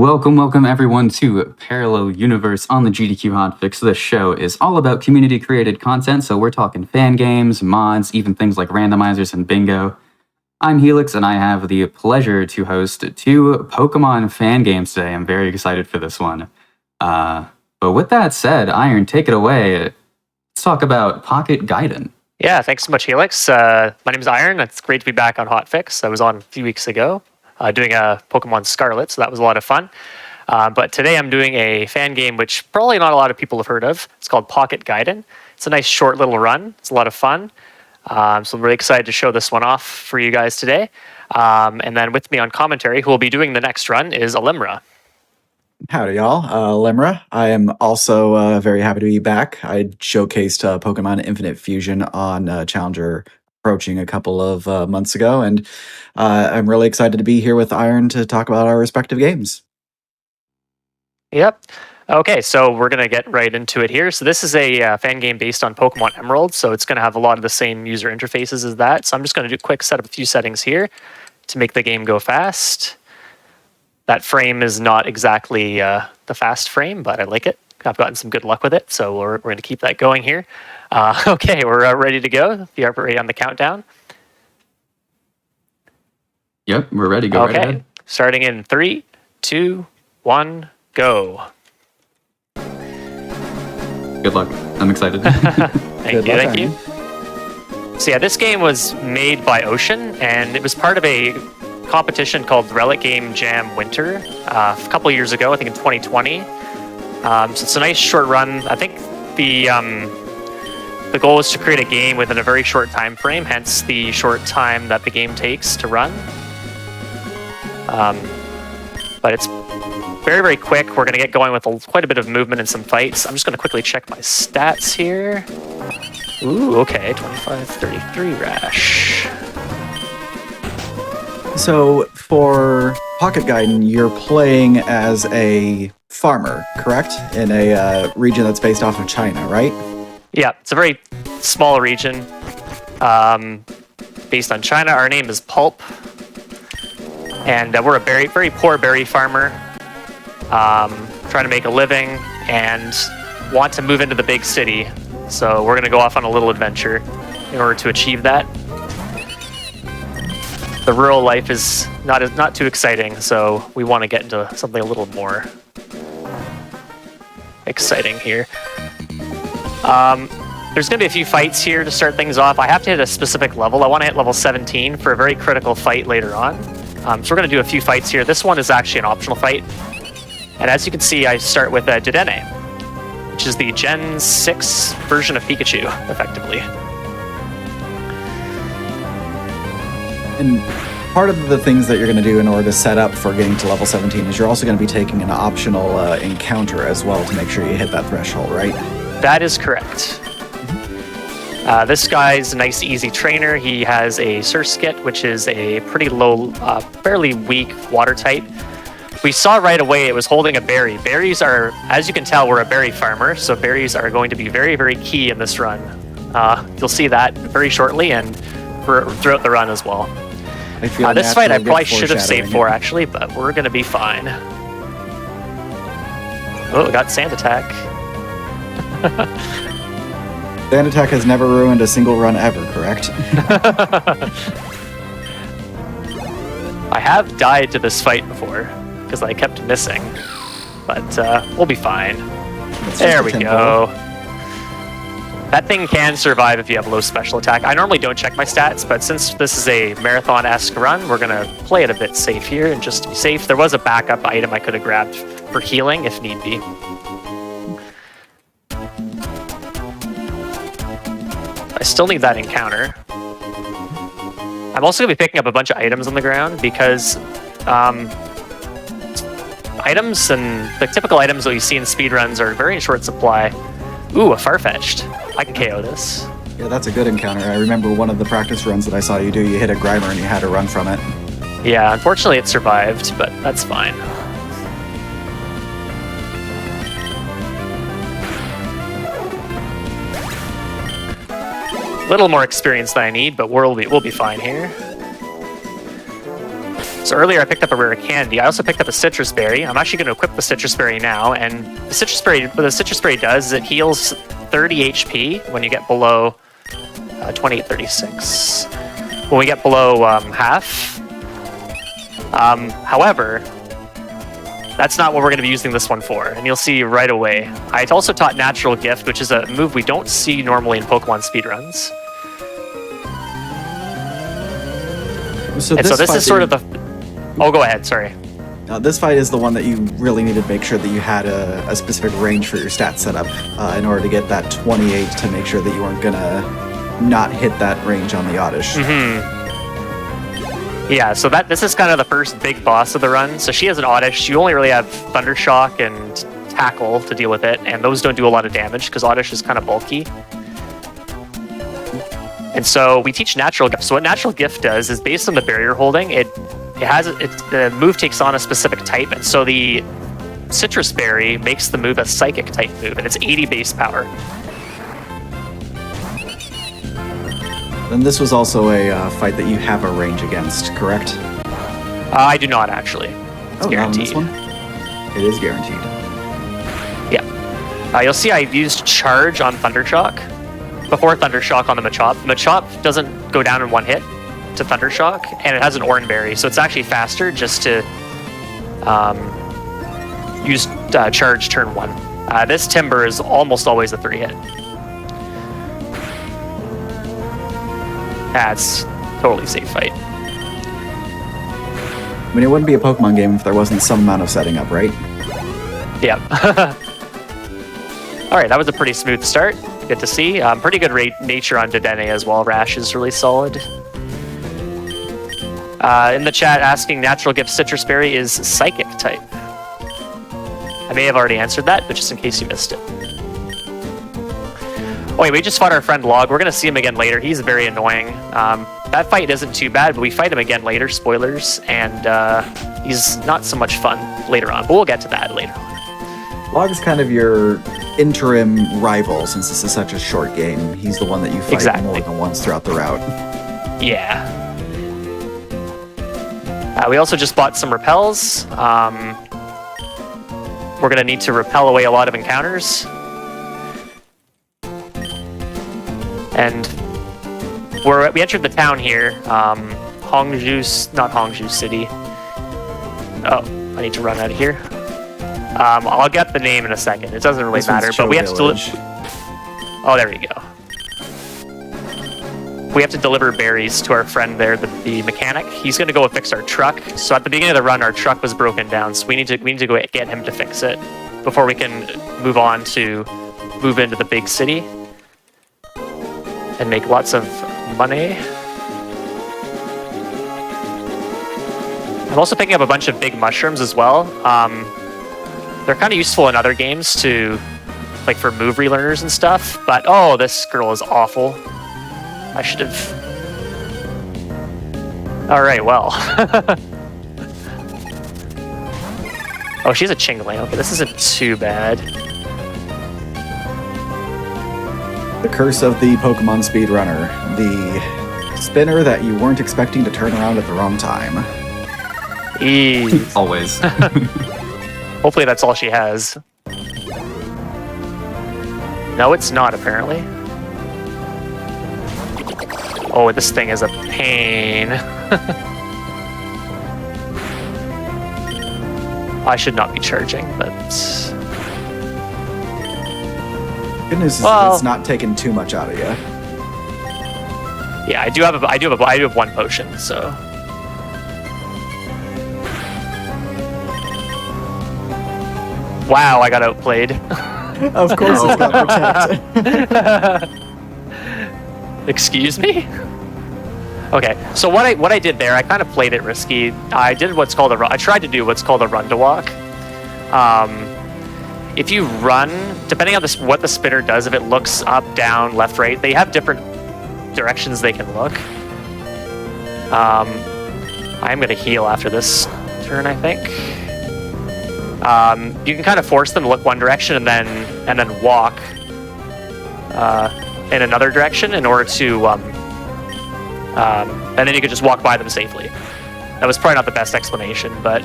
Welcome everyone to Parallel Universe on the GDQ Hotfix. This show is all about community-created content, so we're talking fan games, mods, even things like randomizers and bingo. I'm Helix, and I have the pleasure to host two Pokemon fan games today. I'm very excited for this one. But with that said, Iron, take it away. Let's talk about Pocket Gaiden. Yeah, thanks so much, Helix. My name is Iron. It's great to be back on Hotfix. I was on a few weeks ago doing a Pokemon Scarlet, so that was a lot of fun. But today I'm doing a fan game which probably not a lot of people have heard of. It's called Pocket Gaiden. It's a nice short little run. It's a lot of fun. So I'm really excited to show this one off for you guys today. And then with me on commentary, who will be doing the next run, is Alimra. Howdy, y'all. Limra. I am also very happy to be back. I showcased Pokemon Infinite Fusion on Challenger approaching a couple of months ago, and I'm really excited to be here with Iron to talk about our respective games. Yep. Okay, so we're going to get right into it here. So this is a fan game based on Pokemon Emerald, so it's going to have a lot of the same user interfaces as that. So I'm just going to do a quick set up a few settings here to make the game go fast. That frame is not exactly the fast frame, but I like it. I've gotten some good luck with it, so we're going to keep that going here. Okay, we're ready to go. If you're ready on the countdown. Yep, we're ready. Go right ahead. Starting in 3, 2, 1, go. Good luck. I'm excited. Thank you. So yeah, this game was made by Ocean, and it was part of a competition called Relic Game Jam Winter a couple years ago, I think in 2020. So it's a nice short run. I think the goal is to create a game within a very short time frame, hence the short time that the game takes to run. But it's very, very quick. We're going to get going with quite a bit of movement and some fights. I'm just going to quickly check my stats here. Ooh, okay, 25, 33 rash. So for Pocket Gaiden, you're playing as a farmer, correct? In a region that's based off of China, right? Yeah, it's a very small region based on China. Our name is Pulp, and we're a very poor berry farmer trying to make a living and want to move into the big city. So we're going to go off on a little adventure in order to achieve that. The rural life is not too exciting, so we want to get into something a little more exciting here. There's going to be a few fights here to start things off. I have to hit a specific level. I want to hit level 17 for a very critical fight later on. So we're going to do a few fights here. This one is actually an optional fight. And as you can see, I start with Dedenne, which is the Gen 6 version of Pikachu, effectively. And part of the things that you're going to do in order to set up for getting to level 17 is you're also going to be taking an optional encounter as well to make sure you hit that threshold, right? That is correct. This guy's a nice, easy trainer. He has a Surskit, which is a pretty low, fairly weak water type. We saw right away it was holding a berry. Berries are, as you can tell, we're a berry farmer, so berries are going to be very, very key in this run. You'll see that very shortly and throughout the run as well. This fight I probably should have saved for, actually, but we're going to be fine. Oh, we got Sand Attack. Sand Attack has never ruined a single run ever, correct? I have died to this fight before, because I kept missing. But we'll be fine. There we go. That thing can survive if you have low special attack. I normally don't check my stats, but since this is a marathon-esque run, we're going to play it a bit safe here. And just to be safe, there was a backup item I could have grabbed for healing if need be. I still need that encounter. I'm also going to be picking up a bunch of items on the ground because items and the typical items that you see in speedruns are very in short supply. Ooh, a Farfetch'd. I can KO this. Yeah, that's a good encounter. I remember one of the practice runs that I saw you do. You hit a Grimer and you had to run from it. Yeah, unfortunately it survived, but that's fine. A little more experience than I need, but we'll be fine here. So earlier I picked up a rare candy. I also picked up a citrus berry. I'm actually going to equip the citrus berry now, and the citrus berry, what the citrus berry does is it heals 30 HP when you get below 2836. When we get below half. However, that's not what we're going to be using this one for, and you'll see right away. I also taught Natural Gift, which is a move we don't see normally in Pokemon speedruns. So this is sort of the... Oh, go ahead, sorry. This fight is the one that you really needed to make sure that you had a specific range for your stat setup in order to get that 28 to make sure that you weren't going to not hit that range on the Oddish. Yeah, so this is kind of the first big boss of the run. So she has an Oddish. You only really have Thundershock and Tackle to deal with it, and those don't do a lot of damage because Oddish is kind of bulky. And so we teach Natural Gift. So what Natural Gift does is based on the barrier holding, the move takes on a specific type, and so the Citrus Berry makes the move a Psychic type move, and it's 80 base power. And this was also a fight that you have a range against, correct? I do not actually. It's guaranteed. Not on this one? It is guaranteed. Yeah. You'll see I used Charge on Thundershock before Thundershock on the Machop. Machop doesn't go down in one hit to Thundershock, and it has an Oran Berry, so it's actually faster just to use Charge turn 1. This Timber is almost always a 3-hit. That's totally safe fight. I mean, it wouldn't be a Pokemon game if there wasn't some amount of setting up, right? Yeah. Alright, that was a pretty smooth start. Good to see. Pretty good nature on Dedenne as well. Rash is really solid. In the chat asking Natural Gift Citrus Berry is Psychic type. I may have already answered that, but just in case you missed it. Oh wait, we just fought our friend Log. We're going to see him again later. He's very annoying. That fight isn't too bad, but we fight him again later, spoilers, and he's not so much fun later on, but we'll get to that later on. Log is kind of your interim rival since this is such a short game. He's the one that you fight more than once throughout the route. Yeah. We also just bought some repels. We're going to need to repel away a lot of encounters. And we entered the town here, not Hongju City. Oh, I need to run out of here. I'll get the name in a second. It doesn't really matter, but we have to deliver. Oh, there we go. We have to deliver berries to our friend there, the mechanic. He's going to go fix our truck. So at the beginning of the run, our truck was broken down, so we need to go get him to fix it before we can move into the big city and make lots of money. I'm also picking up a bunch of big mushrooms as well. They're kind of useful in other games like for move relearners and stuff, but oh, this girl is awful. I should have... Alright, well. Oh, she's a Chingling. Okay, this isn't too bad. The curse of the Pokemon speedrunner. The spinner that you weren't expecting to turn around at the wrong time. Always. Hopefully that's all she has. No, it's not, apparently. Oh, this thing is a pain. I should not be charging, but... Good news is it's not taking too much out of you. Yeah, I do have one potion, so... Wow, I got outplayed. Of course it's got protect. Excuse me? Okay, so what I did there, I kind of played it risky. I did what's called I tried to do what's called a run to walk. If you run, depending on what the spinner does, if it looks up, down, left, right, they have different directions they can look. I'm gonna heal after this turn, I think. You can kind of force them to look one direction and then walk in another direction in order to, and then you can just walk by them safely. That was probably not the best explanation, but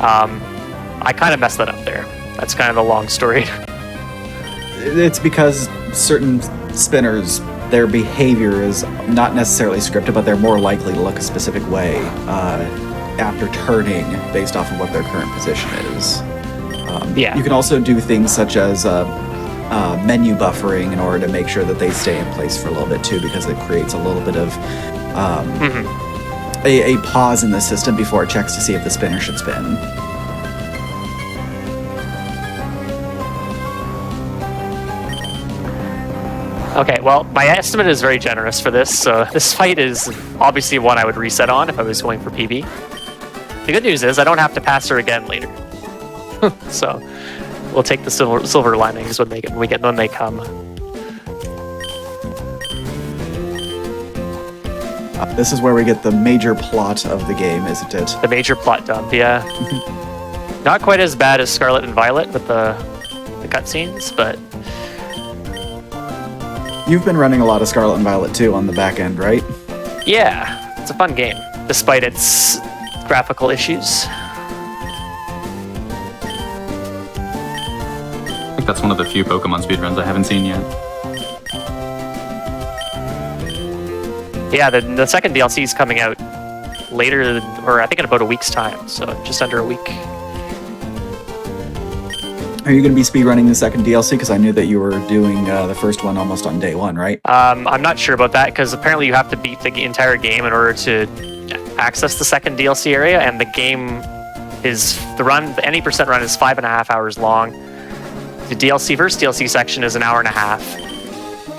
I kind of messed that up there. That's kind of the long story. It's because certain spinners, their behavior is not necessarily scripted, but they're more likely to look a specific way after turning based off of what their current position is. Yeah. You can also do things such as menu buffering in order to make sure that they stay in place for a little bit too, because it creates a little bit of a pause in the system before it checks to see if the spinner should spin. Okay, well, my estimate is very generous for this, so this fight is obviously one I would reset on if I was going for PB. The good news is I don't have to pass her again later. So we'll take the silver linings when they come. This is where we get the major plot of the game, isn't it? The major plot dump, yeah. Not quite as bad as Scarlet and Violet with the cutscenes, but You've been running a lot of Scarlet and Violet too on the back end, right? yeah, it's a fun game, despite its graphical issues. I think that's one of the few Pokemon speedruns I haven't seen yet. Yeah, the second DLC is coming out later, or I think in about a week's time, so just under a week. Are you going to be speedrunning the second DLC? Because I knew that you were doing the first one almost on day one, right? I'm not sure about that, because apparently you have to beat the entire game in order to access the second DLC area, and the game is, any percent run is 5.5 hours long. The first DLC section is an hour and a half.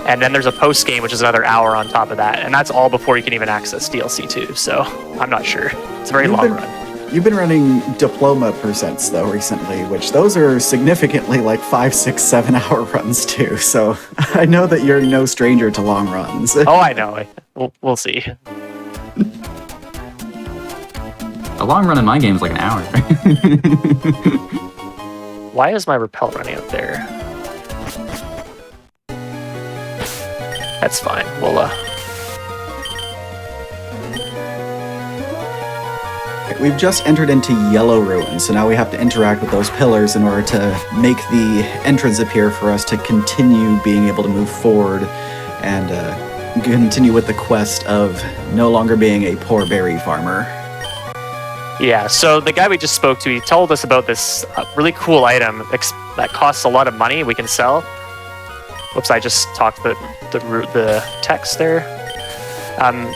And then there's a post game, which is another hour on top of that. And that's all before you can even access DLC 2. So I'm not sure. It's a very long run. You've been running diploma percents, though, recently, which those are significantly like 5, 6, 7 hour runs, too. So I know that you're no stranger to long runs. Oh, I know. We'll see. A long run in my game is like an hour. Why is my repel running out there? That's fine. We'll, We've just entered into Yellow Ruins, so now we have to interact with those pillars in order to make the entrance appear for us to continue being able to move forward and continue with the quest of no longer being a poor berry farmer. Yeah, so the guy we just spoke to, he told us about this really cool item that costs a lot of money we can sell. Whoops, I just talked the text there.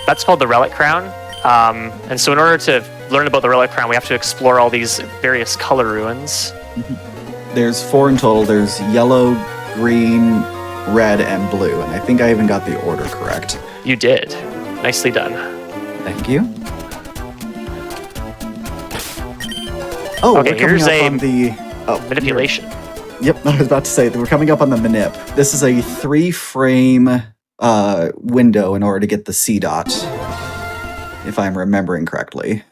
That's called the Relic Crown. And so in order to learn about the Relic Crown, we have to explore all these various color ruins. There's 4 in total. There's yellow, green, red, and blue. And I think I even got the order correct. You did. Nicely done. Thank you. Oh, okay, here's a the manipulation. Yep, I was about to say that we're coming up on the manip. This is a 3-frame window in order to get the C dot, if I'm remembering correctly.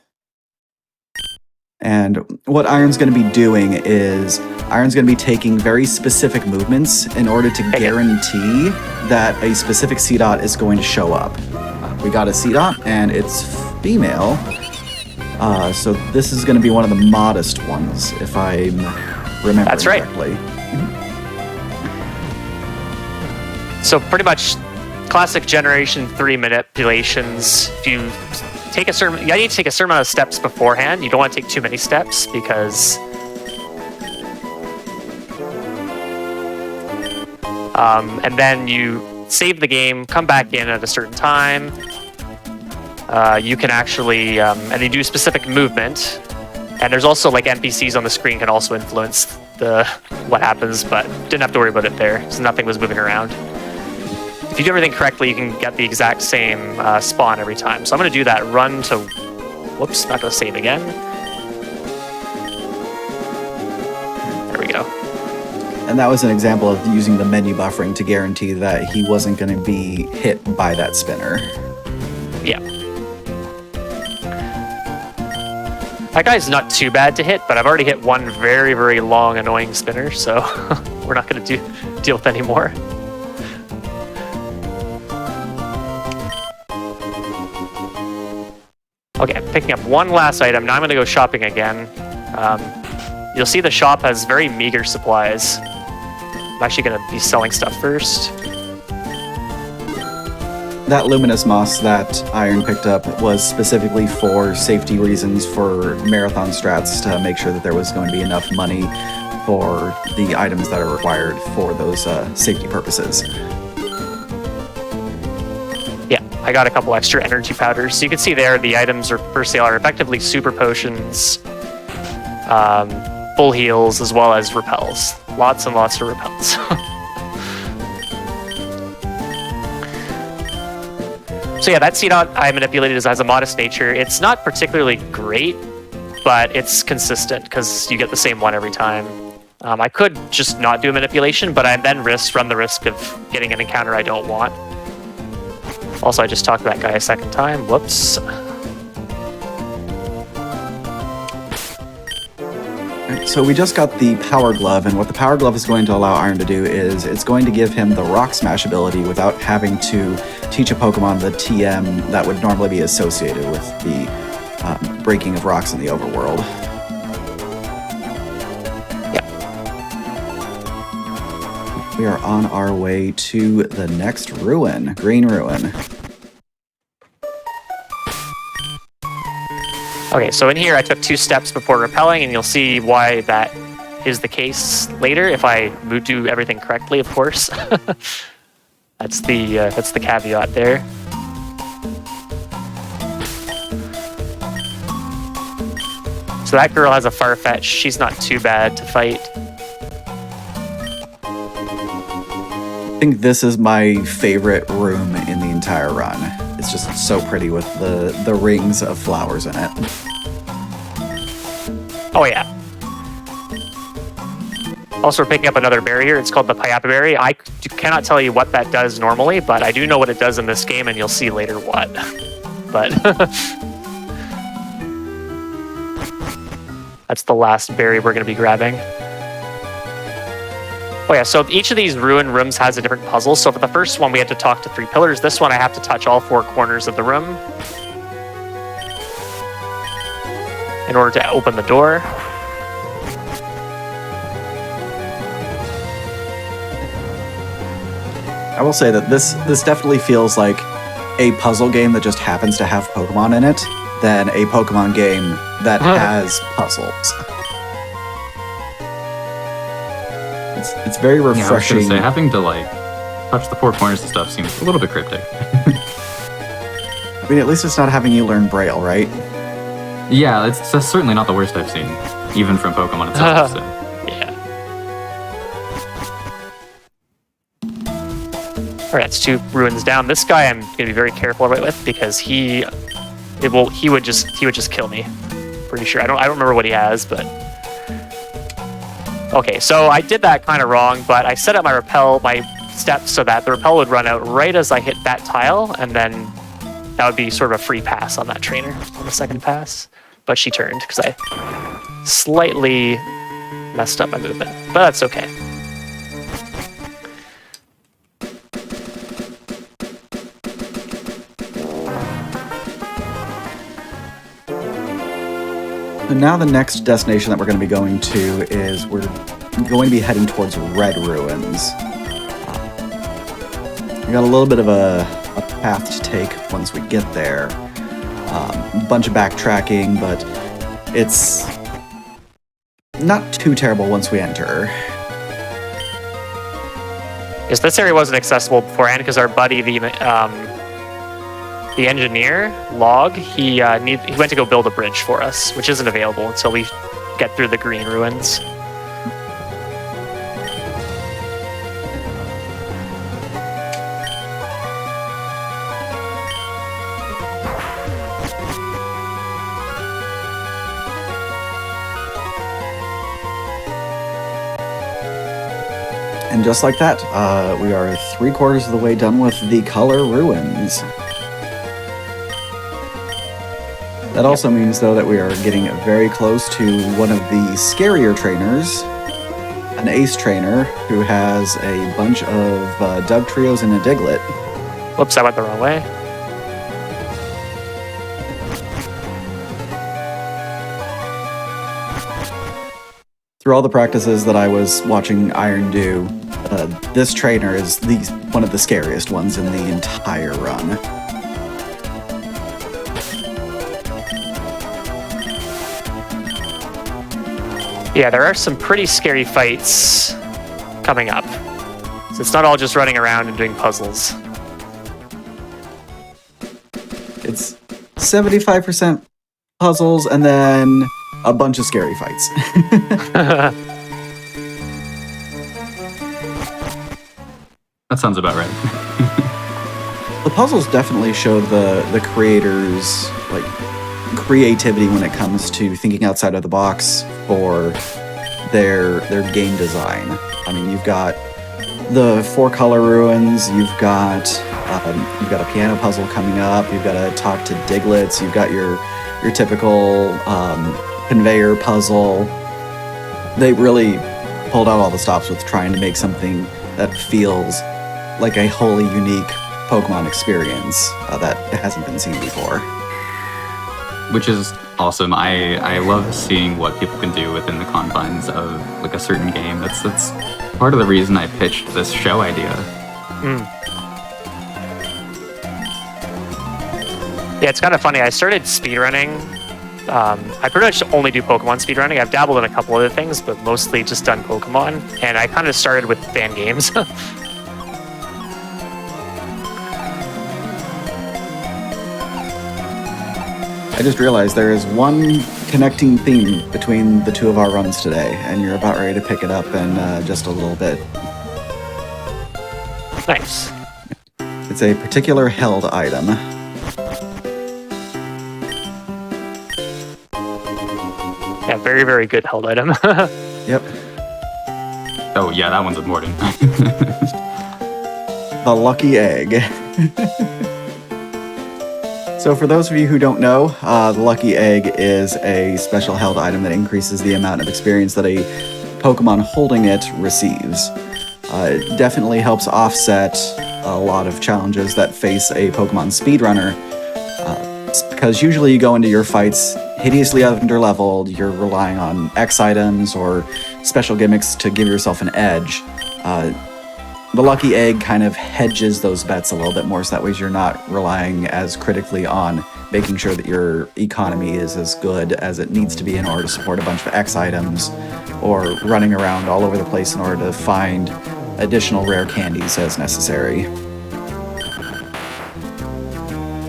And what Iron's going to be doing is Iron's going to be taking very specific movements in order to guarantee that a specific C dot is going to show up. We got a C dot, and it's female. So this is going to be one of the modest ones, if I'm remembering That's right. correctly. So pretty much classic Generation 3 manipulations. If you take you need to take a certain amount of steps beforehand. You don't want to take too many steps because and then you save the game, come back in at a certain time. You can actually and you do specific movement. And there's also like NPCs on the screen can also influence what happens, but didn't have to worry about it there, so nothing was moving around. If you do everything correctly, you can get the exact same spawn every time. So I'm going to do that run to... Whoops, not going to save again. There we go. And that was an example of using the menu buffering to guarantee that he wasn't going to be hit by that spinner. Yeah. That guy's not too bad to hit, but I've already hit one very, very long, annoying spinner, so we're not going to deal with any more. Okay, I'm picking up one last item. Now I'm going to go shopping again. You'll see the shop has very meager supplies. I'm actually going to be selling stuff first. That luminous moss that Iron picked up was specifically for safety reasons for marathon strats to make sure that there was going to be enough money for the items that are required for those safety purposes. Yeah, I got a couple extra energy powders. So you can see there the items are for sale are effectively super potions, full heals, as well as repels. Lots and lots of repels. So yeah, that C-Dot I manipulated has a modest nature. It's not particularly great, but it's consistent because you get the same one every time. I could just not do a manipulation, but I then run the risk of getting an encounter I don't want. Also, I just talked to that guy a second time. Whoops. So we just got the Power Glove, and what the Power Glove is going to allow Iron to do is it's going to give him the Rock Smash ability without having to teach a Pokemon the TM that would normally be associated with the breaking of rocks in the overworld. Yep. We are on our way to the next ruin, Green Ruin. Okay, so in here I took 2 steps before repelling, and you'll see why that is the case later if I do everything correctly, of course. That's the caveat there. So that girl has a Farfetch. She's not too bad to fight. I think this is my favorite room in the entire run. It's just so pretty with the rings of flowers in it. Oh yeah. Also, we're picking up another berry here. It's called the Payapa Berry. I cannot tell you what that does normally, but I do know what it does in this game, and you'll see later what. But that's the last berry we're going to be grabbing. Oh yeah, so each of these ruin rooms has a different puzzle. So for the first one, we had to talk to 3 pillars. This one, I have to touch all 4 corners of the room in order to open the door. I will say that this definitely feels like a puzzle game that just happens to have Pokemon in it than a Pokemon game that has puzzles. It's very refreshing. I was gonna say, having to like touch the 4 corners and stuff seems a little bit cryptic. I mean, at least it's not having you learn Braille, right? Yeah, that's certainly not the worst I've seen, even from Pokemon itself. So. Yeah. All right, it's 2 ruins down. This guy I'm gonna be very careful with because he would just kill me. Pretty sure. I don't remember what he has, but. Okay, so I did that kind of wrong, but I set up my steps so that the repel would run out right as I hit that tile, and then that would be sort of a free pass on that trainer on the second pass. But she turned because I slightly messed up my movement, but that's okay. And now the next destination that we're going to be going to is we're going to be heading towards Red Ruins. We got a little bit of a path to take once we get there. A bunch of backtracking, but it's not too terrible once we enter. Yes, this area wasn't accessible beforehand because our buddy, the engineer, Log, he went to go build a bridge for us, which isn't available until we get through the Green Ruins. And just like that, we are 3/4 of the way done with the Color Ruins. That also means, though, that we are getting very close to one of the scarier trainers, an ace trainer who has a bunch of Dugtrios and a Diglett. Whoops, I went the wrong way. through all the practices that I was watching Iron do, this trainer is one of the scariest ones in the entire run. Yeah, there are some pretty scary fights coming up. So it's not all just running around and doing puzzles. It's 75% puzzles and then a bunch of scary fights. That sounds about right. The puzzles definitely showed the creators like creativity when it comes to thinking outside of the box for their game design. I mean, you've got the 4-color ruins, you've got a piano puzzle coming up, you've got to talk to Diglets, you've got your typical conveyor puzzle. They really pulled out all the stops with trying to make something that feels like a wholly unique Pokemon experience that hasn't been seen before. Which is awesome. I love seeing what people can do within the confines of like a certain game. That's part of the reason I pitched this show idea. Yeah, it's kind of funny. I started speedrunning. I pretty much only do Pokemon speedrunning. I've dabbled in a couple other things, but mostly just done Pokemon. And I kind of started with fan games. I just realized there is one connecting theme between the two of our runs today, and you're about ready to pick it up in just a little bit. Nice. It's a particular held item. Yeah, very, very good held item. Yep. Oh yeah, that one's important. The lucky egg. So for those of you who don't know, the lucky egg is a special held item that increases the amount of experience that a Pokemon holding it receives. It definitely helps offset a lot of challenges that face a Pokemon speedrunner, because usually you go into your fights hideously underleveled, you're relying on X items or special gimmicks to give yourself an edge. The lucky egg kind of hedges those bets a little bit more, so that way you're not relying as critically on making sure that your economy is as good as it needs to be in order to support a bunch of X items, or running around all over the place in order to find additional rare candies as necessary.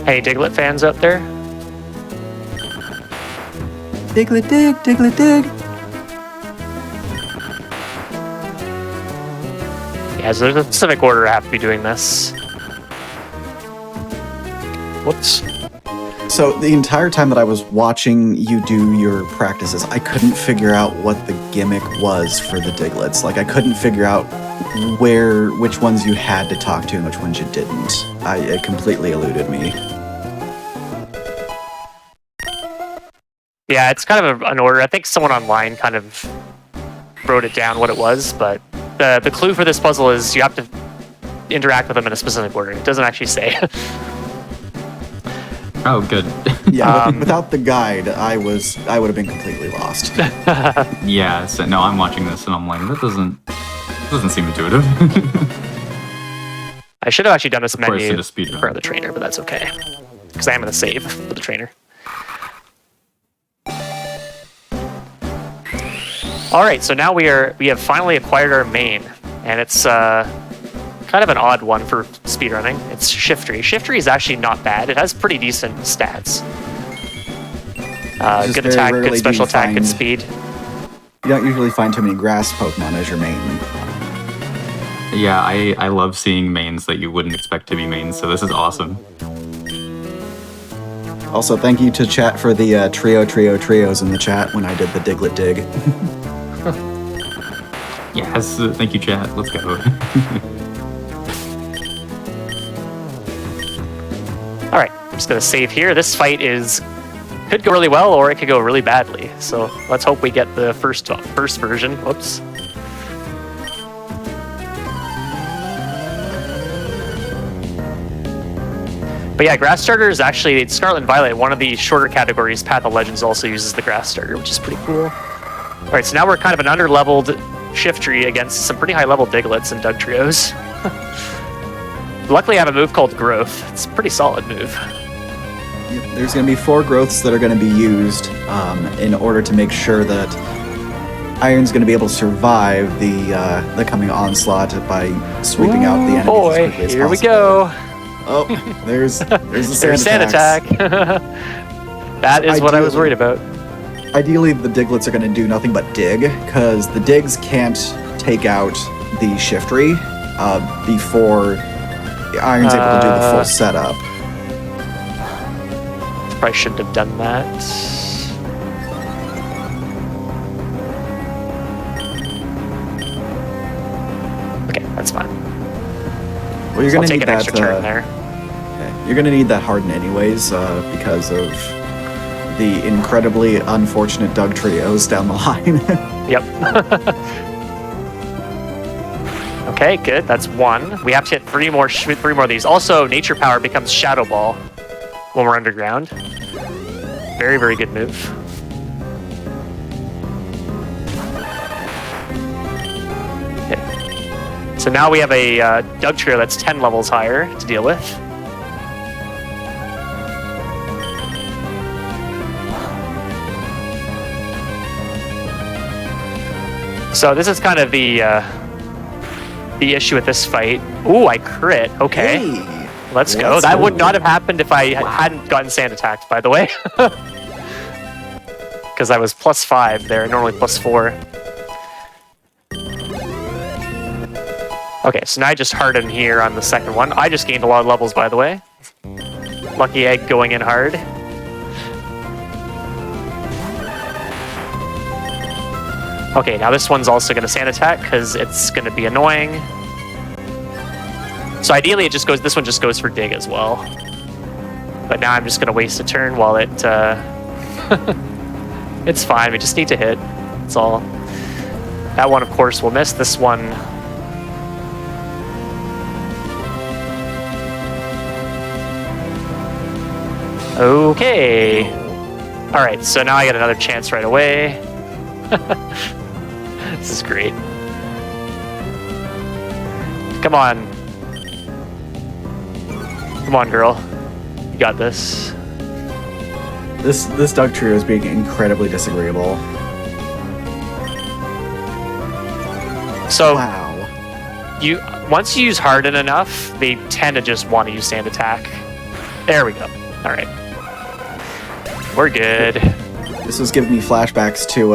Hey, Diglett fans out there? Diglett dig, Diglett dig! Yeah, so there's a specific order I have to be doing this. Whoops. So the entire time that I was watching you do your practices, I couldn't figure out what the gimmick was for the Diglets. Like, I couldn't figure out which ones you had to talk to and which ones you didn't. It completely eluded me. Yeah, it's kind of an order. I think someone online kind of wrote it down what it was, but the clue for this puzzle is you have to interact with them in a specific order. It doesn't actually say. Oh, good. Yeah, without the guide, I would have been completely lost. Yeah, so no, I'm watching this and I'm like, that doesn't seem intuitive. I should have actually done this Of course, menu in a speedrun. for the trainer, but that's okay. Because I am going to save for the trainer. Alright, so now we have finally acquired our main, and it's kind of an odd one for speedrunning. It's Shiftry. Shiftry is actually not bad. It has pretty decent stats. Good attack, good special attack, good speed. You don't usually find too many grass Pokemon as your main. Yeah, I love seeing mains that you wouldn't expect to be mains, so this is awesome. Also, thank you to chat for the trios in the chat when I did the Diglett dig. Yes, thank you, chat. Let's go. Alright, I'm just going to save here. This fight could go really well, or it could go really badly. So let's hope we get the first version. Whoops. But yeah, Grass Starter is actually, Scarlet and Violet, one of the shorter categories. Path of Legends also uses the Grass Starter, which is pretty cool. All right, so now we're kind of an under-leveled shift tree against some pretty high-level Diglets and Dugtrios. Luckily, I have a move called Growth. It's a pretty solid move. There's going to be 4 growths that are going to be used in order to make sure that Iron's going to be able to survive the coming onslaught by sweeping out the enemies Boy, as quickly as here we possible. go. Oh, there's the There's sand attack. That is what I was worried about. Ideally, the Diglets are going to do nothing but dig, because the digs can't take out the Shiftry before Iron's able to do the full setup. Probably shouldn't have done that. Okay, that's fine. Well, you're So going I'll to take need an that. extra turn there. You're going to need that harden anyways, because of the incredibly unfortunate Dugtrios down the line. Yep. Okay, good. That's 1. We have to hit 3 more of these. Also, Nature Power becomes Shadow Ball when we're underground. Very, very good move. Okay. So now we have a Dugtrio that's 10 levels higher to deal with. So this is kind of the issue with this fight. Ooh, I crit. Okay, Hey, let's go. let's That go. would not have happened if I hadn't gotten sand attacked, by the way. Because I was +5 there, normally +4. Okay, so now I just harden here on the second one. I just gained a lot of levels, by the way. Lucky Egg going in hard. Okay, now this one's also going to sand attack because it's going to be annoying. So ideally, it just goes. This one just goes for dig as well. But now I'm just going to waste a turn while it. It's fine. We just need to hit. That's all. That one, of course, will miss. This one. Okay. All right. So now I get another chance right away. This is great. Come on. Come on, girl. You got this. This Dugtrio is being incredibly disagreeable. So Wow. once you use Harden enough, they tend to just want to use Sand Attack. There we go. All right. We're good. This was giving me flashbacks to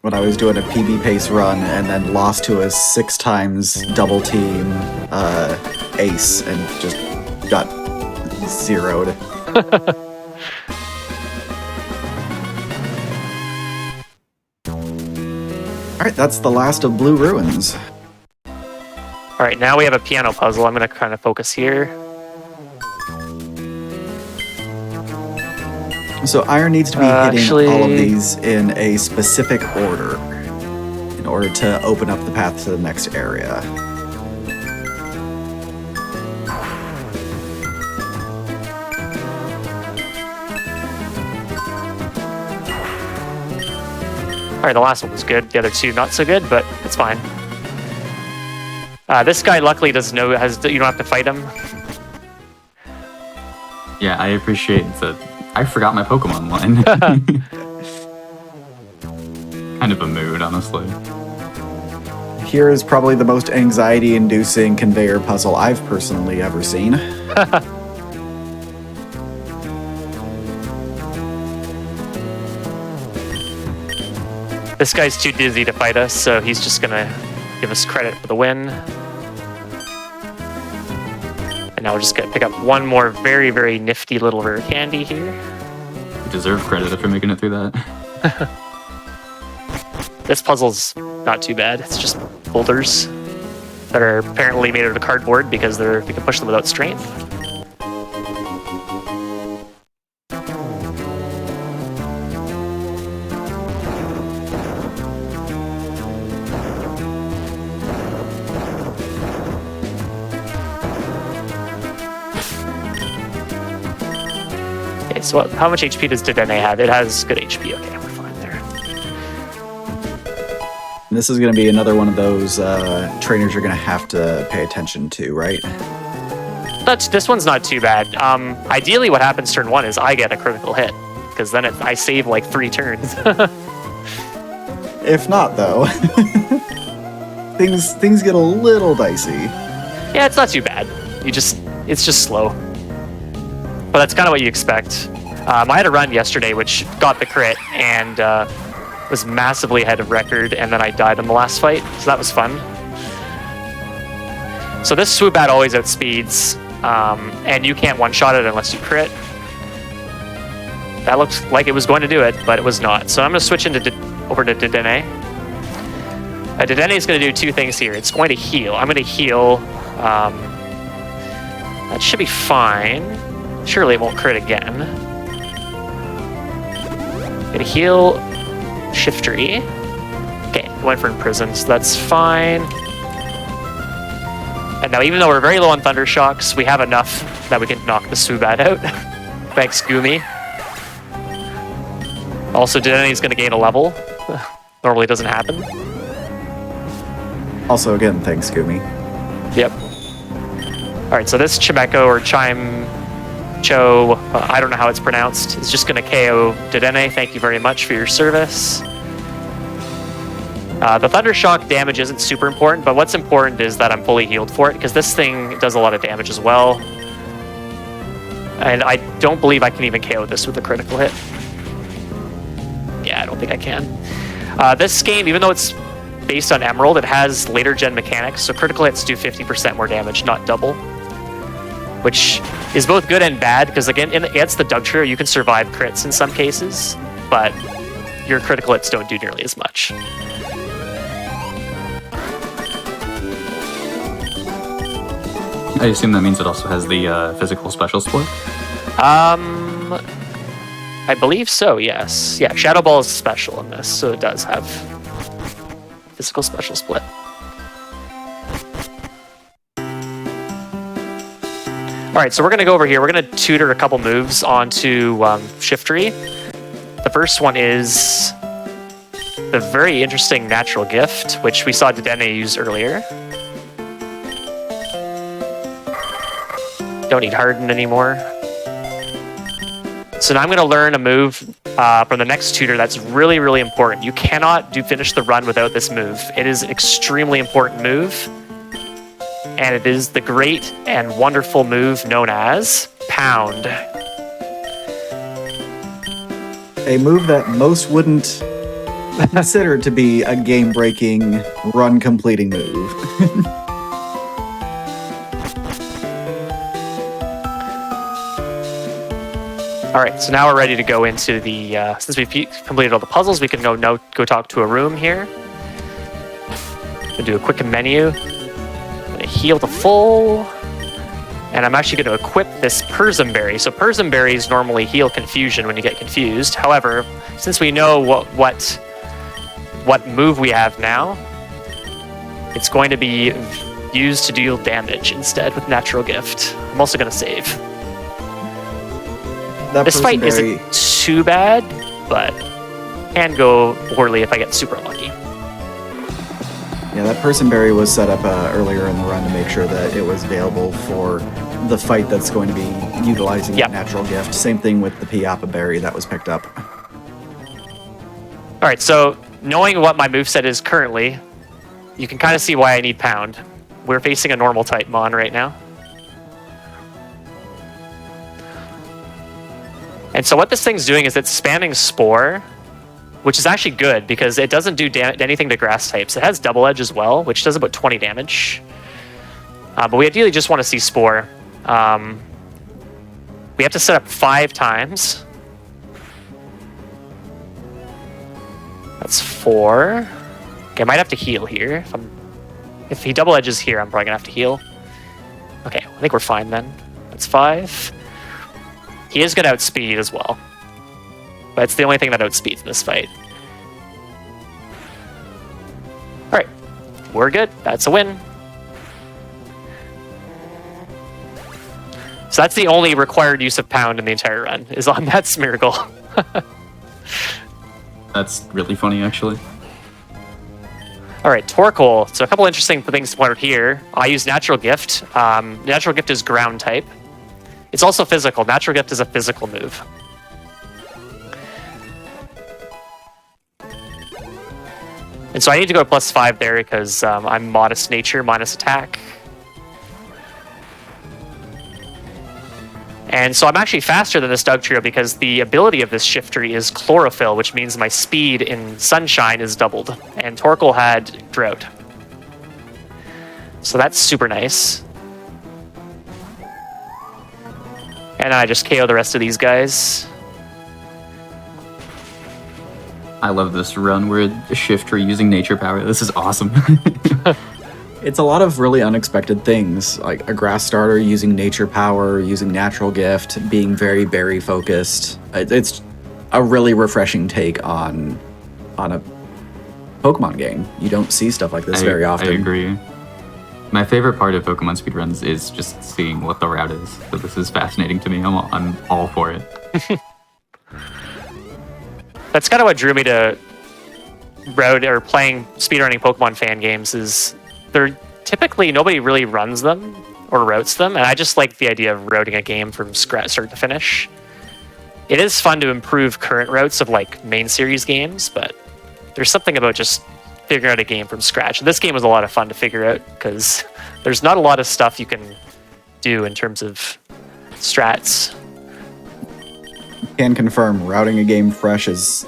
when I was doing a PB pace run and then lost to a 6 times double team ace and just got zeroed. Alright, that's the last of Blue Ruins. All right, now we have a piano puzzle. I'm going to kind of focus here. So Iron needs to be hitting actually- all of these in a specific order in order to open up the path to the next area. All right, the last one was good. The other two not so good, but it's fine. This guy luckily doesn't know. You don't have to fight him. Yeah, I appreciate that. I forgot my Pokemon line. Kind of a mood, honestly. Here is probably the most anxiety-inducing conveyor puzzle I've personally ever seen. This guy's too dizzy to fight us, so he's just gonna give us credit for the win. And now we're just gonna pick up one more very, very nifty little rare candy here. You deserve credit for making it through that. This puzzle's not too bad. It's just boulders that are apparently made out of cardboard because we can push them without strength. Okay, so how much HP does Dedenne have? It has good HP. Okay, we're fine there. This is going to be another one of those trainers you're going to have to pay attention to, right? This one's not too bad. Ideally, what happens turn 1 is I get a critical hit, because then I save like 3 turns. If not, though, things get a little dicey. Yeah, it's not too bad. It's just slow. But that's kind of what you expect. I had a run yesterday which got the crit and was massively ahead of record, and then I died in the last fight, so that was fun. So this Swoobat always outspeeds, and you can't one-shot it unless you crit. That looked like it was going to do it, but it was not. So I'm going to switch over to Dedenne. Dedenne is going to do 2 things here. It's going to heal. I'm going to heal. That should be fine. Surely it won't crit again. Going to heal Shiftry. Okay, went for Imprison, so that's fine. And now, even though we're very low on Thunder Shocks, we have enough that we can knock the Swoobat out. Thanks, Goomy. Also, Dedenne's going to gain a level. Normally doesn't happen. Also, again, thanks, Goomy. Yep. Alright, so this Chimecho or Cho, I don't know how it's pronounced, is just going to KO Dedenne. Thank you very much for your service. The Thunder Shock damage isn't super important, but what's important is that I'm fully healed for it, because this thing does a lot of damage as well. And I don't believe I can even KO this with a critical hit. Yeah, I don't think I can. This game, even though it's based on Emerald, it has later gen mechanics, so critical hits do 50% more damage, not double. Which is both good and bad, because again, against the Dugtrio, you can survive crits in some cases, but your critical hits don't do nearly as much. I assume that means it also has the physical special split? I believe so, yes. Yeah, Shadow Ball is special in this, so it does have physical special split. Alright, so we're going to go over here. We're going to tutor a couple moves onto Shiftry. The first one is the very interesting Natural Gift, which we saw Dedenne use earlier. Don't need Harden anymore. So now I'm going to learn a move from the next tutor that's really, really important. You cannot finish the run without this move. It is an extremely important move. And it is the great and wonderful move known as Pound. A move that most wouldn't consider to be a game-breaking, run-completing move. All right, so now we're ready to go into the, since we've completed all the puzzles, we can go talk to a room here. We'll do a quick menu. I'm gonna heal to full. And I'm actually gonna equip this Persim Berry. So Persim Berries normally heal confusion when you get confused. However, since we know what move we have now, it's going to be used to deal damage instead with Natural Gift. I'm also gonna save. This fight isn't too bad, but can go poorly if I get super lucky. Yeah, that Persim Berry was set up earlier in the run to make sure that it was available for the fight that's going to be utilizing that Natural Gift. Same thing with the Piappa Berry that was picked up. Alright, so knowing what my moveset is currently, you can kind of see why I need Pound. We're facing a normal type Mon right now. And so what this thing's doing is it's spamming Spore, which is actually good because it doesn't do anything to grass types. It has Double Edge as well, which does about 20 damage. But we ideally just want to see Spore. We have to set up 5 times. That's 4. Okay, I might have to heal here. If he Double Edges here, I'm probably going to have to heal. Okay, I think we're fine then. That's 5. He is going to outspeed as well. But it's the only thing that outspeeds in this fight. Alright. We're good. That's a win. So that's the only required use of Pound in the entire run, is on that Smeargle. That's really funny, actually. All right, Torkoal. So a couple interesting things to point out here. I use Natural Gift. Natural Gift is ground type. It's also physical. Natural Gift is a physical move. And so I need to go to +5 there because I'm Modest Nature, minus attack. And so I'm actually faster than this Dugtrio because the ability of this Shiftry is Chlorophyll, which means my speed in Sunshine is doubled. And Torkoal had Drought. So that's super nice. And I just KO the rest of these guys. I love this run where Shiftry using nature power. This is awesome. It's a lot of really unexpected things, like a grass starter using nature power, using natural gift, being very berry focused. It's a really refreshing take on a Pokemon game. You don't see stuff like this very often. I agree. My favorite part of Pokemon speedruns is just seeing what the route is. So this is fascinating to me. I'm all for it. That's kind of what drew me to route or playing speedrunning Pokemon fan games. Is they're typically nobody really runs them or routes them, and I just like the idea of routing a game from start to finish. It is fun to improve current routes of like main series games, but there's something about just figuring out a game from scratch. And this game was a lot of fun to figure out because there's not a lot of stuff you can do in terms of strats. Can confirm routing a game fresh is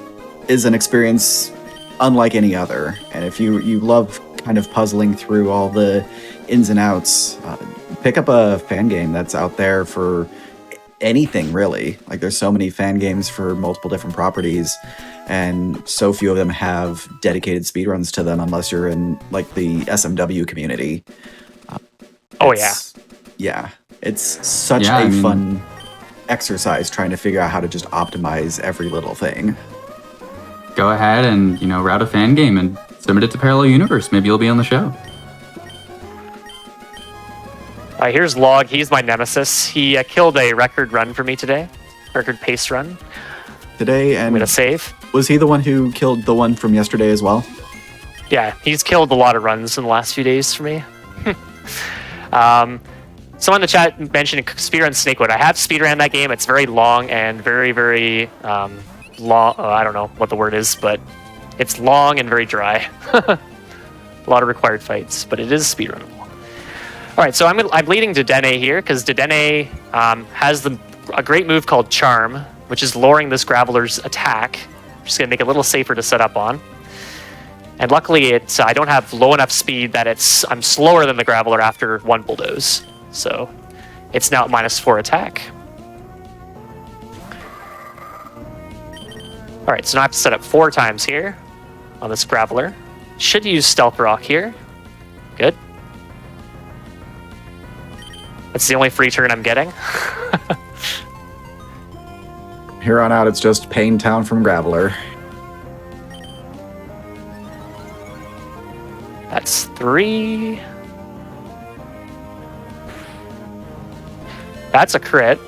an experience unlike any other. And if you love kind of puzzling through all the ins and outs, pick up a fan game that's out there for anything really. Like there's so many fan games for multiple different properties, and so few of them have dedicated speedruns to them unless you're in like the SMW community. Yeah, it's such a fun exercise trying to figure out how to just optimize every little thing. Go ahead and, route a fan game and submit it to Parallel Universe. Maybe you'll be on the show. Here's Log. He's my nemesis. He killed a record run for me today. Record pace run. Today, and I'm gonna save. Was he the one who killed the one from yesterday as well? Yeah, he's killed a lot of runs in the last few days for me. Someone in the chat mentioned Speedrun Snakewood. I have speedrun that game. It's very long and very, very long. I don't know what the word is, but it's long and very dry. A lot of required fights, but it is speedrunnable. All right, so I'm leading Dedenne here because Dedenne has a great move called Charm, which is lowering this Graveler's attack. Just gonna make it a little safer to set up on. And luckily, I don't have low enough speed that I'm slower than the Graveler after one Bulldoze. So it's now at -4 attack. All right, so now I have to set up 4 times here on this Graveler. Should use Stealth Rock here. Good. That's the only free turn I'm getting. Here on out, it's just Pain Town from Graveler. That's 3. That's a crit.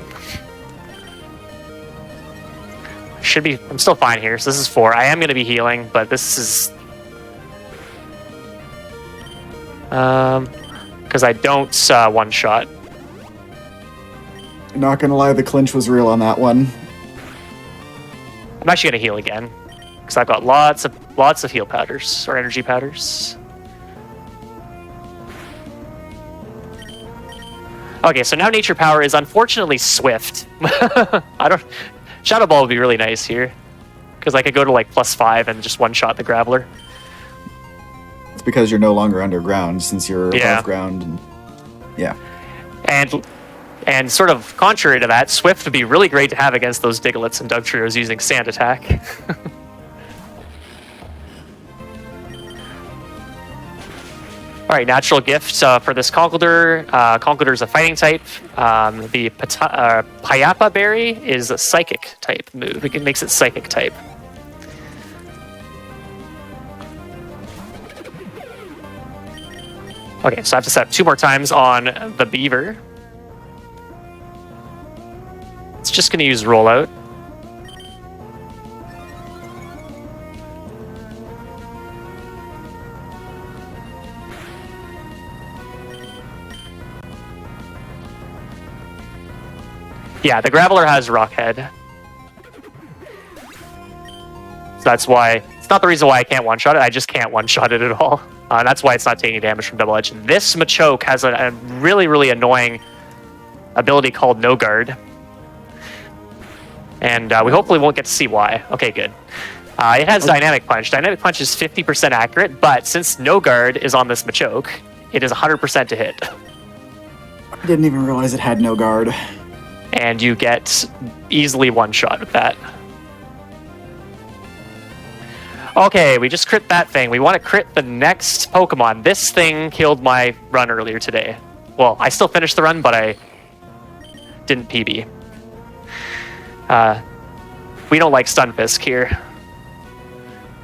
Should be. I'm still fine here. So this is 4. I am going to be healing, but this is because I don't one shot. Not gonna lie, the clinch was real on that one. I'm actually going to heal again because I've got lots of heal powders or energy powders. Okay, so now Nature Power is unfortunately Swift. Shadow Ball would be really nice here because I could go to like +5 and just one-shot the Graveler. It's because you're no longer underground since you're above ground. And, yeah. And sort of contrary to that, Swift would be really great to have against those Digletts and Dugtrios using Sand Attack. All right, Natural Gift for this Conkeldurr. Conkeldurr is a fighting type. The Payapa Berry is a psychic type move. It makes it psychic type. Okay, so I have to set up 2 more times on the Beaver. It's just going to use Rollout. Yeah, the Graveler has Rock Head. So that's why, it's not the reason why I can't one-shot it, I just can't one-shot it at all. That's why it's not taking damage from Double Edge. This Machoke has a really, really annoying ability called No Guard. And we hopefully won't get to see why. Okay, good. It has Dynamic Punch. Dynamic Punch is 50% accurate, but since No Guard is on this Machoke, it is 100% to hit. I didn't even realize it had no guard. And you get easily one shot with that. Okay, we just crit that thing. We want to crit the next Pokemon. This thing killed my run earlier today. Well, I still finished the run, but I didn't PB. We don't like Stunfisk here.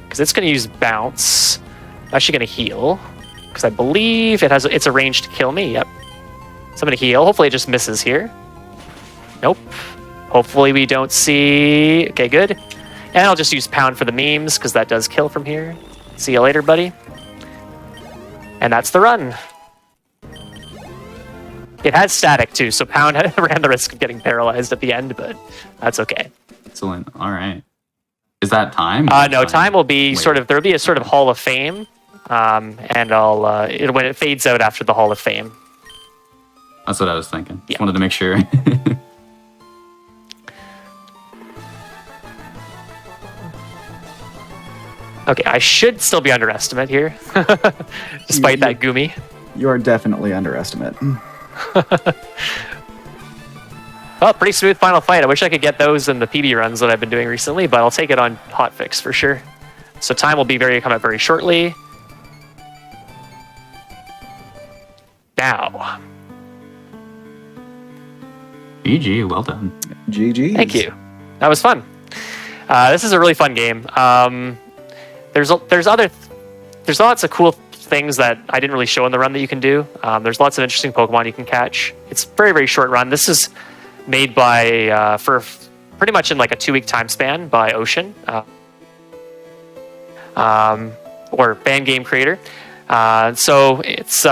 Because it's going to use Bounce. I'm actually going to heal. Because I believe it's a range to kill me. Yep. So I'm going to heal. Hopefully it just misses here. Nope. Hopefully we don't see... Okay, good. And I'll just use Pound for the memes, because that does kill from here. See you later, buddy. And that's the run. It has static, too, so Pound ran the risk of getting paralyzed at the end, but that's okay. Excellent. All right. Is that time? No, time will be there'll be a sort of Hall of Fame, and I'll when it fades out after the Hall of Fame. That's what I was thinking. Yeah. Just wanted to make sure. Okay, I should still be underestimate here, despite that Gumi. You are definitely underestimate. Well, pretty smooth final fight. I wish I could get those in the PB runs that I've been doing recently, but I'll take it on Hotfix for sure. So time will be come up very shortly. Now. GG, well done. GG. Thank you. That was fun. This is a really fun game. There's lots of cool things that I didn't really show in the run that you can do. There's lots of interesting Pokemon you can catch. It's very, very short run. This is made by for pretty much in like a 2-week time span by Ocean, or fan game creator. So it's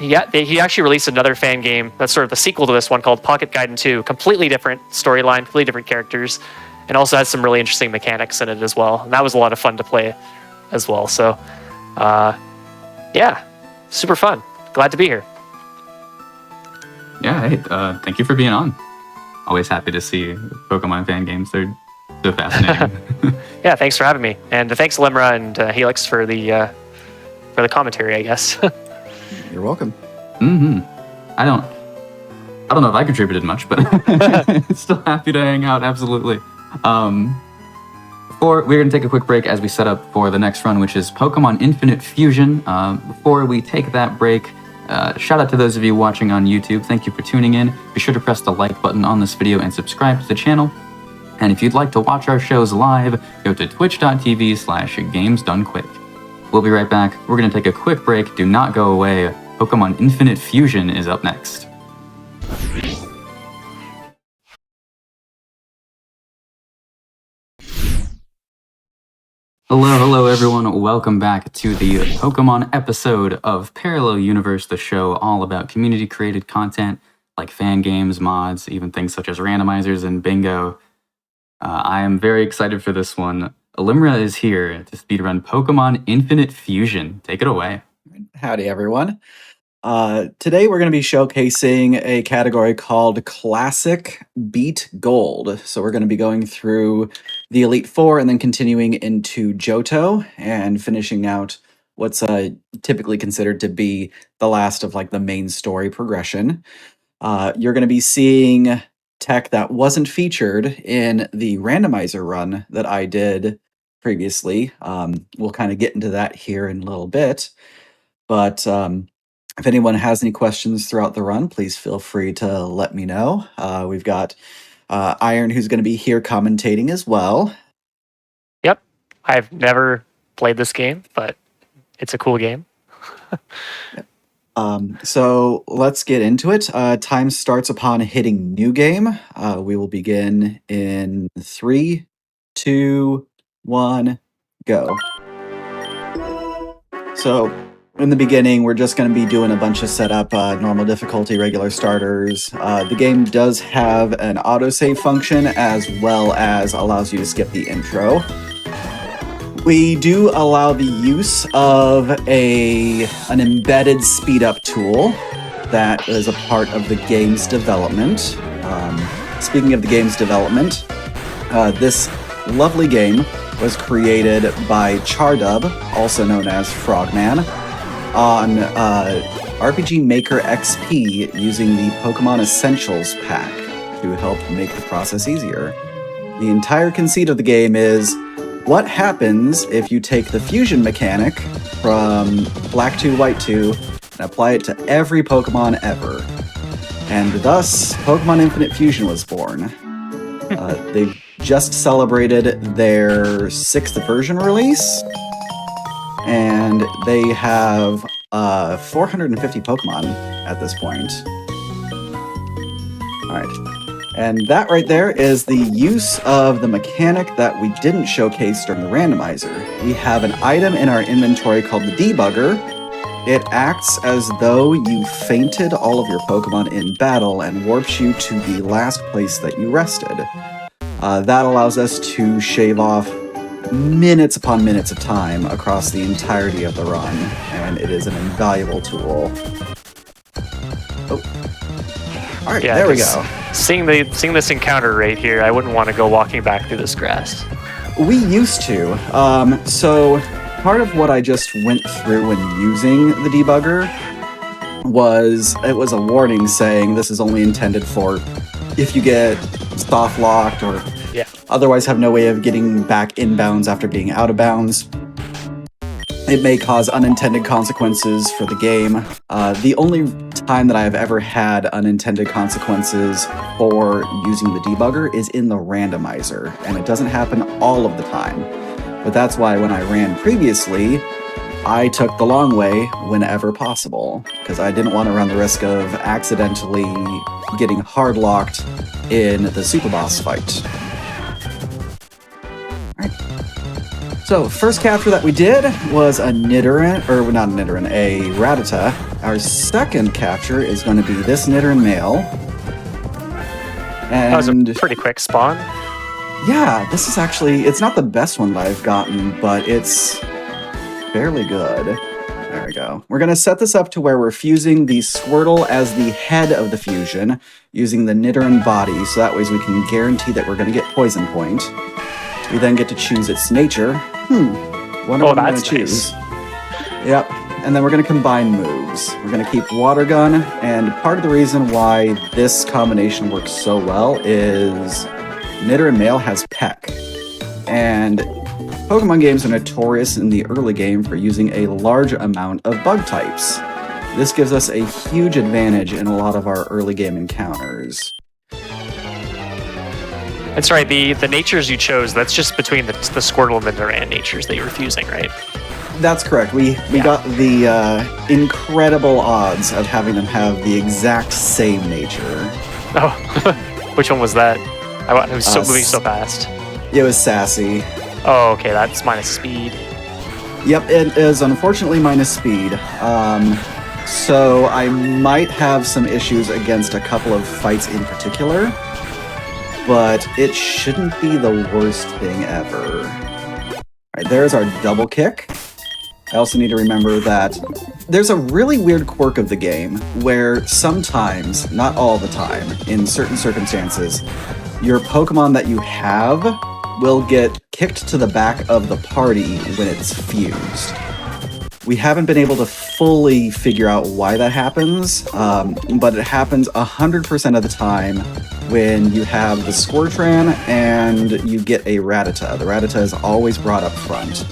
he actually released another fan game that's sort of the sequel to this one called Pocket Gaiden 2. Completely different storyline, completely different characters. And also has some really interesting mechanics in it as well. And that was a lot of fun to play as well. So, yeah, super fun. Glad to be here. Yeah, hey, thank you for being on. Always happy to see Pokemon fan games. They're so fascinating. Yeah, thanks for having me. And thanks, Limra and Helix, for the commentary, I guess. You're welcome. Mm-hmm. I don't know if I contributed much, but still happy to hang out, absolutely. We're going to take a quick break as we set up for the next run, which is Pokémon Infinite Fusion. Before we take that break, shout out to those of you watching on YouTube. Thank you for tuning in. Be sure to press the like button on this video and subscribe to the channel. And if you'd like to watch our shows live, go to twitch.tv/gamesdonequick. We'll be right back. We're going to take a quick break. Do not go away. Pokémon Infinite Fusion is up next. Hello everyone, welcome back to the Pokemon episode of Parallel Universe, the show all about community-created content like fan games, mods, even things such as randomizers and bingo. I am very excited for this one. Limra is here to speedrun Pokemon Infinite Fusion. Take it away. Howdy, everyone. Today we're going to be showcasing a category called Classic Beat Gold. So we're going to be going through the Elite Four and then continuing into Johto and finishing out what's typically considered to be the last of like the main story progression. You're going to be seeing tech that wasn't featured in the randomizer run that I did previously. We'll kind of get into that here in a little bit. But if anyone has any questions throughout the run, please feel free to let me know. We've got Iron, who's going to be here commentating as well. Yep. I've never played this game, but it's a cool game. So let's get into it. Time starts upon hitting new game. We will begin in 3, 2, 1, go. So in the beginning, we're just going to be doing a bunch of setup, normal difficulty, regular starters. The game does have an autosave function as well as allows you to skip the intro. We do allow the use of an embedded speed up tool that is a part of the game's development. Speaking of the game's development, this lovely game was created by Chardub, also known as Frogman, on RPG Maker XP using the Pokémon Essentials pack to help make the process easier. The entire conceit of the game is what happens if you take the fusion mechanic from Black 2, White 2 and apply it to every Pokémon ever. And thus, Pokémon Infinite Fusion was born. They've just celebrated their 6th version release, and they have 450 Pokemon at this point. Alright. And that right there is the use of the mechanic that we didn't showcase during the randomizer. We have an item in our inventory called the Debugger. It acts as though you fainted all of your Pokemon in battle and warps you to the last place that you rested. That allows us to shave off minutes upon minutes of time across the entirety of the run, and it is an invaluable tool. Oh. Alright, yeah, there we go. Seeing this encounter right here, I wouldn't want to go walking back through this grass. We used to. So part of what I just went through when using the debugger was a warning saying this is only intended for if you get soft locked or otherwise have no way of getting back inbounds after being out of bounds. It may cause unintended consequences for the game. The only time that I've ever had unintended consequences for using the debugger is in the randomizer, and it doesn't happen all of the time. But that's why when I ran previously, I took the long way whenever possible, because I didn't want to run the risk of accidentally getting hard locked in the super boss fight. So, first capture that we did was a Nidoran, or not a Nidoran, a Rattata. Our second capture is going to be this Nidoran male. And that was a pretty quick spawn. Yeah, this is actually, it's not the best one that I've gotten, but it's fairly good. There we go. We're going to set this up to where we're fusing the Squirtle as the head of the fusion, using the Nidoran body, so that way we can guarantee that we're going to get Poison Point. We then get to choose its nature. Wonder what I'm going to choose. Yep. And then we're going to combine moves. We're going to keep Water Gun, and part of the reason why this combination works so well is Nidoran male has Peck. And Pokemon games are notorious in the early game for using a large amount of bug types. This gives us a huge advantage in a lot of our early game encounters. That's right, the natures you chose, that's just between the Squirtle and the Nidoran natures that you were fusing, right? That's correct. We got the incredible odds of having them have the exact same nature. Oh, which one was that? It was moving so fast. It was Sassy. Oh, okay, that's minus speed. Yep, it is unfortunately minus speed. So I might have some issues against a couple of fights in particular, but it shouldn't be the worst thing ever. Alright, there's our double kick. I also need to remember that there's a really weird quirk of the game where sometimes, not all the time, in certain circumstances, your Pokemon that you have will get kicked to the back of the party when it's fused. We haven't been able to fully figure out why that happens, but it happens 100% of the time when you have the Squirtran and you get a Rattata. The Rattata is always brought up front.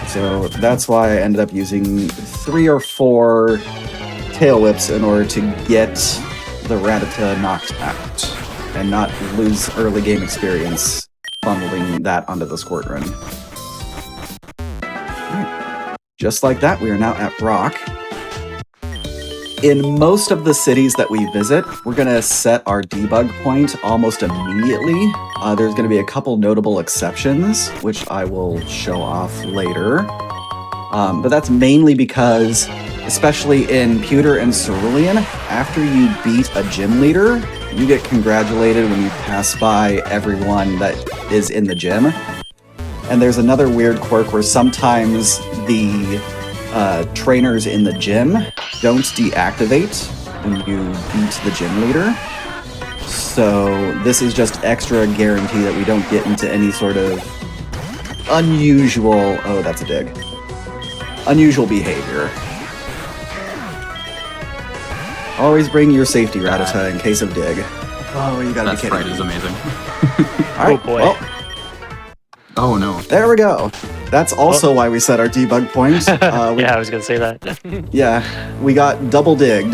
So that's why I ended up using 3 or 4 Tail Whips in order to get the Rattata knocked out and not lose early game experience funneling that onto the Squirtran. Alright. Just like that, we are now at Rock. In most of the cities that we visit, we're going to set our debug point almost immediately. There's going to be a couple notable exceptions, which I will show off later. But that's mainly because, especially in Pewter and Cerulean, after you beat a gym leader, you get congratulated when you pass by everyone that is in the gym. And there's another weird quirk where sometimes the trainers in the gym don't deactivate when you beat the gym leader. So this is just extra guarantee that we don't get into any sort of unusual... Oh, that's a dig. Unusual behavior. Always bring your safety Rattata in case of dig. Oh, you gotta be kidding. That sprite is amazing. All right, Oh, boy. well, Oh no. there we go. That's also why we set our debug point. Yeah, I was gonna say that. Yeah, we got double digged.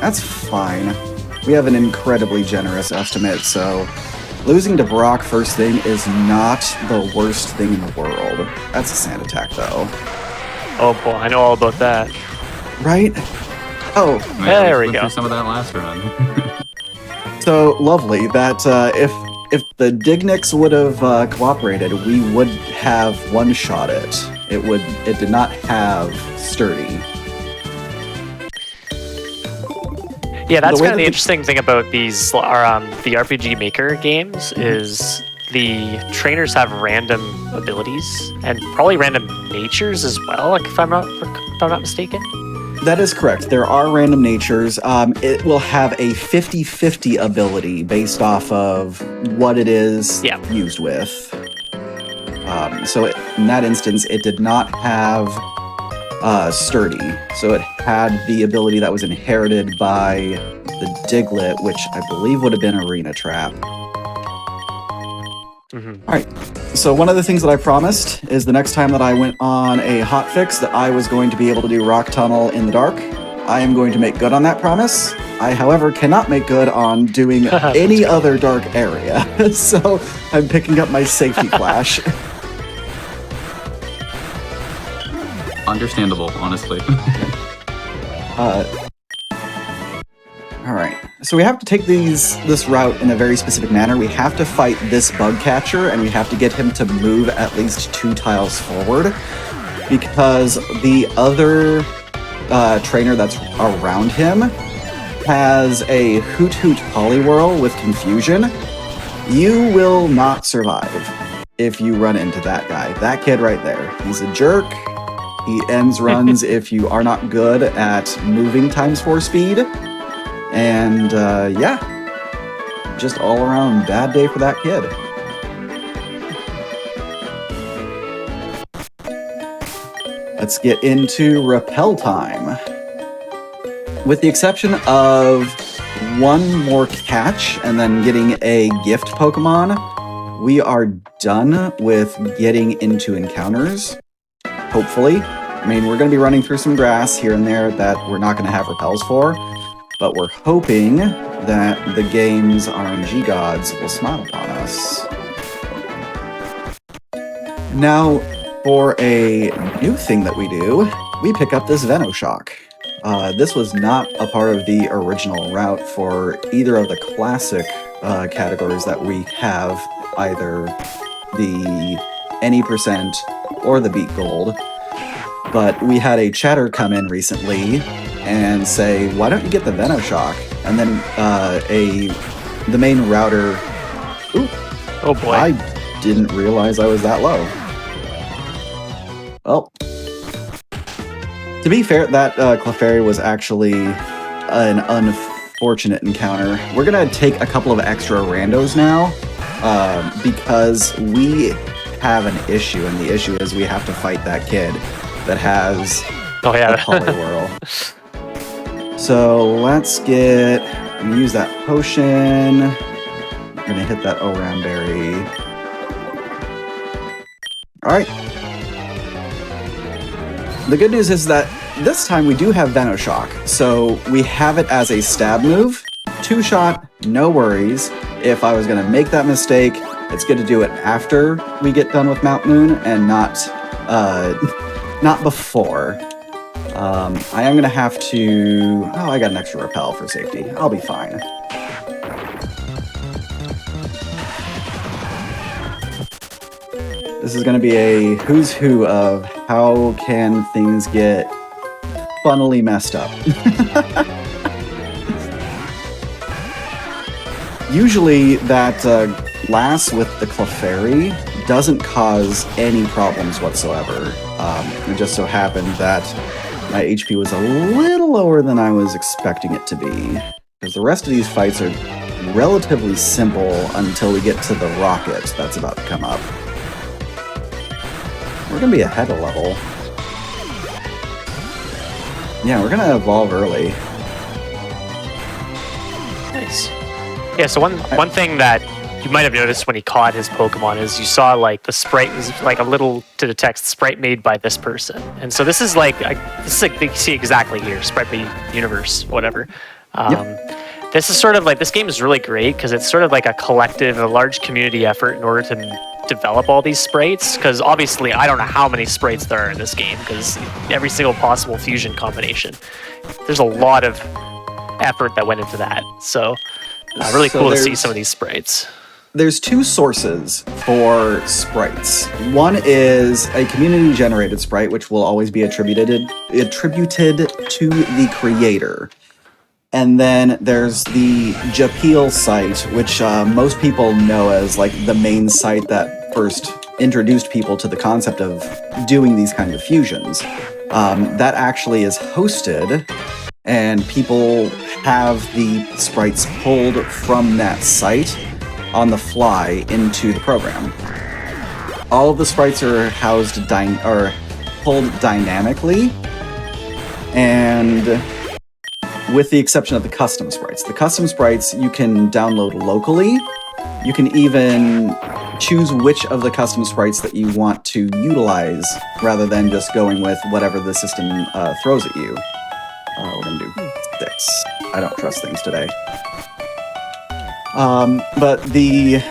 That's fine. We have an incredibly generous estimate, so losing to Brock first thing is not the worst thing in the world. That's a sand attack, though. Oh boy, I know all about that. Right? Oh, Man, There we went go. through some of that last run. so lovely that if the Dignix would have cooperated, we would have one-shot it. It did not have Sturdy. Yeah, that's The way kind of that the interesting thing about these the RPG Maker games is the trainers have random abilities and probably random natures as well. Like if I'm not mistaken. That is correct. There are random natures. It will have a 50-50 ability based off of what it is used with. So in that instance, it did not have Sturdy. So it had the ability that was inherited by the Diglett, which I believe would have been Arena Trap. Mm-hmm. All right. So one of the things that I promised is the next time that I went on a hotfix that I was going to be able to do Rock Tunnel in the dark. I am going to make good on that promise. I, however, cannot make good on doing any other dark area. So I'm picking up my safety flash. Understandable, honestly. All right. So we have to take this route in a very specific manner. We have to fight this bug catcher, and we have to get him to move at least 2 tiles forward, because the other trainer that's around him has a Hoot Hoot Poliwhirl with Confusion. You will not survive if you run into that guy. That kid right there. He's a jerk. He ends runs if you are not good at moving times 4 speed. And yeah, just all around bad day for that kid. Let's get into repel time. With the exception of one more catch and then getting a gift Pokemon, we are done with getting into encounters. Hopefully. I mean, we're going to be running through some grass here and there that we're not going to have repels for, but we're hoping that the game's RNG gods will smile upon us. Now, for a new thing that we do, we pick up this Venoshock. This was not a part of the original route for either of the classic categories that we have, either the any percent or the beat gold. But we had a chatter come in recently and say, why don't you get the Venoshock? And then the main router... Ooh, Oh boy. I didn't realize I was that low. Well, to be fair, that Clefairy was actually an unfortunate encounter. We're going to take a couple of extra randos now because we have an issue, and the issue is we have to fight that kid that has Oh yeah. a Poliwhirl. So let's use that potion. We're gonna hit that Oran Berry. Alright. The good news is that this time we do have Venoshock, so we have it as a stab move. 2-shot, no worries. If I was gonna make that mistake, it's good to do it after we get done with Mount Moon and not before. I am going to have to... Oh, I got an extra repel for safety. I'll be fine. This is going to be a who's who of how can things get funnily messed up? Usually that glass with the Clefairy doesn't cause any problems whatsoever. It just so happened that my HP was a little lower than I was expecting it to be, because the rest of these fights are relatively simple until we get to the rocket that's about to come up. We're going to be ahead of level. Yeah, we're going to evolve early. Nice. Yeah, so one thing that you might have noticed when he caught his Pokemon is you saw like the sprite was like a little to the text sprite made by this person, and so this is like you see exactly here, sprite by universe, whatever. This is sort of like, this game is really great because it's sort of like a collective, a large community effort in order to develop all these sprites. Because obviously, I don't know how many sprites there are in this game because every single possible fusion combination. There's a lot of effort that went into that. So really cool to see some of these sprites. There's two sources for sprites. One is a community-generated sprite, which will always be attributed to the creator. And then there's the Japeel site, which most people know as like the main site that first introduced people to the concept of doing these kinds of fusions. That actually is hosted, and people have the sprites pulled from that site on the fly into the program. All of the sprites are housed pulled dynamically, and with the exception of the custom sprites. The custom sprites you can download locally. You can even choose which of the custom sprites that you want to utilize rather than just going with whatever the system throws at you. We're going to do 6. I don't trust things today. But the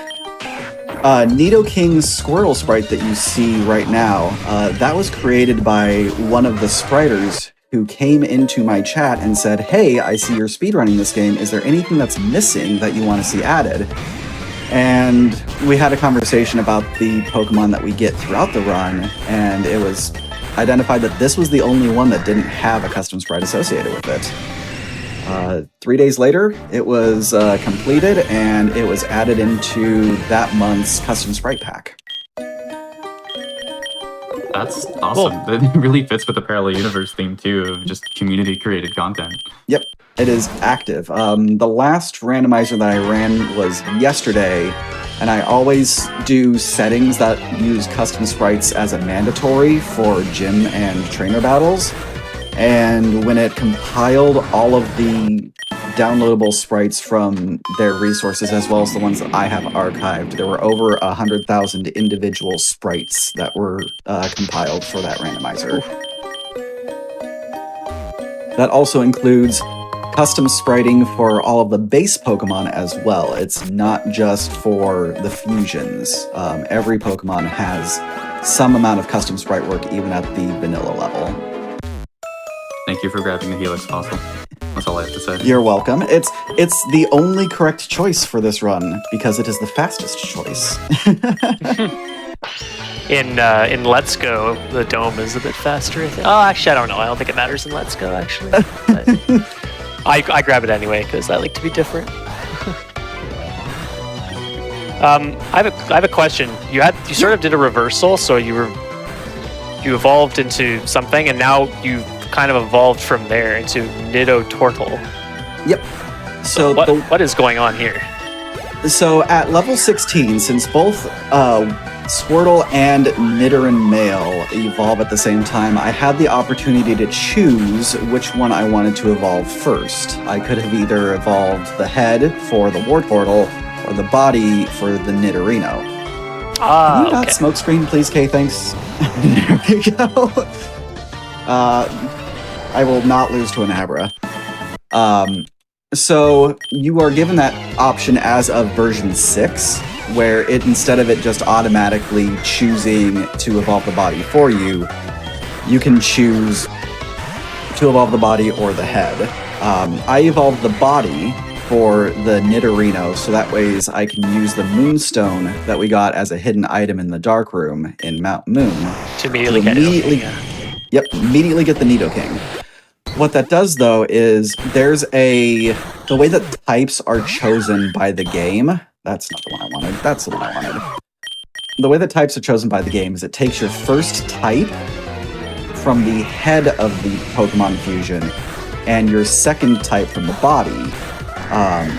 Nidoking Squirtle sprite that you see right now, that was created by one of the spriters who came into my chat and said, "Hey, I see you're speedrunning this game. Is there anything that's missing that you want to see added?" And we had a conversation about the Pokemon that we get throughout the run, and it was identified that this was the only one that didn't have a custom sprite associated with it. 3 days later, it was completed, and it was added into that month's custom sprite pack. That's awesome. Cool. It really fits with the parallel universe theme too, of just community created content. Yep, it is active. The last randomizer that I ran was yesterday, and I always do settings that use custom sprites as a mandatory for gym and trainer battles. And when it compiled all of the downloadable sprites from their resources, as well as the ones that I have archived, there were over 100,000 individual sprites that were compiled for that randomizer. That also includes custom spriting for all of the base Pokemon as well. It's not just for the fusions. Every Pokemon has some amount of custom sprite work, even at the vanilla level. Thank you for grabbing the Helix fossil. That's all I have to say. You're welcome. It's the only correct choice for this run because it is the fastest choice. In Let's Go, the dome is a bit faster, I think. Oh, actually, I don't know. I don't think it matters in Let's Go, actually. But I grab it anyway because I like to be different. I have a question. You sort of did a reversal, so you evolved into something, and now you've kind of evolved from there into Nidotortle. Yep. So what is going on here? So at level 16, since both Squirtle and Nidoran male evolve at the same time, I had the opportunity to choose which one I wanted to evolve first. I could have either evolved the head for the Wartortle or the body for the Nidorino. Can you not smokescreen, please, Kay? Thanks. There we go. I will not lose to an Abra. So you are given that option as of version 6, where it, instead of it just automatically choosing to evolve the body for you, you can choose to evolve the body or the head. I evolved the body for the Nidorino, so that ways I can use the Moonstone that we got as a hidden item in the Dark Room in Mount Moon. To immediately get Nidoking, Yep, immediately get the Nidoking. What that does, though, is the way that types are chosen by the game. That's not the one I wanted. That's the one I wanted. The way that types are chosen by the game is it takes your first type from the head of the Pokemon Fusion and your second type from the body.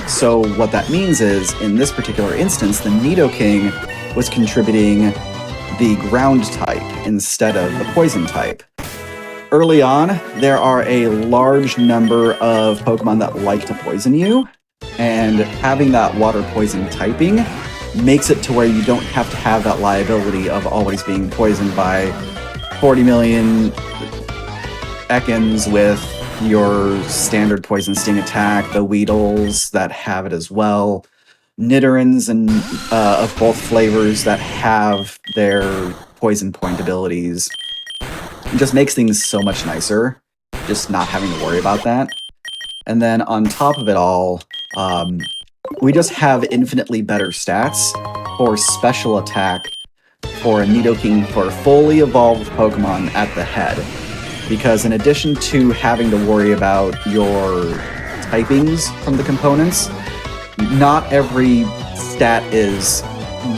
So what that means is, in this particular instance, the Nidoking was contributing the ground type instead of the poison type. Early on, there are a large number of Pokemon that like to poison you, and having that water poison typing makes it to where you don't have to have that liability of always being poisoned by 40 million Ekans with your standard poison sting attack, the Weedles that have it as well, Nidorins and of both flavors that have their poison point abilities. It just makes things so much nicer, just not having to worry about that. And then on top of it all, we just have infinitely better stats for special attack for a Nidoking for fully evolved Pokemon at the head. Because in addition to having to worry about your typings from the components, not every stat is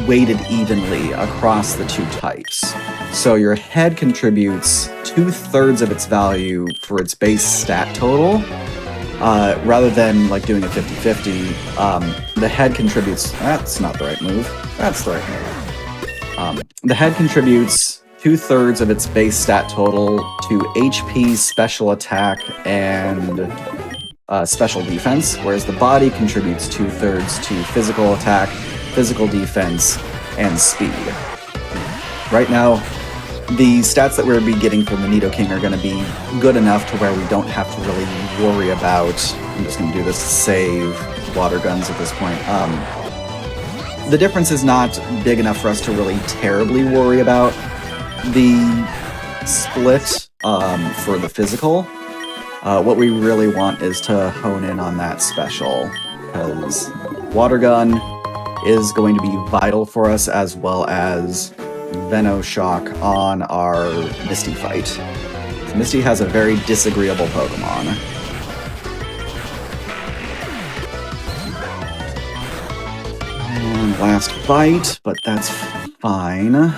weighted evenly across the two types. So your head contributes 2/3 of its value for its base stat total, rather than like doing a 50-50. The head contributes, that's not the right move, that's the right move. The head contributes 2/3 of its base stat total to HP, special attack, and special defense, whereas the body contributes 2/3 to physical attack, physical defense, and speed. Right now, the stats that we're be getting from the Nidoking are going to be good enough to where we don't have to really worry about, I'm just going to do this to save water guns at this point. The difference is not big enough for us to really terribly worry about the split for the physical. What we really want is to hone in on that special, because water gun is going to be vital for us, as well as Venoshock on our Misty fight. So Misty has a very disagreeable Pokemon. And last bite, but that's fine.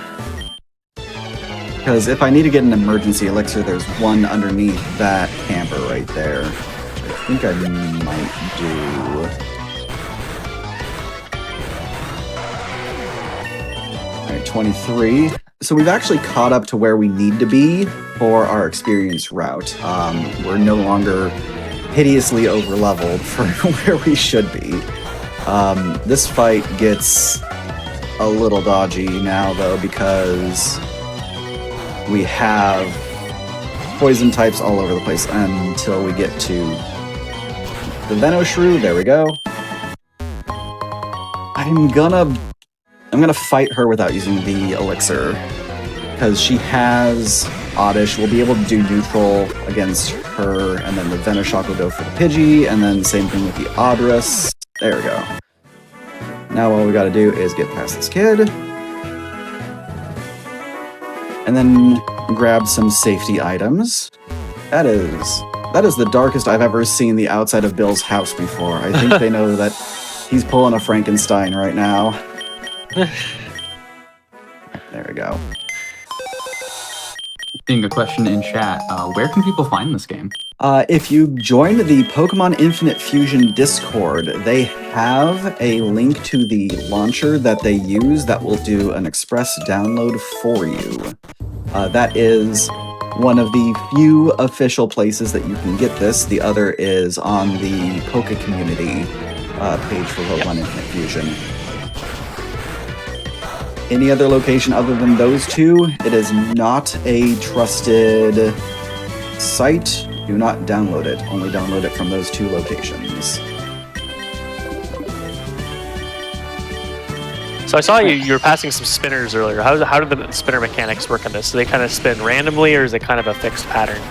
Because if I need to get an emergency elixir, there's one underneath that camper right there. I think I might do. Alright, 23. So we've actually caught up to where we need to be for our experience route. We're no longer hideously over-leveled for where we should be. This fight gets a little dodgy now, though, because we have poison types all over the place until we get to the Venoshock. There we go. I'm gonna fight her without using the elixir, because she has Oddish. We'll be able to do neutral against her, and then the Venoshock will go for the Pidgey, and then same thing with the Odorous. There we go. Now all we gotta do is get past this kid, and then grab some safety items. That is the darkest I've ever seen the outside of Bill's house before. I think they know that he's pulling a Frankenstein right now. There we go. Seeing a question in chat, where can people find this game? If you join the Pokémon Infinite Fusion Discord, they have a link to the launcher that they use that will do an express download for you. That is one of the few official places that you can get this. The other is on the Poké Community page for Pokémon Infinite Fusion. Any other location other than those two, it is not a trusted site. Do not download it. Only download it from those two locations. So I saw you were passing some spinners earlier. How do the spinner mechanics work on this? Do they kind of spin randomly, or is it kind of a fixed pattern?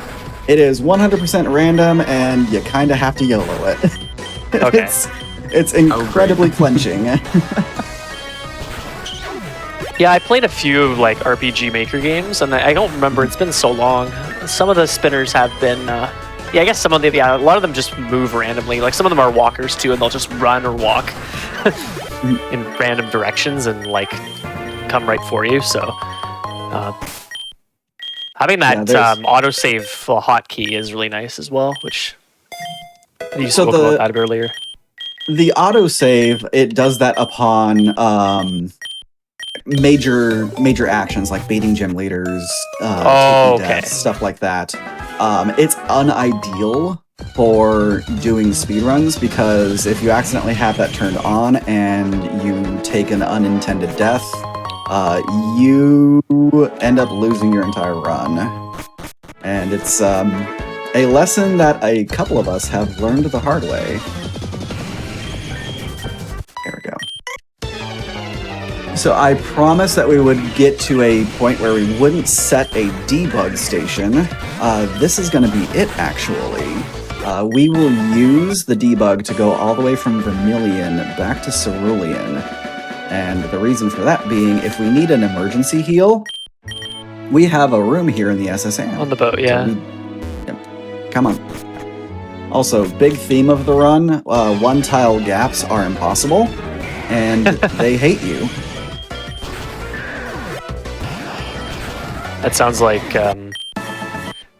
It is 100% random, and you kind of have to YOLO it. Okay. It's incredibly clenching. Yeah, I played a few like RPG Maker games, and I don't remember. It's been so long. Some of the spinners have been, yeah, I guess some of the, yeah, a lot of them just move randomly. Like some of them are walkers too, and they'll just run or walk in random directions and like come right for you. So having that autosave hotkey is really nice as well, which you spoke about that earlier. The autosave, it does that upon major actions like beating gym leaders, taking deaths, stuff like that. It's unideal for doing speedruns because if you accidentally have that turned on and you take an unintended death, you end up losing your entire run. And it's a lesson that a couple of us have learned the hard way. There we go. So I promised that we would get to a point where we wouldn't set a debug station. This is going to be it, actually. We will use the debug to go all the way from Vermilion back to Cerulean. And the reason for that being, if we need an emergency heal, we have a room here in the SSN. On the boat, yeah. Yep. Come on. Also, big theme of the run, one-tile gaps are impossible, and they hate you. That sounds like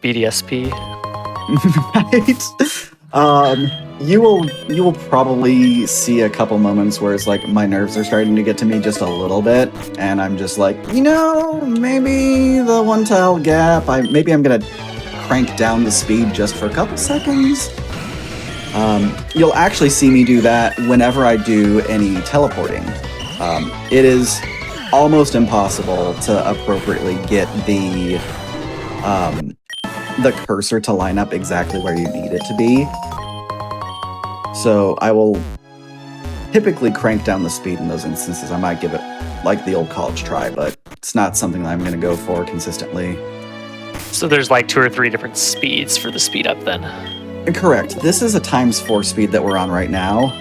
BDSP. Right? You will probably see a couple moments where it's like my nerves are starting to get to me just a little bit, and I'm just like, maybe the one-tile gap, maybe I'm gonna crank down the speed just for a couple seconds. You'll actually see me do that whenever I do any teleporting. It is almost impossible to appropriately get the cursor to line up exactly where you need it to be. So I will typically crank down the speed in those instances. I might give it like the old college try, but it's not something that I'm going to go for consistently. So there's like 2 or 3 different speeds for the speed up then? Correct. This is a ×4 speed that we're on right now.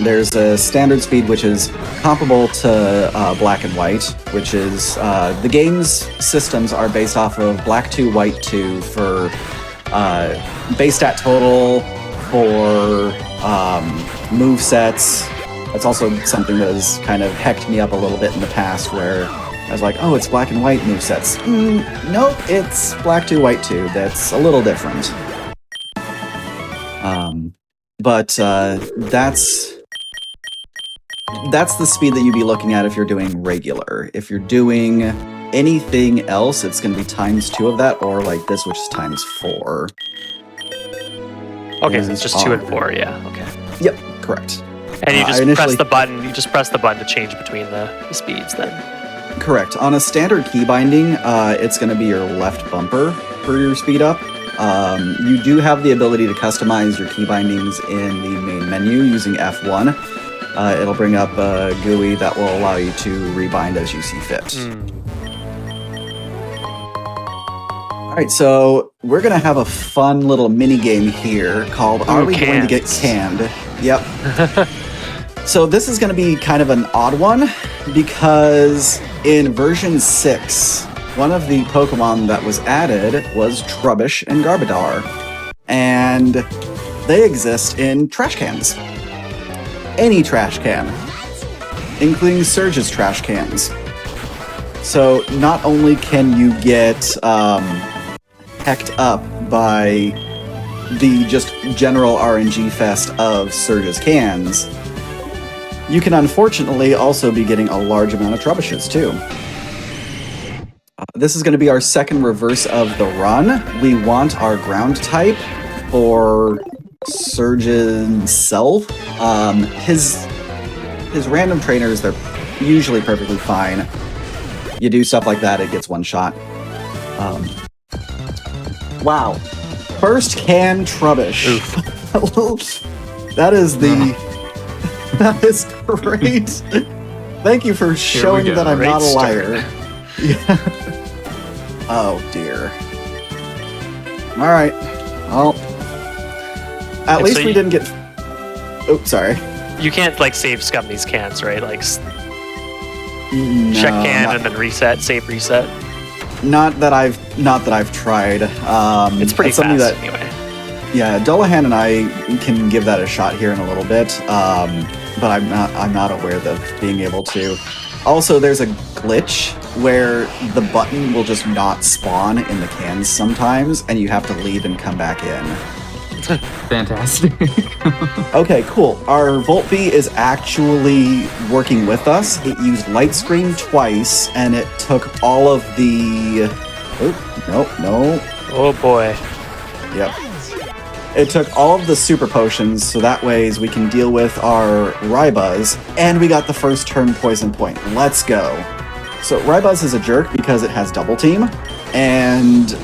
There's a standard speed which is comparable to black and white, which is the game's systems are based off of black 2, white 2 for base stat total, for move sets. That's also something that has kind of hecked me up a little bit in the past where I was like, oh, it's black and white move sets. Nope, it's black 2, white 2. That's a little different. But that's the speed that you'd be looking at if you're doing regular. If you're doing anything else, it's going to be ×2 of that, or like this, which is ×4. Okay, so it's just 2 and 4, yeah, okay. Yep, correct. And you just press the button, to change between the speeds then. Correct. On a standard key binding, it's going to be your left bumper for your speed up. You do have the ability to customize your key bindings in the main menu using F1. It'll bring up a GUI that will allow you to rebind as you see fit. Alright, so we're going to have a fun little mini game here called Are We Going to Get Canned? Yep. So this is going to be kind of an odd one because in version 6, one of the Pokemon that was added was Trubbish and Garbodor, and they exist in trash cans. Any trash can, including Surge's trash cans. So not only can you get hecked up by the just general RNG fest of Surge's cans, you can unfortunately also be getting a large amount of Trubbishes too. This is going to be our second reverse of the run. We want our ground type for Surgeon's self. His random trainers, they're usually perfectly fine. You do stuff like that, it gets one shot. Wow. First can Trubbish. That is that is great. Thank you for showing that I'm not a liar. Yeah. Oh dear. All right. Well, at least we didn't get Oh, sorry. You can't like save scum these cans, right? Like No, check can and then reset, save reset. Not that I've tried. It's pretty something fast that, anyway. Yeah, Dullahan and I can give that a shot here in a little bit, but I'm not aware of being able to. Also, there's a glitch where the button will just not spawn in the cans sometimes, and you have to leave and come back in. Fantastic. Okay, cool. Our Volt Bee is actually working with us. It used Light Screen twice, and it took all of the... Oh, no. Oh boy. Yep. It took all of the super potions, so that ways we can deal with our Rybuzz, and we got the first turn poison point. Let's go. So Rybuzz is a jerk because it has double team, and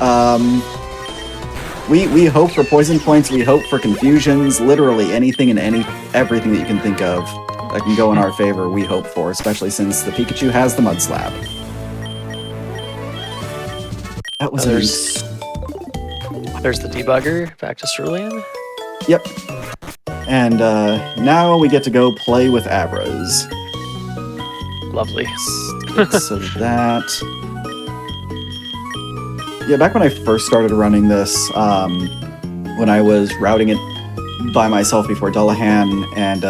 we hope for poison points, we hope for confusions, literally anything and everything that you can think of that can go in our favor, we hope for, especially since the Pikachu has the Mud Slap. That was There's the debugger, back to Cerulean. Yep. And now we get to go play with Abras. Lovely. So that... Yeah, back when I first started running this, when I was routing it by myself before Dullahan and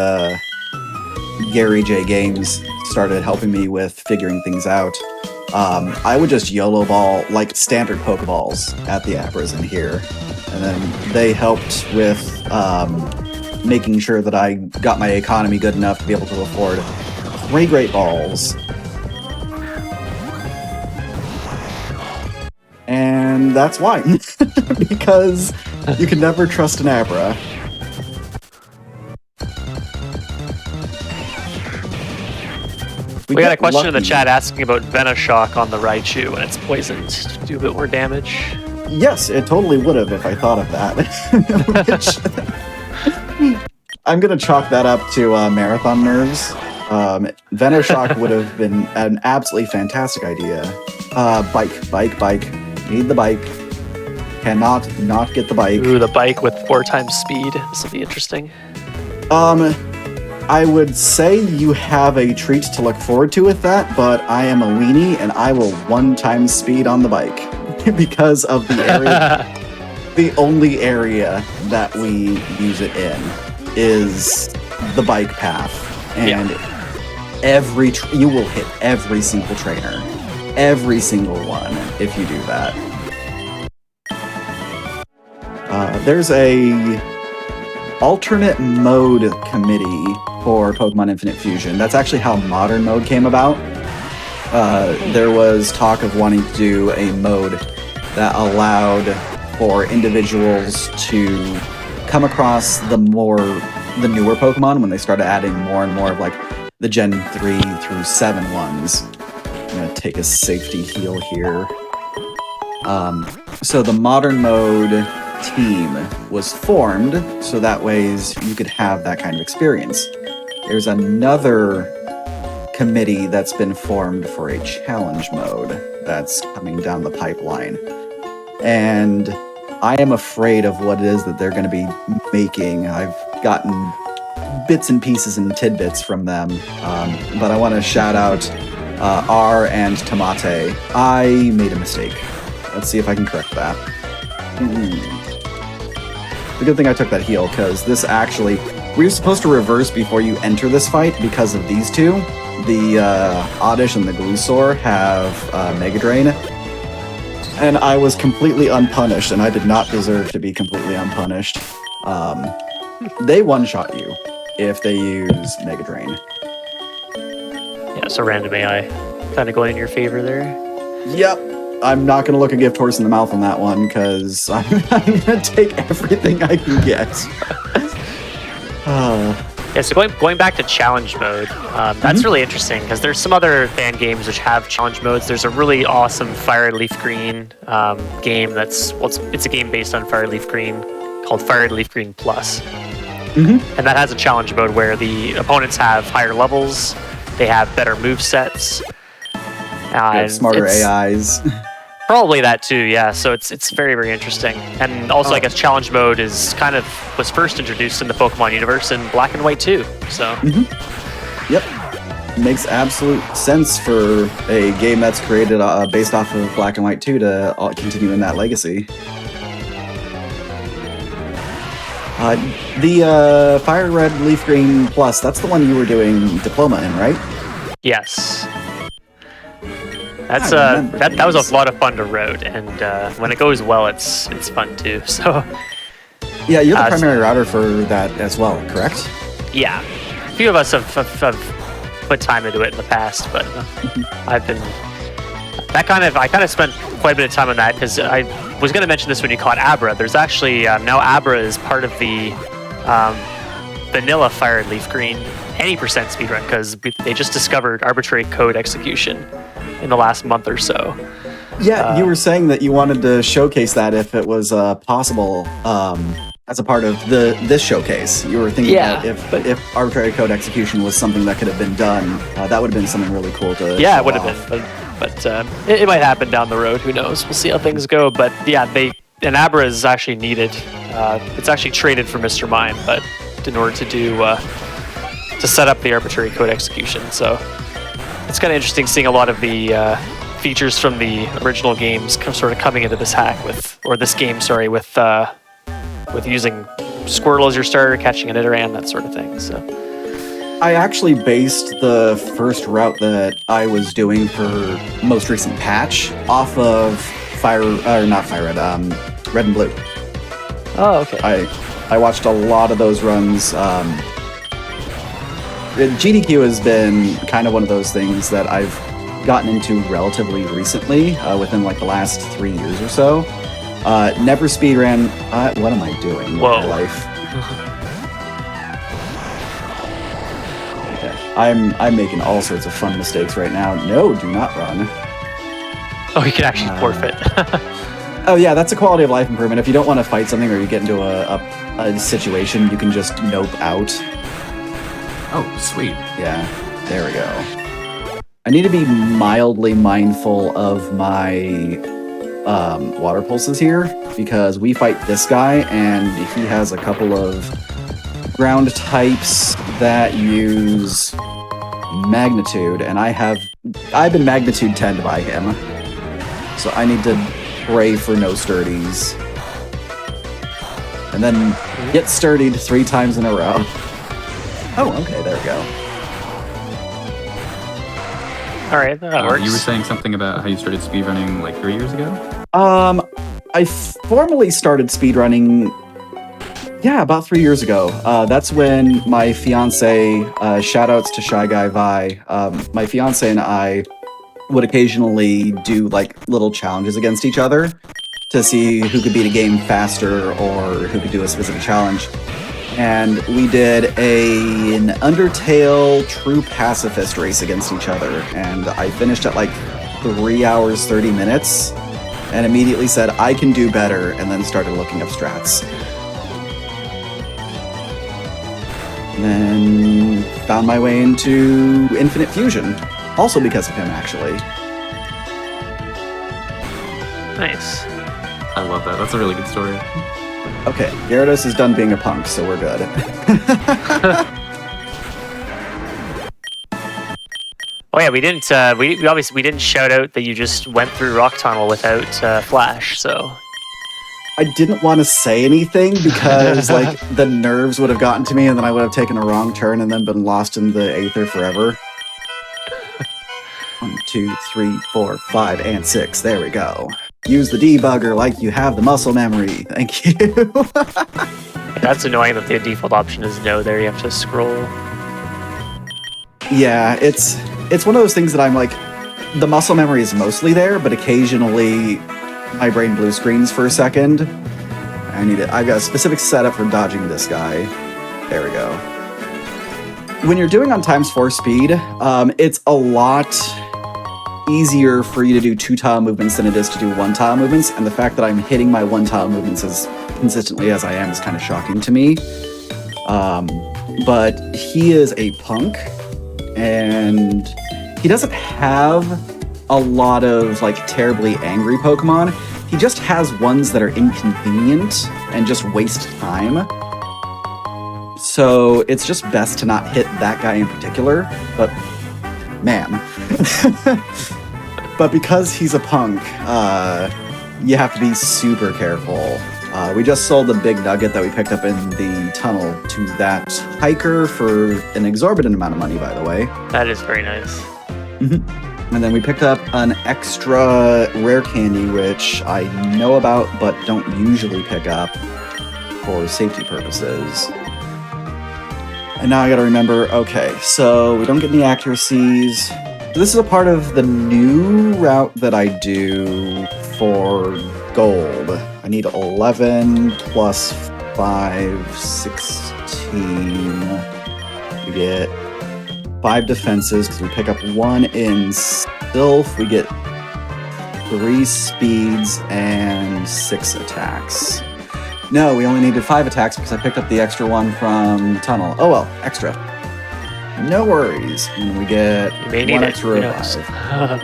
Gary J. Games started helping me with figuring things out, I would just YOLO ball, like standard Pokeballs, at the Abras in here. And then they helped with making sure that I got my economy good enough to be able to afford 3 Great Balls. And that's why. Because you can never trust an Abra. We got a question in the chat asking about Venoshock on the Raichu when it's poisoned to do a bit more damage. Yes, it totally would have if I thought of that. I'm going to chalk that up to marathon nerves. Venoshock would have been an absolutely fantastic idea. Bike. Need the bike. Cannot not get the bike. Ooh, the bike with 4 times speed. This will be interesting. I would say you have a treat to look forward to with that, but I am a weenie and I will 1 time speed on the bike because of the area. The only area that we use it in is the bike path, and you will hit every single trainer, every single one if you do that. There's a alternate mode committee for Pokemon Infinite Fusion. That's actually how modern mode came about. There was talk of wanting to do a mode that allowed for individuals to come across the newer Pokemon when they started adding more and more of like the Gen 3 through 7 ones. I'm gonna take a safety heal here. So the modern mode team was formed so that ways you could have that kind of experience. There's another committee that's been formed for a challenge mode that's coming down the pipeline. And I am afraid of what it is that they're going to be making. I've gotten bits and pieces and tidbits from them, but I want to shout out R and Tomate. I made a mistake. Let's see if I can correct that. The good thing I took that heal, because this actually... We were supposed to reverse before you enter this fight because of these two. The Oddish and the Glusaur have Mega Drain. And I was completely unpunished, and I did not deserve to be completely unpunished. They one-shot you if they use Mega Drain. Yeah, so random AI kind of going in your favor there. Yep. I'm not going to look a gift horse in the mouth on that one, because I'm going to take everything I can get. Yeah, so going back to challenge mode, that's really interesting because there's some other fan games which have challenge modes. There's a really awesome Fire Leaf Green game it's a game based on Fire Leaf Green called Fire Leaf Green Plus. And that has a challenge mode where the opponents have higher levels, they have better move sets. Smarter AIs. Probably that too, yeah. So it's very, very interesting. And also, I guess challenge mode was first introduced in the Pokemon universe in Black and White too. So. Yep. Makes absolute sense for a game that's created based off of Black and White 2 to continue in that legacy. The Fire Red Leaf Green Plus, that's the one you were doing Diploma in, right? Yes. That's that was a lot of fun to route, and when it goes well, it's fun too. So. Yeah, you're the primary router for that as well, correct? Yeah. A few of us have put time into it in the past, but I kind of spent quite a bit of time on that because I was going to mention this when you caught Abra. There's actually now Abra is part of the vanilla Fire and Leaf Green any percent speedrun because they just discovered arbitrary code execution in the last month or so. Yeah, you were saying that you wanted to showcase that if it was possible. As a part of this showcase, you were thinking that if arbitrary code execution was something that could have been done, that would have been something really cool to it would have been, but it might happen down the road. Who knows? We'll see how things go. But yeah, an Abra is actually needed. It's actually traded for Mr. Mime, but in order to set up the arbitrary code execution. So it's kind of interesting seeing a lot of the features from the original games sort of coming into this hack this game, with using Squirtle as your starter, catching an Nidoran, that sort of thing. So, I actually based the first route that I was doing for most recent patch off of Red and Blue. Oh, okay. I watched a lot of those runs. GDQ has been kind of one of those things that I've gotten into relatively recently, within like the last 3 years or so. Never speedran. What am I doing with my life? Okay. I'm making all sorts of fun mistakes right now. No, do not run. Oh, you can actually forfeit. Oh yeah, that's a quality of life improvement. If you don't want to fight something or you get into a situation, you can just nope out. Oh, sweet. Yeah, there we go. I need to be mildly mindful of my water pulses here because we fight this guy and he has a couple of ground types that use magnitude, and I've been magnitude 10'd by him, so I need to pray for no sturdies and then get sturdied 3 times in a row. Oh, okay, there we go. All right, that works. You were saying something about how you started speedrunning like 3 years ago? I formally started speedrunning, about 3 years ago. That's when my fiance, shoutouts to Shy Guy Vi, my fiance and I would occasionally do like little challenges against each other to see who could beat a game faster or who could do a specific challenge. And we did an Undertale True Pacifist race against each other, and I finished at like 3 hours, 30 minutes, and immediately said, I can do better, and then started looking up strats. And then found my way into Infinite Fusion, also because of him, actually. Nice. I love that. That's a really good story. Okay, Gyarados is done being a punk, so we're good. Oh yeah, we didn't. We obviously didn't shout out that you just went through Rock Tunnel without Flash. So I didn't want to say anything because like the nerves would have gotten to me, and then I would have taken a wrong turn and then been lost in the aether forever. 1, 2, 3, 4, 5, and 6. There we go. Use the debugger like you have the muscle memory. Thank you. That's annoying that the default option is no. There you have to scroll. Yeah, it's one of those things that I'm like, the muscle memory is mostly there, but occasionally my brain blue screens for a second. I need it. I've got a specific setup for dodging this guy. There we go. When you're doing on ×4 speed, it's a lot easier for you to do 2-tile movements than it is to do 1-tile movements, and the fact that I'm hitting my 1-tile movements as consistently as I am is kind of shocking to me. But he is a punk, and he doesn't have a lot of like terribly angry Pokemon. He just has ones that are inconvenient and just waste time. So it's just best to not hit that guy in particular, but man. But because he's a punk, you have to be super careful. We just sold the big nugget that we picked up in the tunnel to that hiker for an exorbitant amount of money, by the way. That is very nice. And then we picked up an extra rare candy, which I know about but don't usually pick up for safety purposes. And now I gotta remember, okay, so we don't get any accuracies. This is a part of the new route that I do for gold. I need 11 plus 5, 16. We get 5 defenses because we pick up 1 in Sylph. We get 3 speeds and 6 attacks. No, we only needed 5 attacks because I picked up the extra one from Tunnel. Oh well, extra. No worries. And we get 1 extra revive.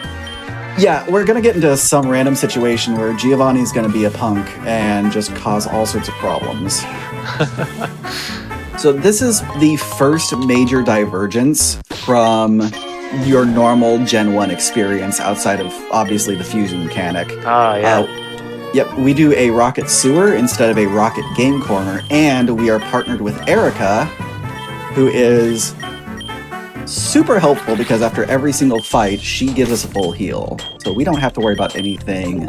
Yeah, we're gonna get into some random situation where Giovanni's gonna be a punk and just cause all sorts of problems. So this is the first major divergence from your normal Gen 1 experience outside of, obviously, the fusion mechanic. Oh, yeah. Yep, we do a Rocket Sewer instead of a Rocket Game Corner, and we are partnered with Erica, who is super helpful because after every single fight, she gives us a full heal. So we don't have to worry about anything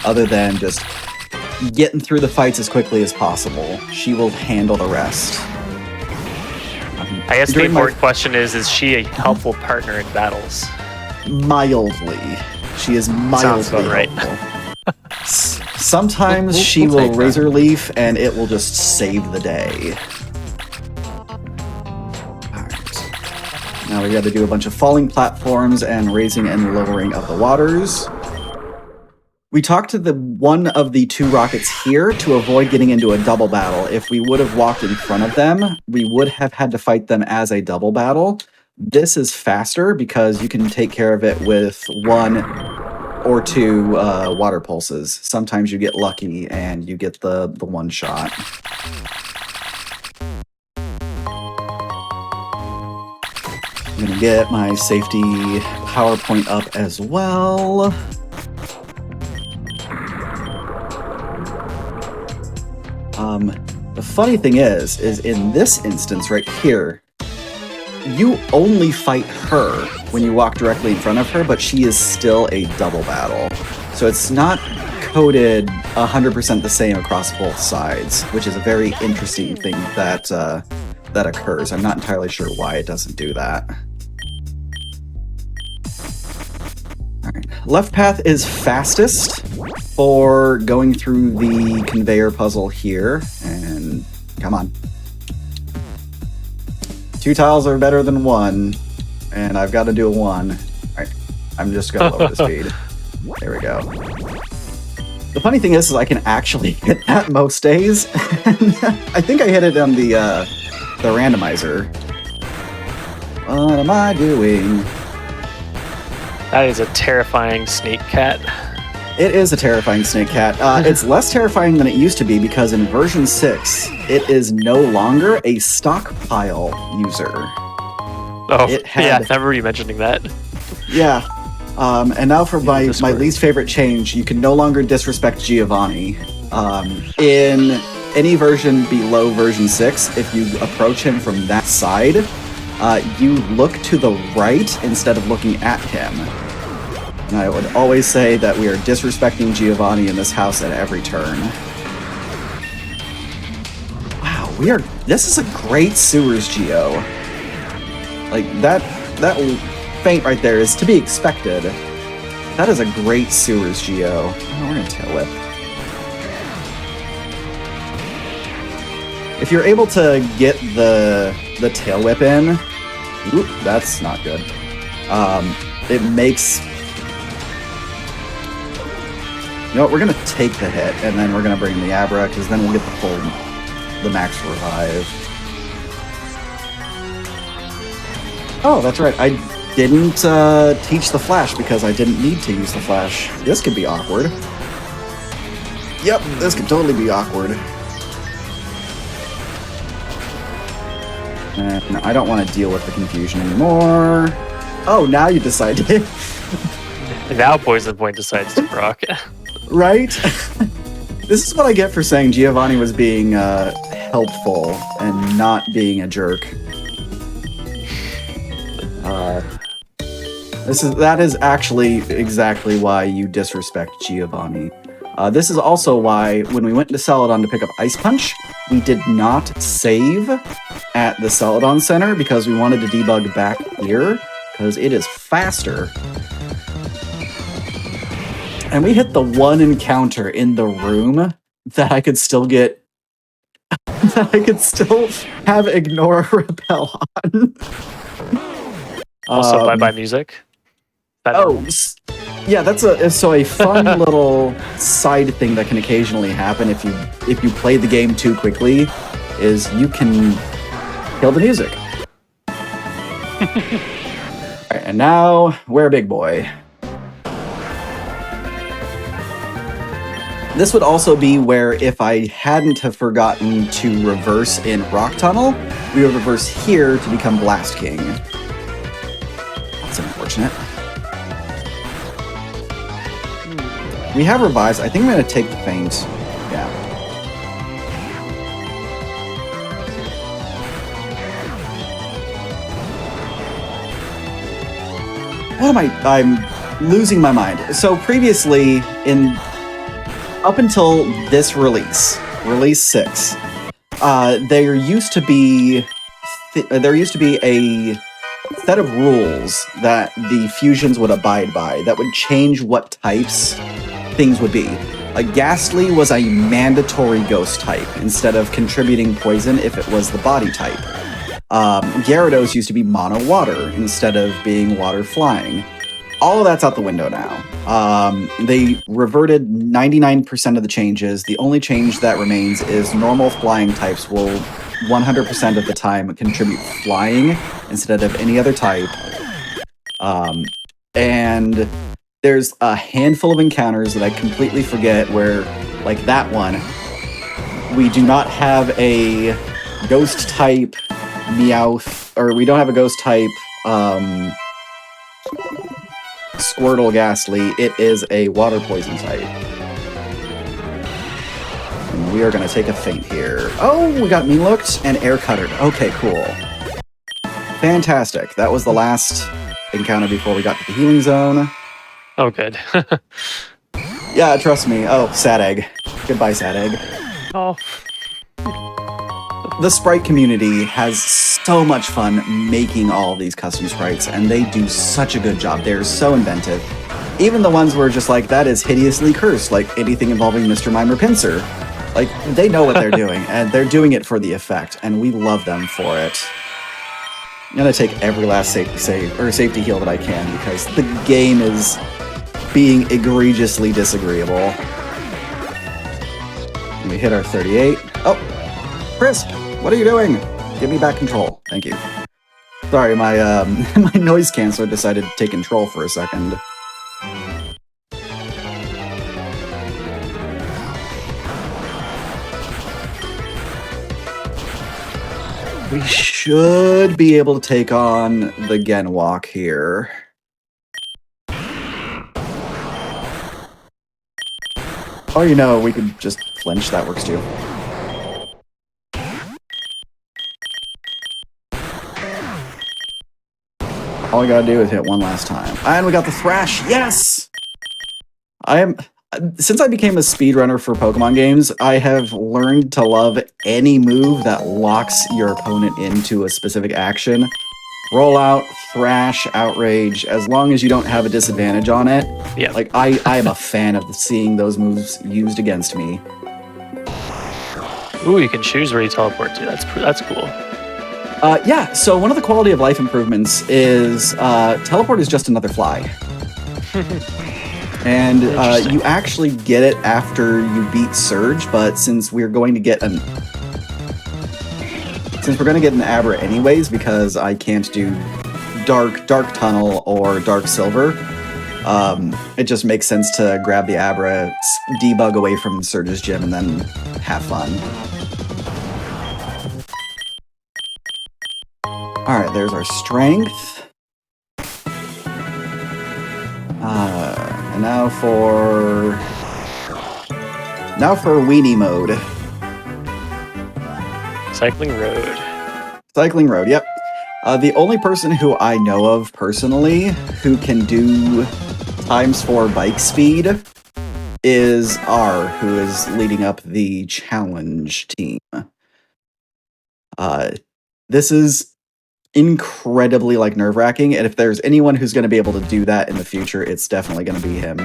other than just getting through the fights as quickly as possible. She will handle the rest. I guess the important question is she a helpful partner in battles? Mildly. She is mildly Sounds about right. helpful. Sometimes she will Razor Leaf and it will just save the day. Alright. Now we got to do a bunch of falling platforms and raising and lowering of the waters. We talked to the one of the 2 rockets here to avoid getting into a double battle. If we would have walked in front of them, we would have had to fight them as a double battle. This is faster because you can take care of it with 1 or 2 water pulses. Sometimes you get lucky and you get the one shot. I'm gonna get my safety PowerPoint up as well. The funny thing is in this instance right here, you only fight her when you walk directly in front of her, but she is still a double battle. So it's not coded 100% the same across both sides, which is a very interesting thing that that occurs. I'm not entirely sure why it doesn't do that. Alright. Left path is fastest for going through the conveyor puzzle here, and come on. 2 tiles are better than 1, and I've got to do a 1. Alright, I'm just going to lower the speed. There we go. The funny thing is I can actually hit that most days. I think I hit it on the randomizer. What am I doing? That is a terrifying snake cat. It is a terrifying snake cat. It's less terrifying than it used to be because in version 6, it is no longer a stockpile user. Oh, yeah, I remember you mentioning that. Yeah. And now for my least favorite change, you can no longer disrespect Giovanni. In any version below version 6, if you approach him from that side, you look to the right instead of looking at him. And I would always say that we are disrespecting Giovanni in this house at every turn. Wow, this is a great sewers Geo. Like, that feint right there is to be expected. That is a great sewers Geo. Oh, we're gonna tail whip. If you're able to get the tail whip in, oop, that's not good. It makes. You know what, we're gonna take the hit and then we're gonna bring in the Abra because then we'll get the max revive. Oh, that's right. didn't teach the flash because I didn't need to use the flash. This could be awkward. Yep, this could totally be awkward. And I don't want to deal with the confusion anymore. Oh, now you decided. Now Poison Point decides to proc. Right? This is what I get for saying Giovanni was being helpful and not being a jerk. That is actually exactly why you disrespect Giovanni. This is also why when we went to Celadon to pick up Ice Punch, we did not save at the Celadon Center because we wanted to debug back here because it is faster. And we hit the one encounter in the room that I could still get, that I could still have Ignore Repel on. Also, bye-bye music. Yeah, that's a fun little side thing that can occasionally happen if you play the game too quickly, is you can kill the music. Alright, and now we're a big boy. This would also be where if I hadn't have forgotten to reverse in Rock Tunnel, we would reverse here to become Blast King. That's unfortunate. We have revised. I think I'm going to take the feint. Yeah. What am I'm losing my mind. So previously, up until this release 6, there used to be a set of rules that the fusions would abide by that would change what types things would be. Ghastly was a mandatory ghost type instead of contributing poison if it was the body type. Gyarados used to be mono water instead of being water flying. All of that's out the window now. They reverted 99% of the changes. The only change that remains is normal flying types will 100% of the time contribute flying instead of any other type. And there's a handful of encounters that I completely forget where, like that one, we do not have a ghost type Meowth, or we don't have a ghost type Squirtle Ghastly. It is a water poison type. And we are going to take a feint here. Oh, we got Mean Looked and Air Cuttered. Okay, cool. Fantastic. That was the last encounter before we got to the healing zone. Oh, good. Yeah, trust me. Oh, Sad Egg. Goodbye, Sad Egg. Oh. The sprite community has so much fun making all of these custom sprites, and they do such a good job. They're so inventive. Even the ones where just like, that is hideously cursed, like anything involving Mr. Mime or Pinsir. Like, they know what they're doing, and they're doing it for the effect, and we love them for it. I'm gonna take every last safety heal that I can, because the game is being egregiously disagreeable. We hit our 38. Oh, Crisp, what are you doing? Give me back control. Thank you. Sorry, my my noise canceller decided to take control for a second. We should be able to take on the Genwalk here. Or, you know, we could just flinch. That works too. All we gotta do is hit one last time. And we got the Thrash. Yes! Since I became a speedrunner for Pokemon games, I have learned to love any move that locks your opponent into a specific action. Roll out, Thrash, Outrage, as long as you don't have a disadvantage on it. Yeah. Like, I am a fan of seeing those moves used against me. Ooh, you can choose where you teleport to. That's cool. Yeah, so one of the quality of life improvements is teleport is just another fly. And you actually get it after you beat Surge, but since we're going to get an Abra anyways, because I can't do dark tunnel or dark silver, it just makes sense to grab the Abra, debug away from Surge's gym, and then have fun. Alright, there's our strength. And now for weenie mode. Cycling road. Cycling road, yep. The only person who I know of personally who can do ×4 bike speed is R, who is leading up the challenge team. This is incredibly nerve-wracking, and if there's anyone who's going to be able to do that in the future, it's definitely going to be him.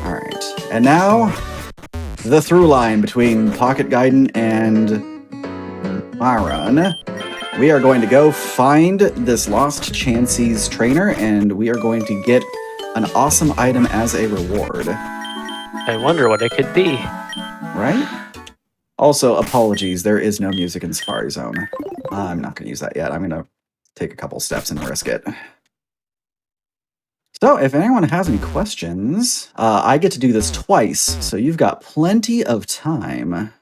Alright, and now the through line between Pocket Gaiden and Maran. We are going to go find this lost Chansey's trainer, and we are going to get an awesome item as a reward. I wonder what it could be. Right? Also, apologies, there is no music in Safari Zone. I'm not going to use that yet. I'm going to take a couple steps and risk it. So, if anyone has any questions, I get to do this twice, so you've got plenty of time.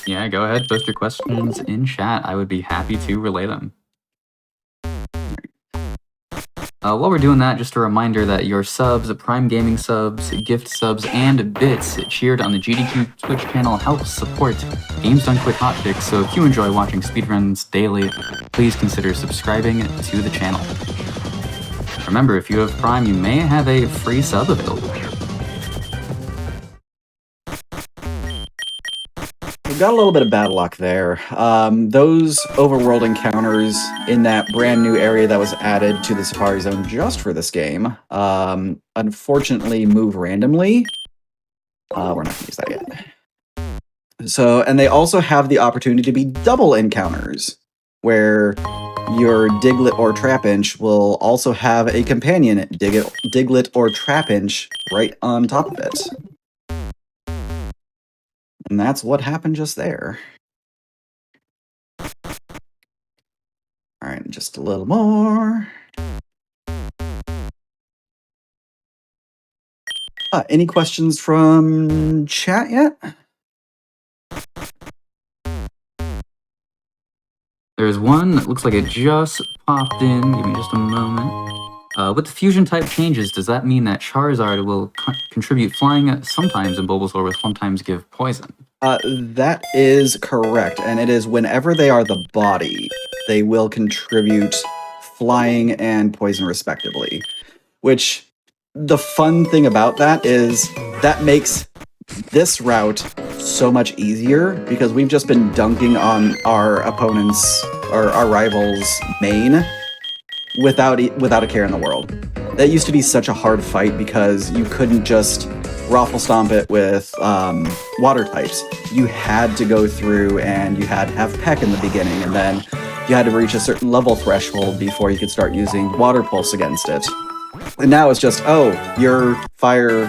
Yeah, go ahead, post your questions in chat. I would be happy to relay them. While we're doing that, just a reminder that your subs, Prime Gaming subs, gift subs, and bits cheered on the GDQ Twitch channel help support Games Done Quick Hotfix, so if you enjoy watching speedruns daily, please consider subscribing to the channel. Remember, if you have Prime, you may have a free sub available. We've got a little bit of bad luck there. Those overworld encounters in that brand new area that was added to the Safari Zone just for this game, unfortunately move randomly. We're not going to use that yet. So, and they also have the opportunity to be double encounters, where your Diglett or Trapinch will also have a companion Diglett or Trapinch right on top of it. And that's what happened just there. Alright, just a little more. Any questions from chat yet? There's one that looks like it just popped in. Give me just a moment. With the fusion type changes, does that mean that Charizard will contribute flying sometimes and Bulbasaur will sometimes give poison? That is correct, and it is whenever they are the body, they will contribute flying and poison respectively. Which, the fun thing about that is that makes this route so much easier, because we've just been dunking on our opponents, or our rivals' main, without a care in the world. That used to be such a hard fight because you couldn't just Raffle Stomp it with water types. You had to go through and you had to have Peck in the beginning, and then you had to reach a certain level threshold before you could start using Water Pulse against it. And now it's just, oh, you're fire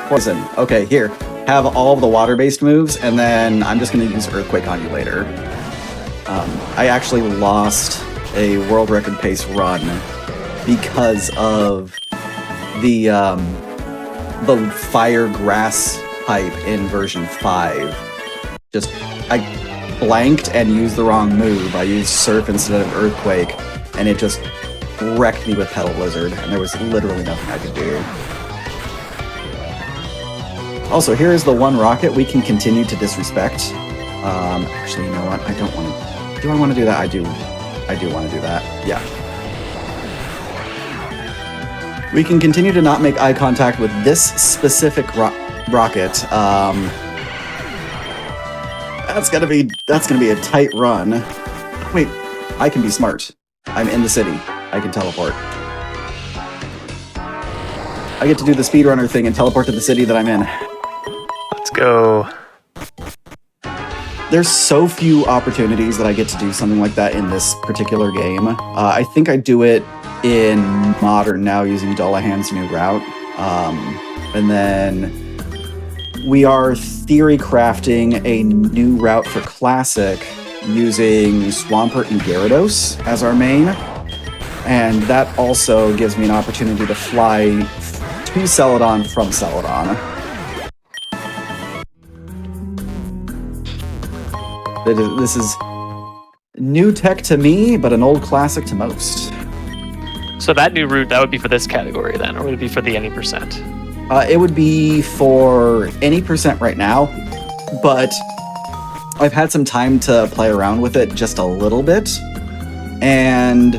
poison. Okay, here, have all of the water-based moves, and then I'm just going to use Earthquake on you later. I actually lost a world record pace run because of the fire grass type in version 5. Just, I blanked and used the wrong move. I used Surf instead of Earthquake, and it just wrecked me with Petal Blizzard, and there was literally nothing I could do. Also, here is the one rocket we can continue to disrespect. Actually, you know what? I don't want to... Do I want to do that? I do want to do that. Yeah. We can continue to not make eye contact with this specific rocket. That's gonna be a tight run. Wait, I can be smart. I'm in the city. I can teleport. I get to do the speedrunner thing and teleport to the city that I'm in. Let's go. There's so few opportunities that I get to do something like that in this particular game. I think I do it in Modern now using Dullahan's new route. And then we are theory crafting a new route for Classic using Swampert and Gyarados as our main. And that also gives me an opportunity to fly to Celadon from Celadon. This is new tech to me, but an old classic to most. So that new route, that would be for this category then, or would it be for the any percent? It would be for any percent right now, but I've had some time to play around with it just a little bit, and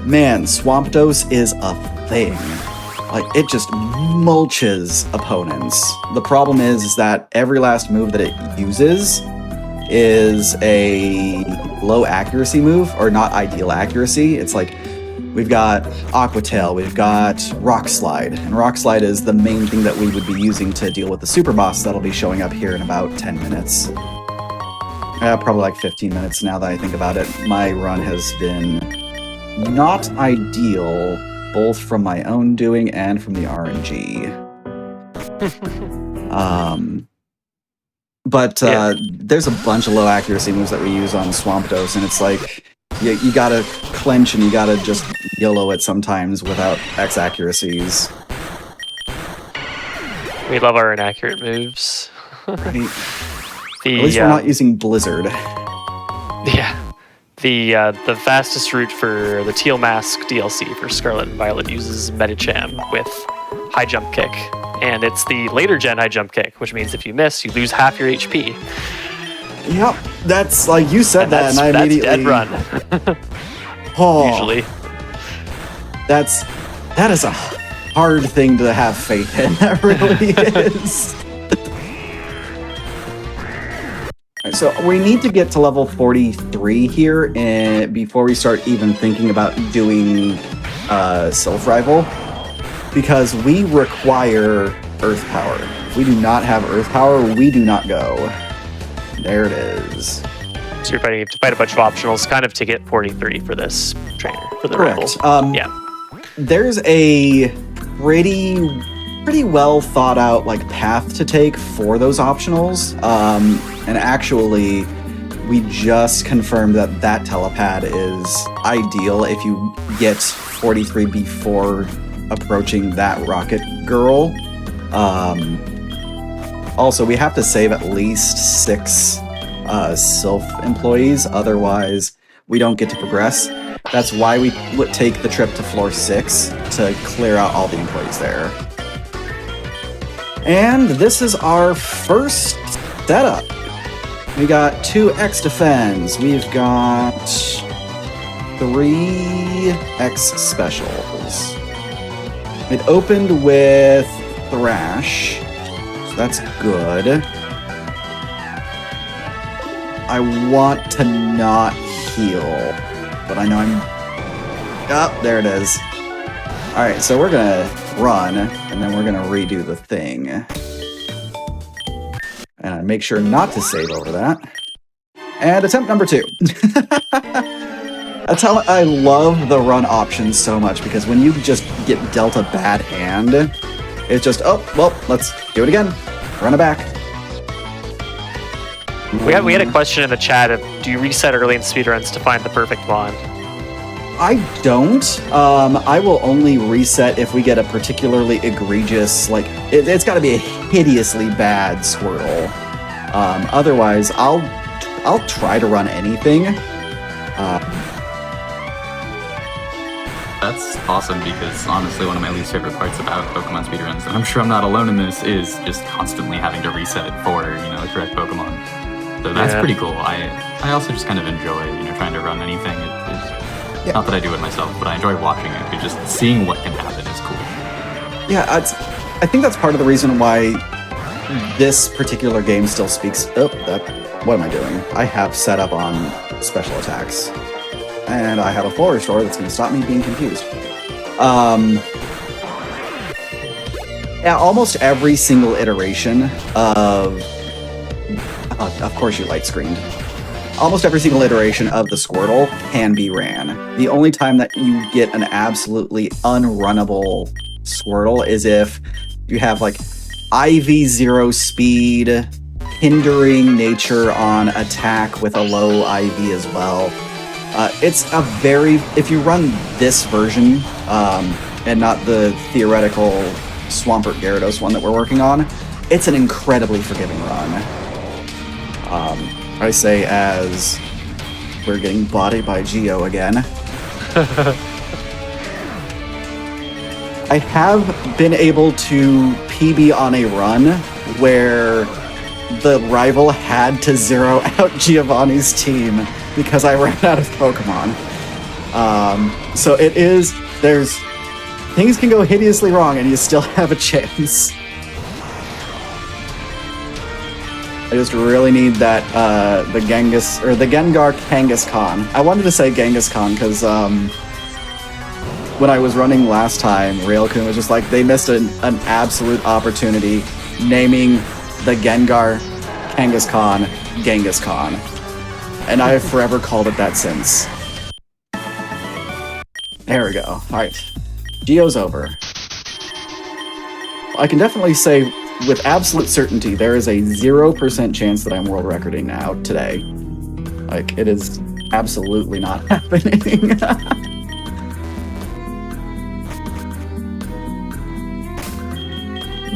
man, Swampdos is a thing. Like, it just mulches opponents. The problem is that every last move that it uses is a low accuracy move, or not ideal accuracy. It's like, we've got Aqua Tail, we've got Rock Slide, and Rock Slide is the main thing that we would be using to deal with the Super Boss that'll be showing up here in about 10 minutes. Probably like 15 minutes now that I think about it. My run has been not ideal, both from my own doing and from the RNG. There's a bunch of low accuracy moves that we use on Swampdos, and it's like, you gotta clench and you gotta just YOLO it sometimes without X accuracies. We love our inaccurate moves. Right. At least we're not using Blizzard. Yeah. The fastest route for the Teal Mask DLC for Scarlet and Violet uses Medicham with High Jump Kick. And it's the later gen High Jump Kick, which means if you miss, you lose half your HP. Yep, that's like you said, and I immediately... That's dead run. Usually. That is a hard thing to have faith in. That really is. So we need to get to level 43 here before we start even thinking about doing Sylph Rival, because we require Earth Power. If we do not have Earth Power, we do not go. There it is. So you're fighting to fight a bunch of optionals, kind of to get 43 for this trainer, for the Correct. Rival. Yeah. There's a pretty well thought out like path to take for those optionals. And actually, we just confirmed that that telepad is ideal if you get 43 before approaching that Rocket Girl. Also, we have to save at least 6 Sylph employees, otherwise we don't get to progress. That's why we would take the trip to floor 6 to clear out all the employees there. And this is our first setup. We got 2 X Defends. We've got 3 X Specials. It opened with Thrash, so that's good. I want to not heal, but I know I'm... Oh, there it is. Alright, so we're gonna run, and then we're gonna redo the thing. And I make sure not to save over that. And attempt number 2. That's how I love the run option so much, because when you just get dealt a bad hand, it's just, oh, well, let's do it again. Run it back. We had a question in the chat of, do you reset early in speedruns to find the perfect mon? I don't. I will only reset if we get a particularly egregious, like, it's got to be a hideously bad Squirtle. Otherwise, I'll try to run anything. That's awesome, because honestly, one of my least favorite parts about Pokemon speedruns, and I'm sure I'm not alone in this, is just constantly having to reset for, the correct Pokemon. So that's pretty cool. I also just kind of enjoy, trying to run anything. Not that I do it myself, but I enjoy watching it. But just seeing what can happen is cool. Yeah, I think that's part of the reason why this particular game still speaks... what am I doing? I have set up on special attacks. And I have a full restore that's going to stop me being confused. Yeah, almost every single iteration of course you light screened. Almost every single iteration of the Squirtle can be ran. The only time that you get an absolutely unrunnable Squirtle is if you have like IV 0 speed hindering nature on attack with a low IV as well. It's a very, if you run this version, and not the theoretical Swampert Gyarados one that we're working on, it's an incredibly forgiving run. I say as we're getting bodied by Geo again. I have been able to PB on a run where the rival had to zero out Giovanni's team because I ran out of Pokemon. So it is, things can go hideously wrong and you still have a chance. I just really need that, the Gengar Kangaskhan. I wanted to say Genghis-Khan because, when I was running last time, Railkun was just like, they missed an absolute opportunity naming the Gengar Kangaskhan Genghis Khan. And I have forever called it that since. There we go. Alright. Geo's over. I can definitely say with absolute certainty there is a 0% chance that I'm world recording now today. Like, it is absolutely not happening.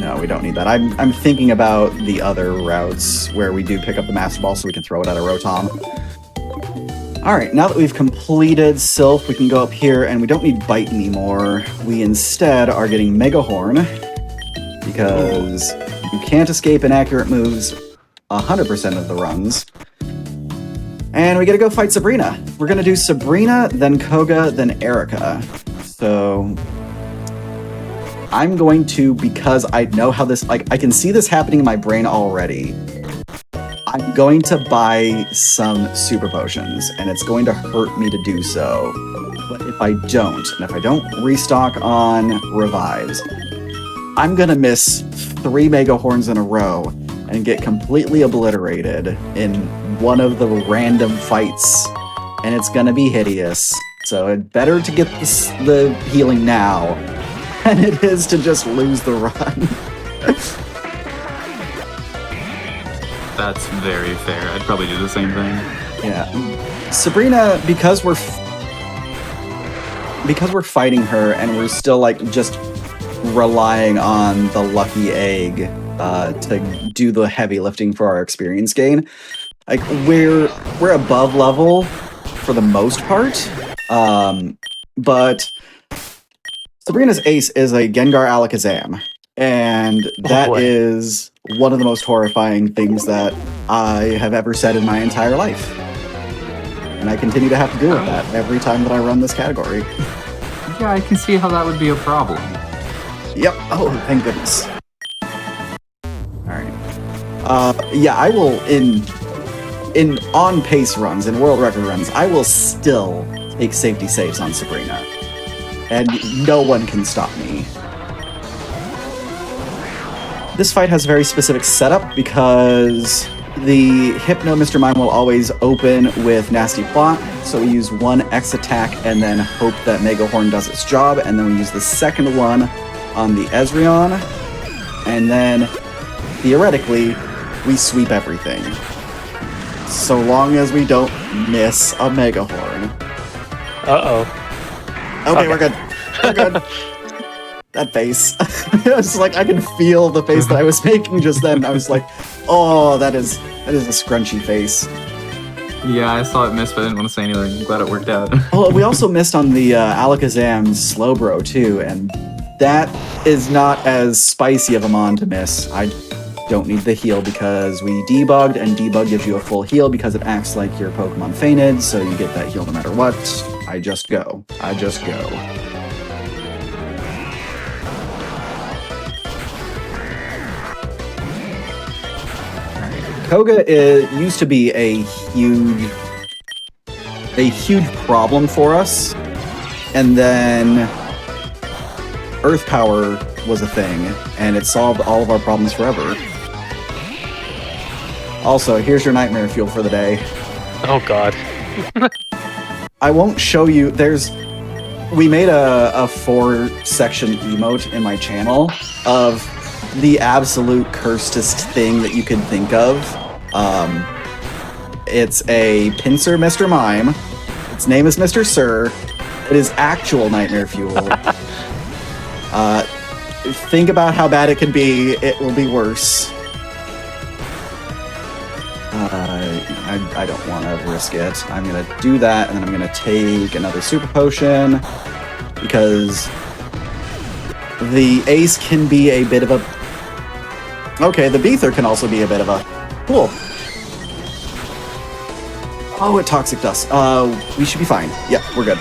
No, we don't need that. I'm thinking about the other routes where we do pick up the Master Ball so we can throw it at a Rotom. Alright, now that we've completed Sylph, we can go up here and we don't need Bite anymore. We instead are getting Mega Horn because you can't escape inaccurate moves 100% of the runs. And we gotta go fight Sabrina. We're gonna do Sabrina, then Koga, then Erica. So I'm going to, because I know how this, like, I can see this happening in my brain already. I'm going to buy some super potions, and it's going to hurt me to do so. But if I don't, and if I don't restock on revives, I'm gonna miss 3 Mega Horns in a row and get completely obliterated in one of the random fights, and it's gonna be hideous. So it's better to get the healing now than it is to just lose the run. That's very fair. I'd probably do the same thing. Yeah. Sabrina, because we're fighting her and we're still like just relying on the lucky egg to do the heavy lifting for our experience gain. Like we're above level for the most part. But Sabrina's ace is a Gengar Alakazam. And that is one of the most horrifying things that I have ever said in my entire life. And I continue to have to deal with that every time that I run this category. Yeah, I can see how that would be a problem. Yep. Oh, thank goodness. Alright. Yeah, I will, in on-pace runs, in world record runs, I will still take safety saves on Sabrina. And no one can stop me. This fight has a very specific setup because the Hypno Mr. Mime will always open with Nasty Plot, so we use one X attack and then hope that Mega Horn does its job, and then we use the second one on the Ezreon, and then, theoretically, we sweep everything. So long as we don't miss a Mega Horn. Uh-oh. Okay, we're good. We're good. That face. I was like, I can feel the face that I was making just then. I was like, oh, that is a scrunchy face. Yeah, I saw it miss, but I didn't want to say anything. I'm glad it worked out. Oh, we also missed on the Alakazam Slowbro too, and that is not as spicy of a mon to miss. I don't need the heal because we debugged, and debug gives you a full heal because it acts like your Pokemon fainted, so you get that heal no matter what. I just go. I just go. Koga used to be a huge problem for us, and then Earth Power was a thing, and it solved all of our problems forever. Also, here's your nightmare fuel for the day. Oh god. I won't show you, we made a 4-section emote in my channel of the absolute cursedest thing that you could think of. It's a pincer Mr. Mime. Its name is Mr. Sir. It is actual nightmare fuel. Think about how bad it can be. It will be worse. I don't want to risk it. I'm going to do that, and then I'm going to take another super potion, because the ace can be a bit of a... Okay, the Beether can also be a bit of a... Cool. Oh, it toxic dust. We should be fine. Yeah, we're good.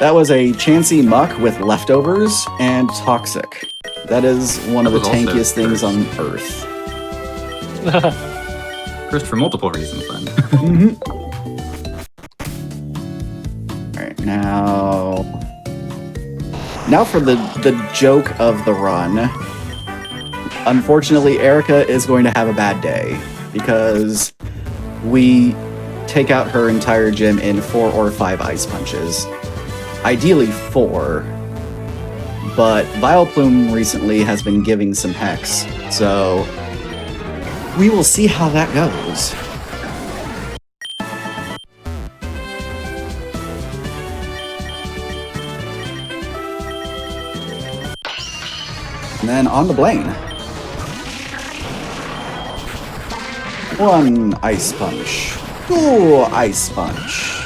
That was a Chansey Muck with leftovers and toxic. That is one of the tankiest things on Earth. First for multiple reasons, then. Alright, now for the joke of the run. Unfortunately, Erica is going to have a bad day, because we take out her entire gym in 4 or 5 ice punches. Ideally 4, but Vileplume recently has been giving some hex, so we will see how that goes. And then on the Blaine. 1 ice punch. 2 ice punch.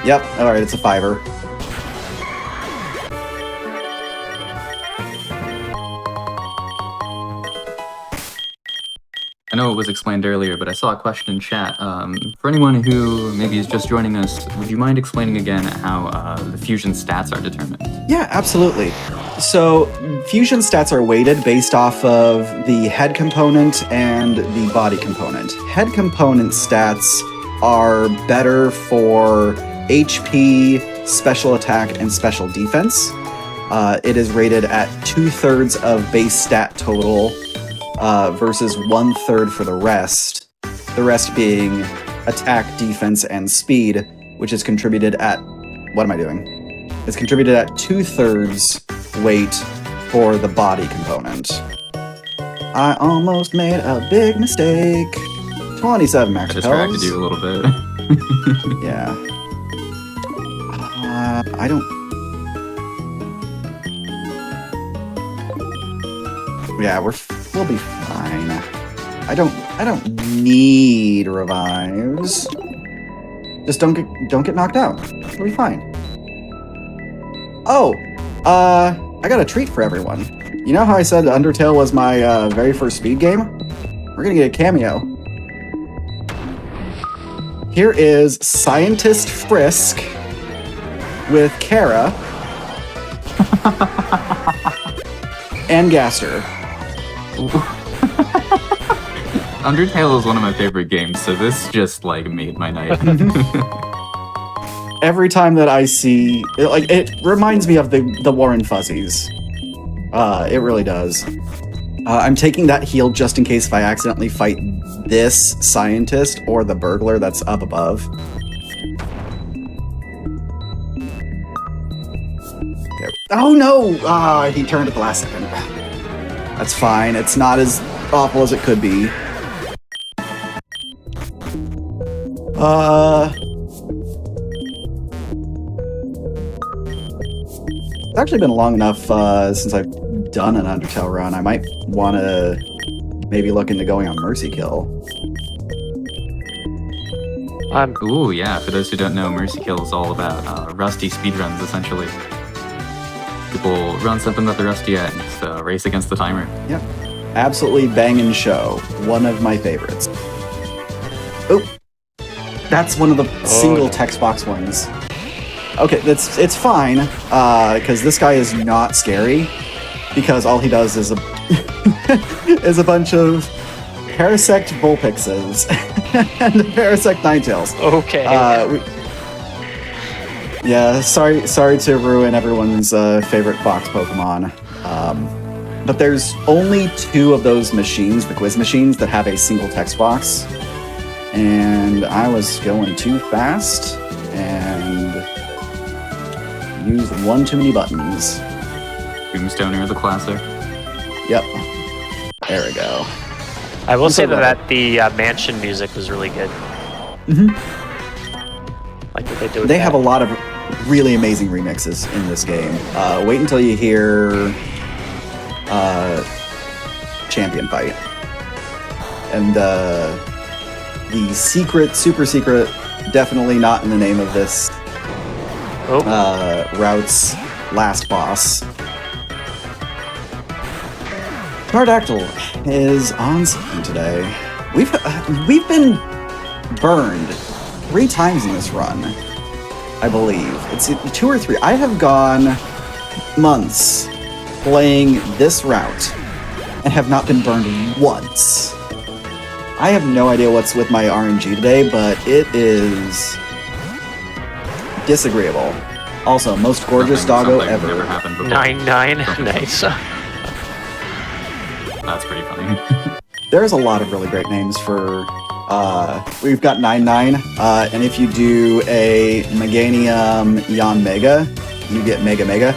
Yep, alright, it's a 5-er. I know it was explained earlier, but I saw a question in chat. For anyone who maybe is just joining us, would you mind explaining again how the fusion stats are determined? Yeah, absolutely. So, fusion stats are weighted based off of the head component and the body component. Head component stats are better for HP, special attack, and special defense. It is rated at 2/3 of base stat total versus 1/3 for the rest. The rest being attack, defense, and speed, which is contributed at... What am I doing? It's contributed at 2/3 weight for the body component. I almost made a big mistake. 27 max I distracted you a little bit. Yeah. I don't... Yeah, we'll be fine. I don't need revives. Just don't get knocked out. We'll be fine. Oh, I got a treat for everyone. You know how I said Undertale was my very first speed game? We're gonna get a cameo. Here is Scientist Frisk with Kara and Gaster. Undertale is one of my favorite games, so this just like made my night. Every time that I see it reminds me of the Warren Fuzzies. It really does. I'm taking that heal just in case if I accidentally fight this scientist or the burglar that's up above. There. Oh no! He turned at the last second. That's fine. It's not as awful as it could be. It's actually been long enough since I've done an Undertale run. I might want to maybe look into going on Mercy Kill. Ooh, yeah. For those who don't know, Mercy Kill is all about rusty speedruns, essentially. People run something that they're rusty at and just race against the timer. Yep. Absolutely bangin' show. One of my favorites. Oh, that's one of the single text box ones. Okay, it's fine, because this guy is not scary, because all he does is a is a bunch of Parasect Vulpixes and Parasect Ninetales. Okay. Yeah, sorry to ruin everyone's favorite fox Pokemon. But there's only 2 of those machines, the quiz machines, that have a single text box. And I was going too fast and used one too many buttons. Tombstoner, the classic. Yep. There we go. I will say so that the mansion music was really good. Like what they do with They that. have a lot of really amazing remixes in this game. Wait until you hear Champion Fight. And the secret, super secret, definitely not in the name of this route's last boss. Pterodactyl is on scene today. We've been burned 3 times in this run, I believe. It's 2 or 3. I have gone months playing this route and have not been burned once. I have no idea what's with my RNG today, but it is disagreeable. Also, most gorgeous doggo Something ever. Never happened before. 9-9. Nice. That's pretty funny. There's a lot of really great names for. We've got 9-9, and if you do a Meganium Yon Mega, you get Mega Mega.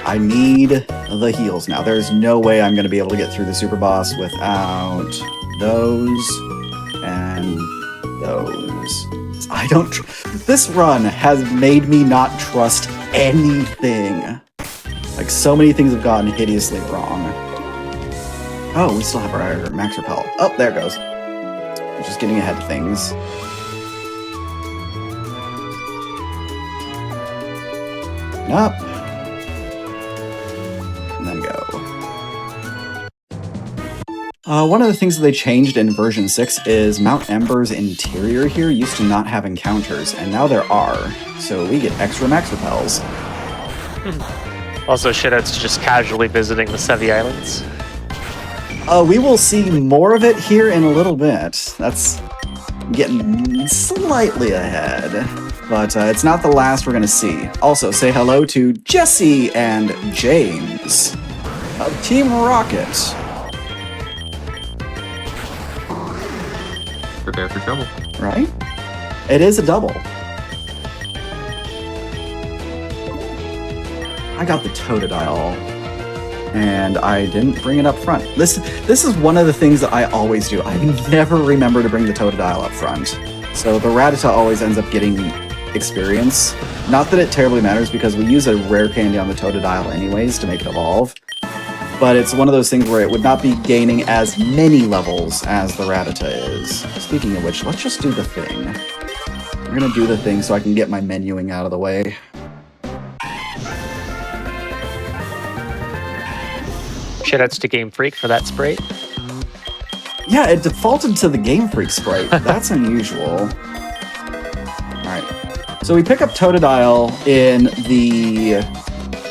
I need the heals now. There's no way I'm going to be able to get through the super boss without those and those. I don't. This run has made me not trust anything. Like, so many things have gone hideously wrong. Oh, we still have our max repel. Oh, there it goes. I'm just getting ahead of things. Up. And then go. One of the things that they changed in version 6 is Mount Ember's interior here used to not have encounters, and now there are. So we get extra max repels. Also, shitouts just casually visiting the Sevi Islands. We will see more of it here in a little bit. That's getting slightly ahead. But it's not the last we're going to see. Also, say hello to Jesse and James of Team Rocket. Prepare for trouble. Right? It is a double. I got the Totodile, and I didn't bring it up front. This is one of the things that I always do. I never remember to bring the Totodile up front. So the Rattata always ends up getting experience. Not that it terribly matters, because we use a rare candy on the Totodile anyways to make it evolve. But it's one of those things where it would not be gaining as many levels as the Rattata is. Speaking of which, let's just do the thing. We're gonna do the thing so I can get my menuing out of the way. Shitouts to Game Freak for that sprite. Yeah, it defaulted to the Game Freak sprite. That's unusual. Alright. So we pick up Totodile in the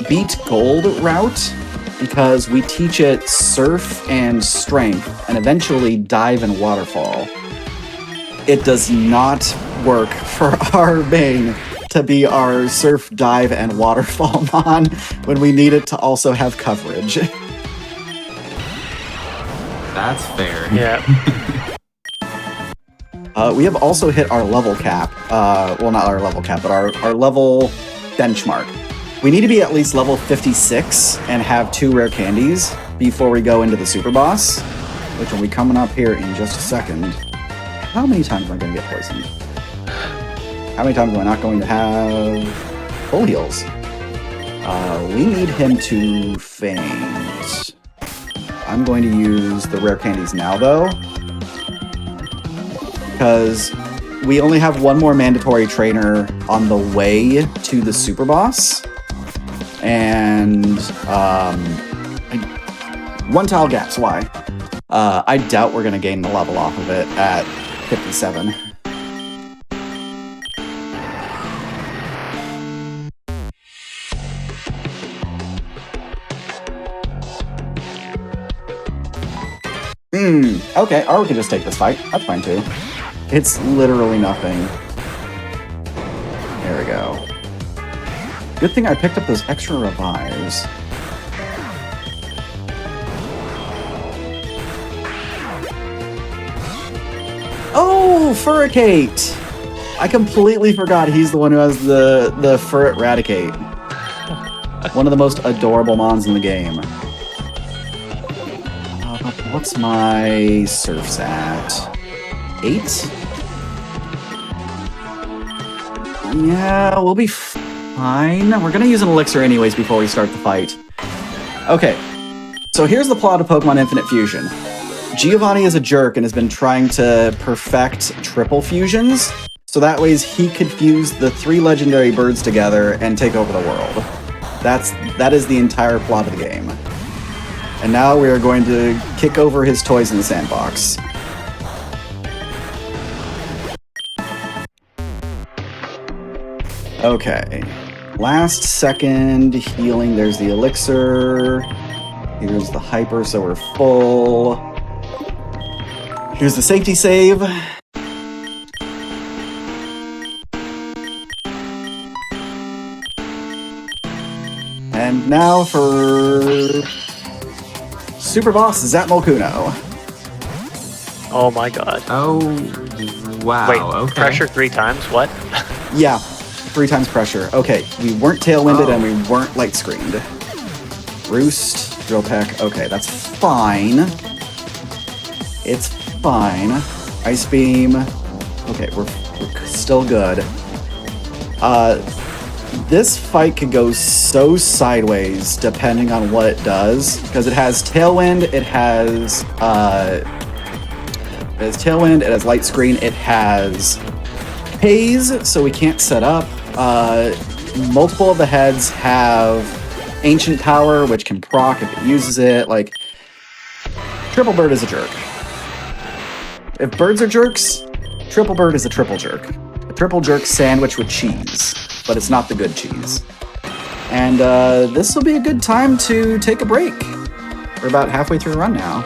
Beat Gold route because we teach it Surf and Strength, and eventually Dive and Waterfall. It does not work for our main to be our Surf, Dive, and Waterfall mon when we need it to also have coverage. That's fair. Yeah. We have also hit our level cap. Well, not our level cap, but our level benchmark. We need to be at least level 56 and have 2 rare candies before we go into the super boss, which will be coming up here in just a second. How many times am I going to get poisoned? How many times am I not going to have full heals? We need him to faint. I'm going to use the rare candies now, though, because we only have 1 more mandatory trainer on the way to the super boss, and 1 tile gaps. Why? I doubt we're going to gain the level off of it at 57. Okay, or we can just take this fight. That's fine too. It's literally nothing. There we go. Good thing I picked up those extra revives. Oh, Furricate! I completely forgot he's the one who has the fur eradicate. One of the most adorable mons in the game. What's my surfs at? 8? Yeah, we'll be fine. We're gonna use an elixir anyways before we start the fight. Okay, so here's the plot of Pokemon Infinite Fusion. Giovanni is a jerk and has been trying to perfect triple fusions, so that way he could fuse the 3 legendary birds together and take over the world. That is the entire plot of the game. And now we are going to kick over his toys in the sandbox. Okay. Last second healing. There's the elixir. Here's the hyper, so we're full. Here's the safety save. And now for Super Boss Zatmolkuno. Oh my god. Oh, wow. Wait, okay. pressure 3 times? What? Yeah, 3 times pressure. Okay, we weren't tailwinded and we weren't light screened. Roost, drill peck. Okay, that's fine. It's fine. Ice beam. Okay, we're still good. This fight could go so sideways depending on what it does, because it has tailwind, it has tailwind, it has light screen, it has haze, so we can't set up. Multiple of the heads have ancient power, which can proc if it uses it. Like, Triple Bird is a jerk. If birds are jerks, Triple Bird is a triple jerk. A triple jerk sandwich with cheese, but it's not the good cheese. And this will be a good time to take a break. We're about halfway through the run now.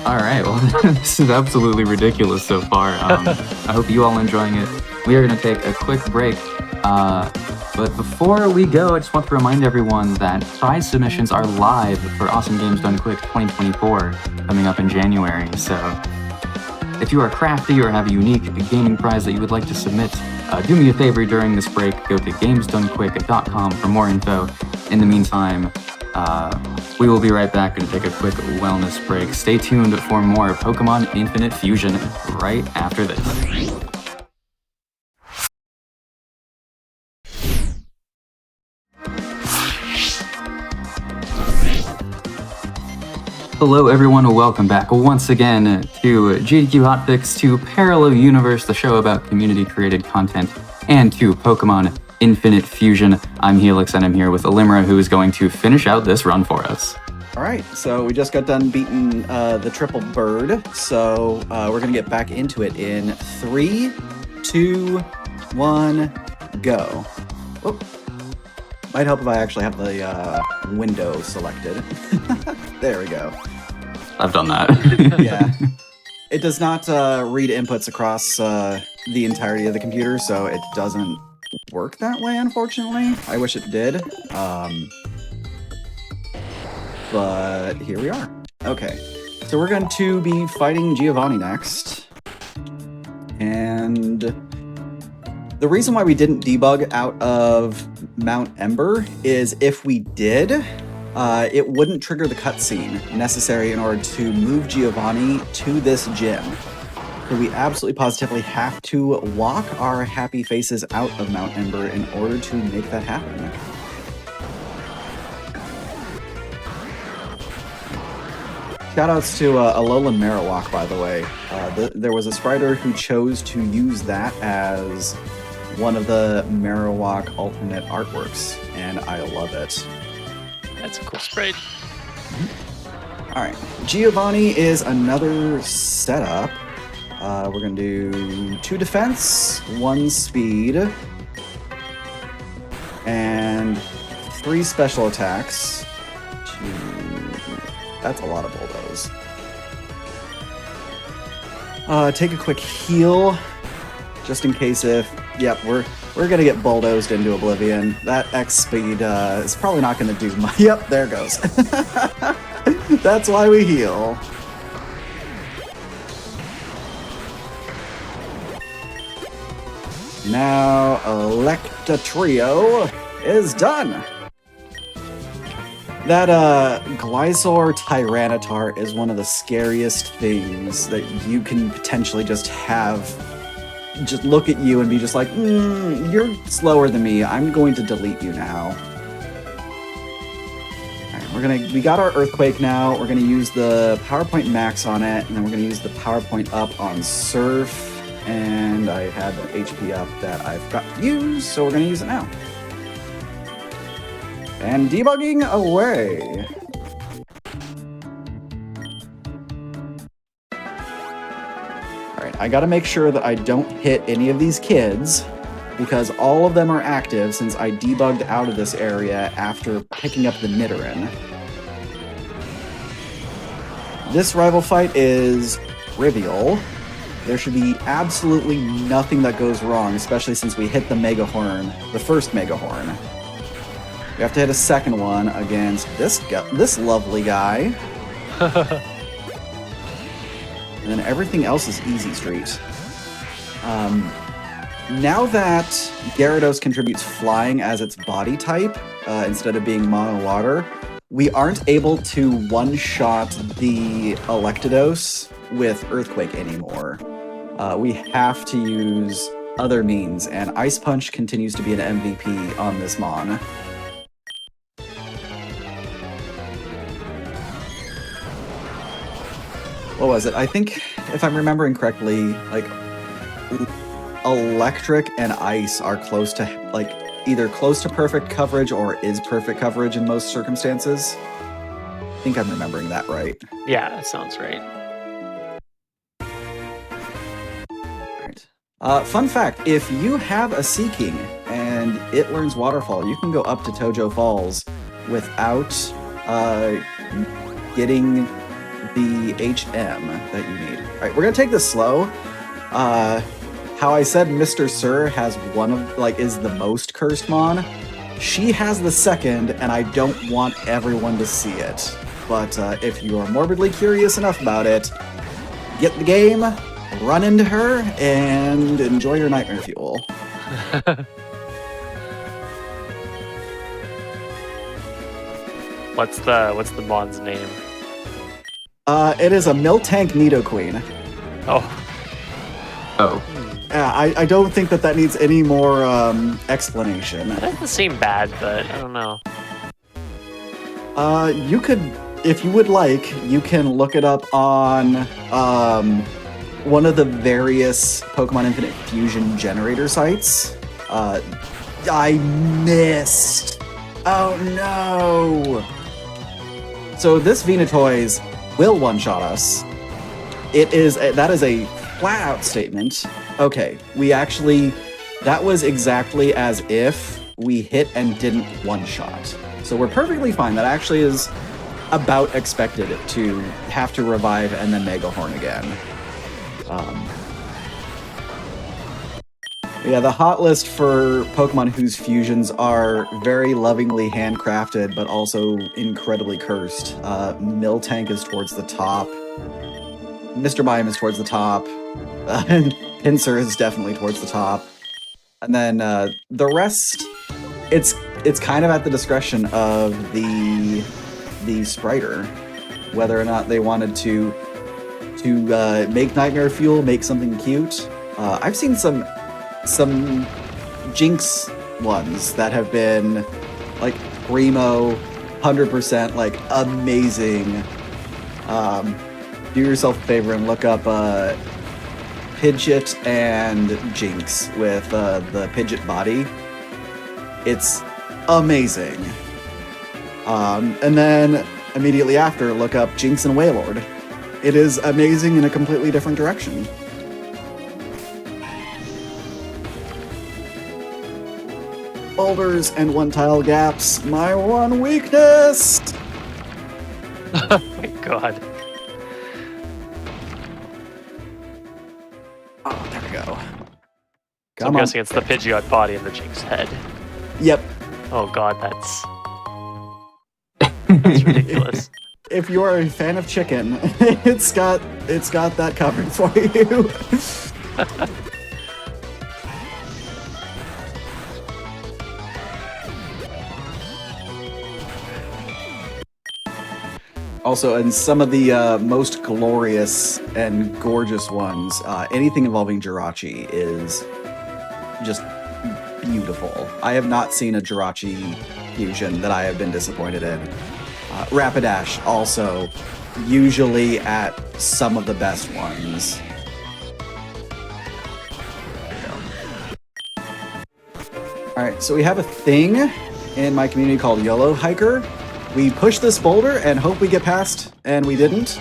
All right, well, this is absolutely ridiculous so far. I hope you all enjoying it. We are going to take a quick break. But before we go, I just want to remind everyone that prize submissions are live for Awesome Games Done Quick 2024 coming up in January. So if you are crafty or have a unique gaming prize that you would like to submit, do me a favor during this break. Go to gamesdonequick.com for more info. In the meantime, we will be right back and take a quick wellness break. Stay tuned for more Pokemon Infinite Fusion right after this. Hello everyone, welcome back once again to GDQ Hotfix, to Parallel Universe, the show about community-created content, and to Pokemon Infinite Fusion. I'm Helix, and I'm here with Elimra, who is going to finish out this run for us. All right, so we just got done beating the Triple Bird, so we're going to get back into it in 3, 2, 1, go. Oh, might help if I actually have the window selected. There we go. I've done that. Yeah. It does not read inputs across the entirety of the computer, so it doesn't work that way, unfortunately. I wish it did. But here we are. Okay. So we're going to be fighting Giovanni next. And the reason why we didn't debug out of Mount Ember is if we did, it wouldn't trigger the cutscene necessary in order to move Giovanni to this gym. So we absolutely positively have to walk our happy faces out of Mount Ember in order to make that happen. Shoutouts to Alolan Marowak, by the way. There was a Sprider who chose to use that as one of the Marowak alternate artworks, and I love it. That's a cool sprite. All right, Giovanni is another setup. We're gonna do 2 defense, 1 speed, and 3 special attacks. That's a lot of bulldoze. Take a quick heal, just in case if, yep, we're gonna get bulldozed into oblivion. That X speed is probably not gonna do much. Yep, there it goes. That's why we heal. Now, Electatrio is done. That Glysaur Tyranitar is one of the scariest things that you can potentially just look at you and be just like, you're slower than me. I'm going to delete you now. All right, we got our Earthquake now. We're gonna use the PowerPoint Max on it, and then we're gonna use the PowerPoint Up on Surf. And I had the HP up that I forgot to use, so we're gonna use it now. And debugging away. Alright, I gotta make sure that I don't hit any of these kids, because all of them are active since I debugged out of this area after picking up the Nidoran. This rival fight is trivial. There should be absolutely nothing that goes wrong, especially since we hit the Mega Horn, the first Mega Horn. We have to hit a second one against this lovely guy. And then everything else is easy street. Now that Gyarados contributes flying as its body type, instead of being mono water, we aren't able to one-shot the Electados with Earthquake anymore. We have to use other means, and Ice Punch continues to be an MVP on this Mon. What was it? I think, if I'm remembering correctly, like, Electric and Ice are close to, like, either close to perfect coverage or is perfect coverage in most circumstances. I think I'm remembering that right. Yeah, that sounds right. Fun fact, if you have a Seaking and it learns Waterfall, you can go up to Tojo Falls without getting the HM that you need. Alright, we're gonna take this slow. How I said Mr. Sir has one of, like, is the most cursed Mon. She has the second, and I don't want everyone to see it. But if you are morbidly curious enough about it, get the game, run into her, and enjoy your Nightmare Fuel. What's the Mon's name? It is a Miltank Nidoqueen. Oh. Oh. Yeah, I don't think that needs any more explanation. That doesn't seem bad, but I don't know. You could, if you would like, you can look it up on one of the various Pokemon Infinite Fusion generator sites. I missed. Oh no! So this Venatoys will one-shot us. That is a flat-out statement. Okay, that was exactly as if we hit and didn't one-shot. So we're perfectly fine. That actually is about expected to have to revive and then Mega Horn again. Yeah, the hot list for Pokemon whose fusions are very lovingly handcrafted, but also incredibly cursed. Miltank is towards the top. Mr. Mime is towards the top. And Pinsir is definitely towards the top. And then the rest, it's kind of at the discretion of the spriter, whether or not they wanted to make Nightmare Fuel, make something cute. I've seen some Jinx ones that have been like primo, 100% like amazing. Do yourself a favor and look up Pidgeot and Jinx with the Pidgeot body. It's amazing. And then immediately after, look up Jinx and Wailord. It is amazing in a completely different direction. Boulders and one-tile gaps, my one weakness! Oh my god. Oh, there we go. So Come I'm on. guessing it's the Pidgeot body and the Jinx head. Yep. Oh god, that's ridiculous. If you are a fan of chicken, it's got that covered for you. Also, in some of the most glorious and gorgeous ones, anything involving Jirachi is just beautiful. I have not seen a Jirachi fusion that I have been disappointed in. Rapidash also usually at some of the best ones. Alright, so we have a thing in my community called YOLO Hiker. We push this boulder and hope we get past, and we didn't.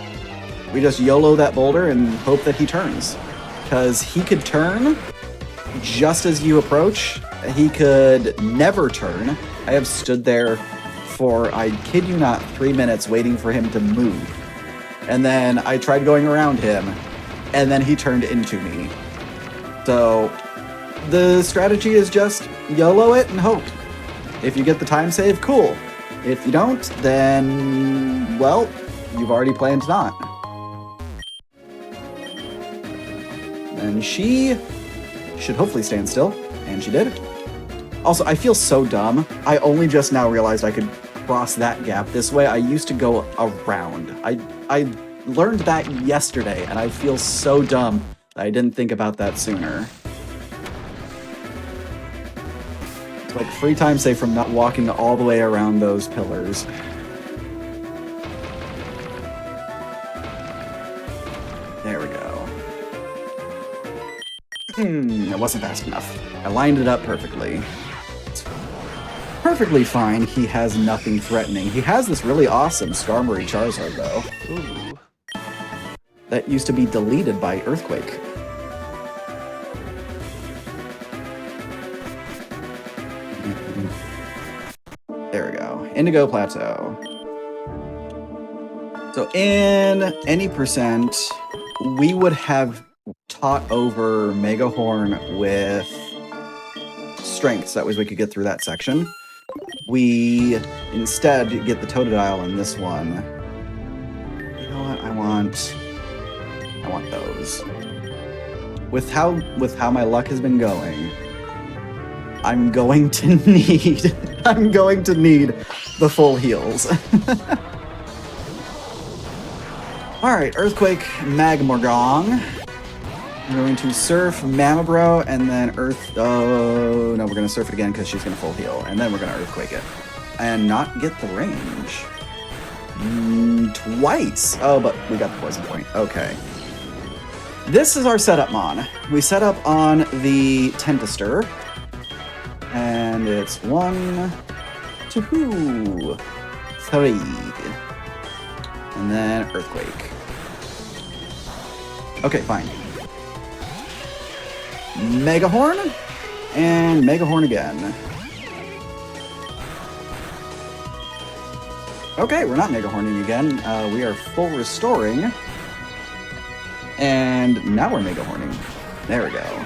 We just YOLO that boulder and hope that he turns. Because he could turn just as you approach. He could never turn. I have stood there for, I kid you not, 3 minutes waiting for him to move. And then I tried going around him, and then he turned into me. So the strategy is just YOLO it and hope. If you get the time save, cool. If you don't, then, well, you've already planned not. And she should hopefully stand still, and she did. Also, I feel so dumb. I only just now realized I could cross that gap this way. I used to go around. I learned that yesterday, and I feel so dumb that I didn't think about that sooner. It's like free time save from not walking all the way around those pillars. There we go. It wasn't fast enough. I lined it up perfectly. It's perfectly fine. He has nothing threatening. He has this really awesome Skarmory Charizard, though. Ooh. That used to be deleted by Earthquake. There we go. Indigo Plateau. So in any percent, we would have taught over Megahorn with strength, so that way we could get through that section. We instead get the Totodile in this one. You know what? I want those. With how my luck has been going, I'm going to need the full heals. Alright, Earthquake Magmorgong. I'm going to Surf Mamabro and then Oh, no, we're going to Surf it again because she's going to full heal. And then we're going to Earthquake it. And not get the range. Twice. Oh, but we got the Poison Point. Okay. This is our setup mon. We set up on the Tentaster. And it's 1, 2, 3. And then Earthquake. Okay, fine. Megahorn, and Megahorn again. Okay, we're not Megahorning again. We are full restoring. And now we're Megahorning. There we go.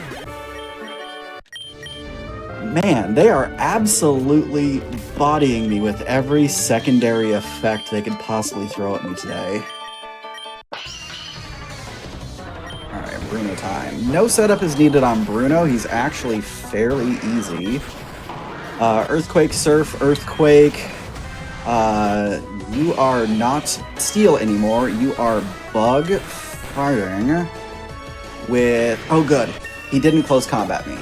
Man, they are absolutely bodying me with every secondary effect they could possibly throw at me today. Alright, Bruno time. No setup is needed on Bruno. He's actually fairly easy. Earthquake, Surf, Earthquake. You are not Steel anymore. You are Bug fighting with... Oh, good. He didn't close combat me.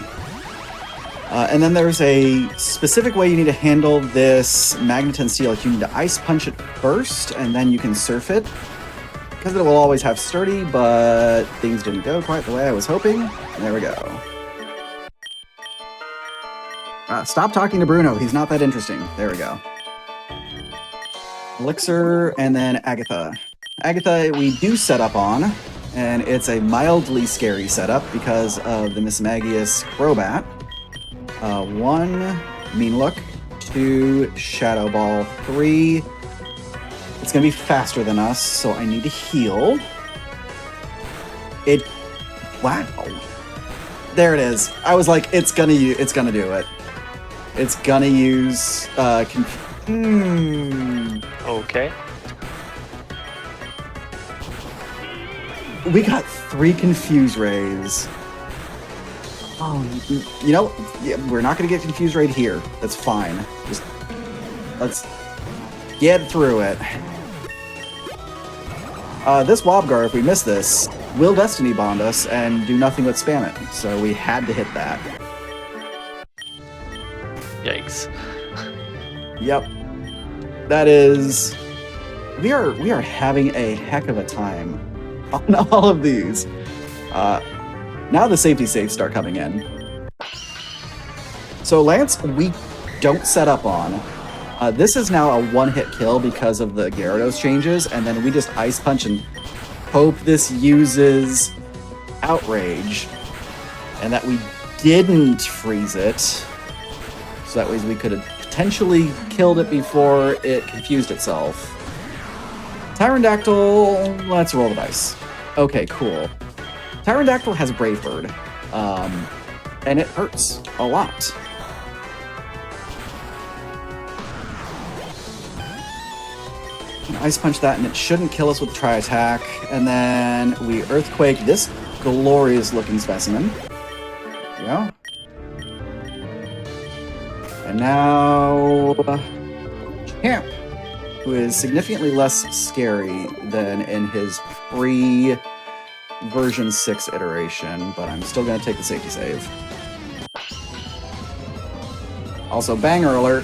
And then there's a specific way you need to handle this Magneton Steel. You need to Ice Punch it first, and then you can Surf it. Because it will always have Sturdy, but things didn't go quite the way I was hoping. There we go. Stop talking to Bruno. He's not that interesting. There we go. Elixir, and then Agatha. Agatha, we do set up on, and it's a mildly scary setup because of the Mismagius Crobat. 1, Mean Look. 2, Shadow Ball. 3, it's gonna be faster than us, so I need to heal. Wow. There it is. I was like, it's gonna do it. It's gonna use, Okay. We got 3 Confuse Rays. Oh, you know, yeah, we're not going to get Confuse Raid here. That's fine. Just let's get through it. This Wobgar, if we miss this, will Destiny Bond us and do nothing but spam it. So we had to hit that. Yikes. Yep. That is... We are having a heck of a time on all of these. Now the safety safes start coming in. So Lance, we don't set up on. This is now a one-hit kill because of the Gyarados changes, and then we just Ice Punch and hope this uses Outrage, and that we didn't freeze it, so that way we could have potentially killed it before it confused itself. Tyrandactyl, let's roll the dice. Okay, cool. Tyrandactyl has Brave Bird, and it hurts a lot. Ice Punch that, and it shouldn't kill us with Tri-Attack. And then we Earthquake this glorious-looking specimen. There we go. And now... Champ, who is significantly less scary than in his pre-version 6 iteration, but I'm still going to take the safety save. Also, banger alert.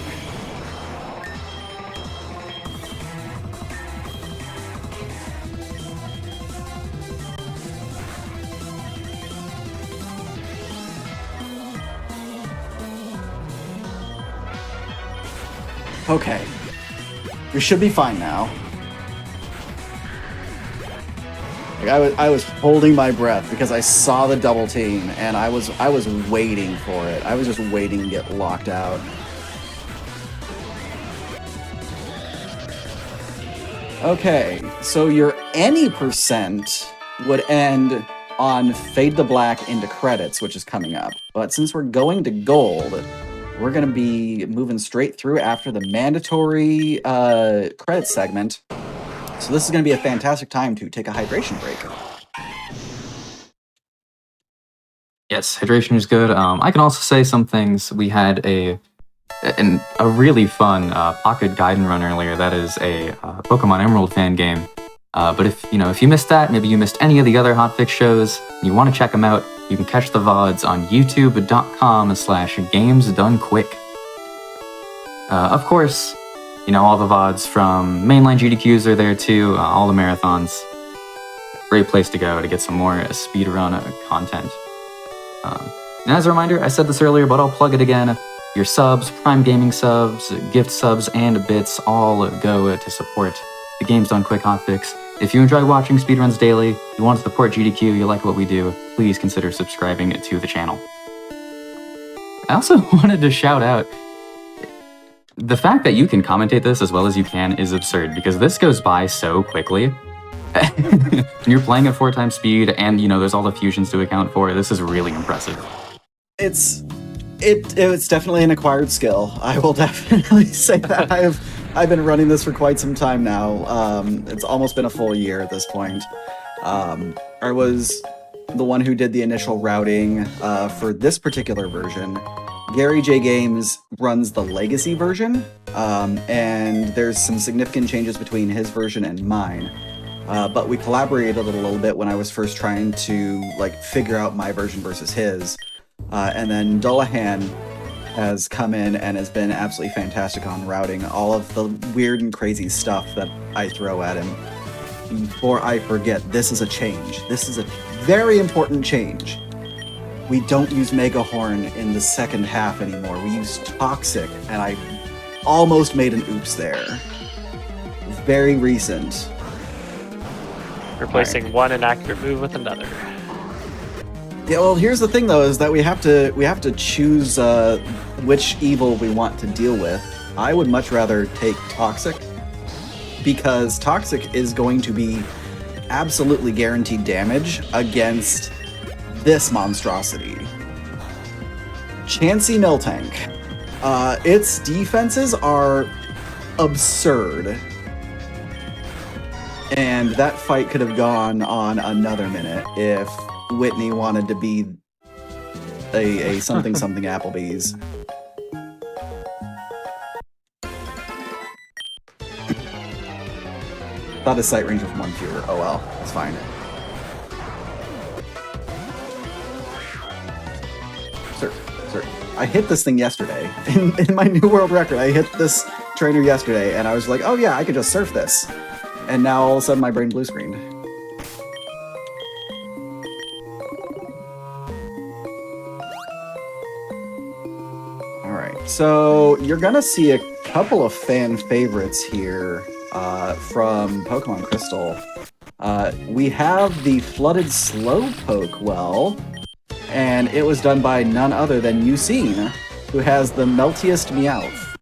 Okay, we should be fine now. Like I was holding my breath because I saw the double team, and I was waiting for it. I was just waiting to get locked out. Okay, so your any percent would end on Fade to Black into credits, which is coming up. But since we're going to gold, we're going to be moving straight through after the mandatory credit segment. So this is going to be a fantastic time to take a hydration break. Yes, hydration is good. I can also say some things. We had a really fun Pocket Gaiden run earlier. That is a Pokemon Emerald fan game. But if you missed that, maybe you missed any of the other Hotfix shows, and you want to check them out, you can catch the VODs on youtube.com/gamesdonequick. Of course, all the VODs from mainline GDQs are there too, all the marathons. Great place to go to get some more speedrun content. And as a reminder, I said this earlier, but I'll plug it again. Your subs, Prime Gaming subs, gift subs, and bits all go to support the Games Done Quick Hotfix. If you enjoy watching Speedruns daily, you want to support GDQ, you like what we do, please consider subscribing to the channel. I also wanted to shout out, the fact that you can commentate this as well as you can is absurd, because this goes by so quickly. When you're playing at 4 times speed, and there's all the fusions to account for, this is really impressive. It's definitely an acquired skill. I will definitely say that. I've been running this for quite some time now. It's almost been a full year at this point. I was the one who did the initial routing for this particular version. Gary J. Games runs the legacy version, and there's some significant changes between his version and mine. But we collaborated a little bit when I was first trying to figure out my version versus his. And then Dullahan has come in and has been absolutely fantastic on routing all of the weird and crazy stuff that I throw at him. Before I forget, this is a change. This is a very important change. We don't use Mega Horn in the second half anymore. We use Toxic, and I almost made an oops there. Very recent. Replacing one inaccurate move with another. Yeah, well, here's the thing though, is that we have to choose which evil we want to deal with. I would much rather take Toxic, because Toxic is going to be absolutely guaranteed damage against this monstrosity. Chansey Miltank. Its defenses are absurd. And that fight could have gone on another minute if Whitney wanted to be a something Applebee's. Thought his sight range was 1 fewer. Oh well, that's fine. Sir. I hit this thing yesterday. In my new world record, I hit this trainer yesterday, and I was like, oh yeah, I could just surf this. And now all of a sudden my brain blue screened. Alright, so you're gonna see a couple of fan favorites here from Pokemon Crystal. We have the Flooded Slowpoke well, and it was done by none other than Ucine, who has the Meltiest Meowth.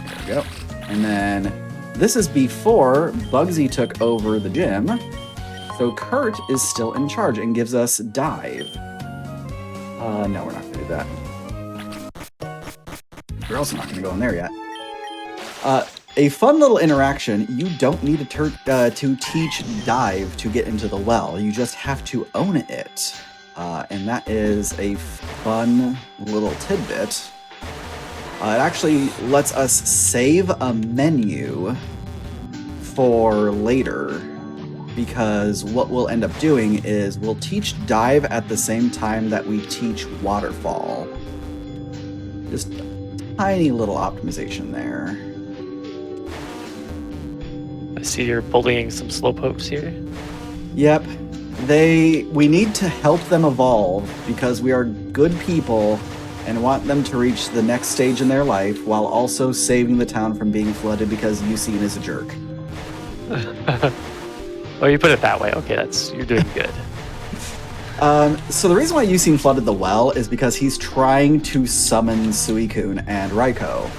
There we go. And then this is before Bugsy took over the gym, so Kurt is still in charge and gives us Dive. No, we're not going to do that. We're also not going to go in there yet. A fun little interaction, you don't need to teach Dive to get into the well. You just have to own it. And that is a fun little tidbit. It actually lets us save a menu for later, because what we'll end up doing is we'll teach Dive at the same time that we teach Waterfall. Just a tiny little optimization there. I see you're bullying some Slowpokes here. Yep. We need to help them evolve because we are good people and want them to reach the next stage in their life while also saving the town from being flooded because Ucine is a jerk. Oh, you put it that way. Okay, you're doing good. So the reason why Ucine flooded the well is because he's trying to summon Suicune and Raikou.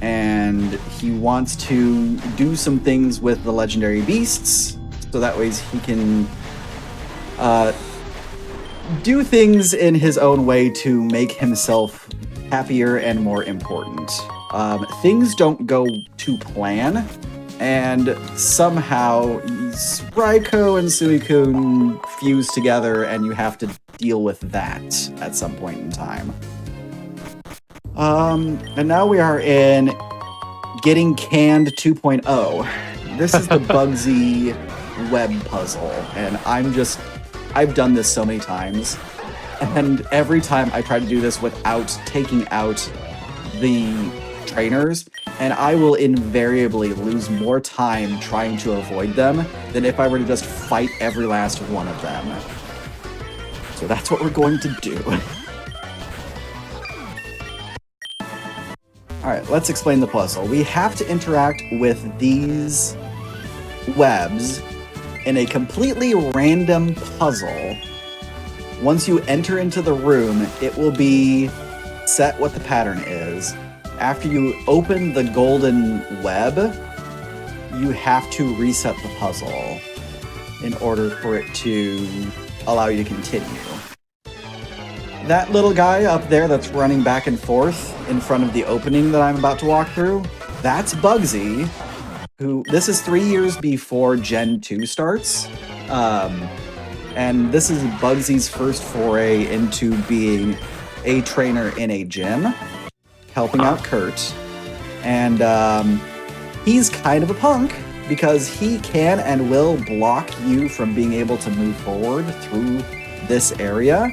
And he wants to do some things with the legendary beasts, so that way he can do things in his own way to make himself happier and more important. Things don't go to plan, and somehow Raikou and Suicune fuse together, and you have to deal with that at some point in time. And now we are in Getting Canned 2.0. This is the Bugsy web puzzle, and I've done this so many times, and every time I try to do this without taking out the trainers, and I will invariably lose more time trying to avoid them than if I were to just fight every last one of them. So that's what we're going to do. Alright, let's explain the puzzle. We have to interact with these webs in a completely random puzzle. Once you enter into the room, it will be set what the pattern is. After you open the golden web, you have to reset the puzzle in order for it to allow you to continue. That little guy up there that's running back and forth in front of the opening that I'm about to walk through, that's Bugsy, who, this is 3 years before Gen 2 starts. And this is Bugsy's first foray into being a trainer in a gym, helping out Kurt. And he's kind of a punk because he can and will block you from being able to move forward through this area.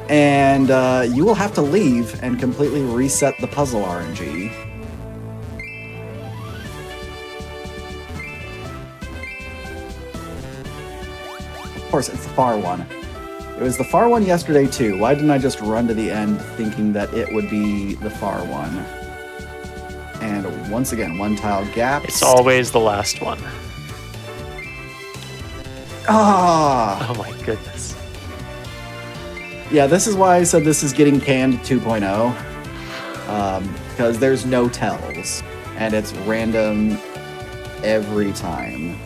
And you will have to leave and completely reset the puzzle RNG. Of course, it's the far one. It was the far one yesterday too. Why didn't I just run to the end thinking that it would be the far one? And once again, one tile gap. It's always the last one. Ah! Oh my goodness. Yeah, this is why I said this is Getting Canned 2.0. Because there's no tells. And it's random every time.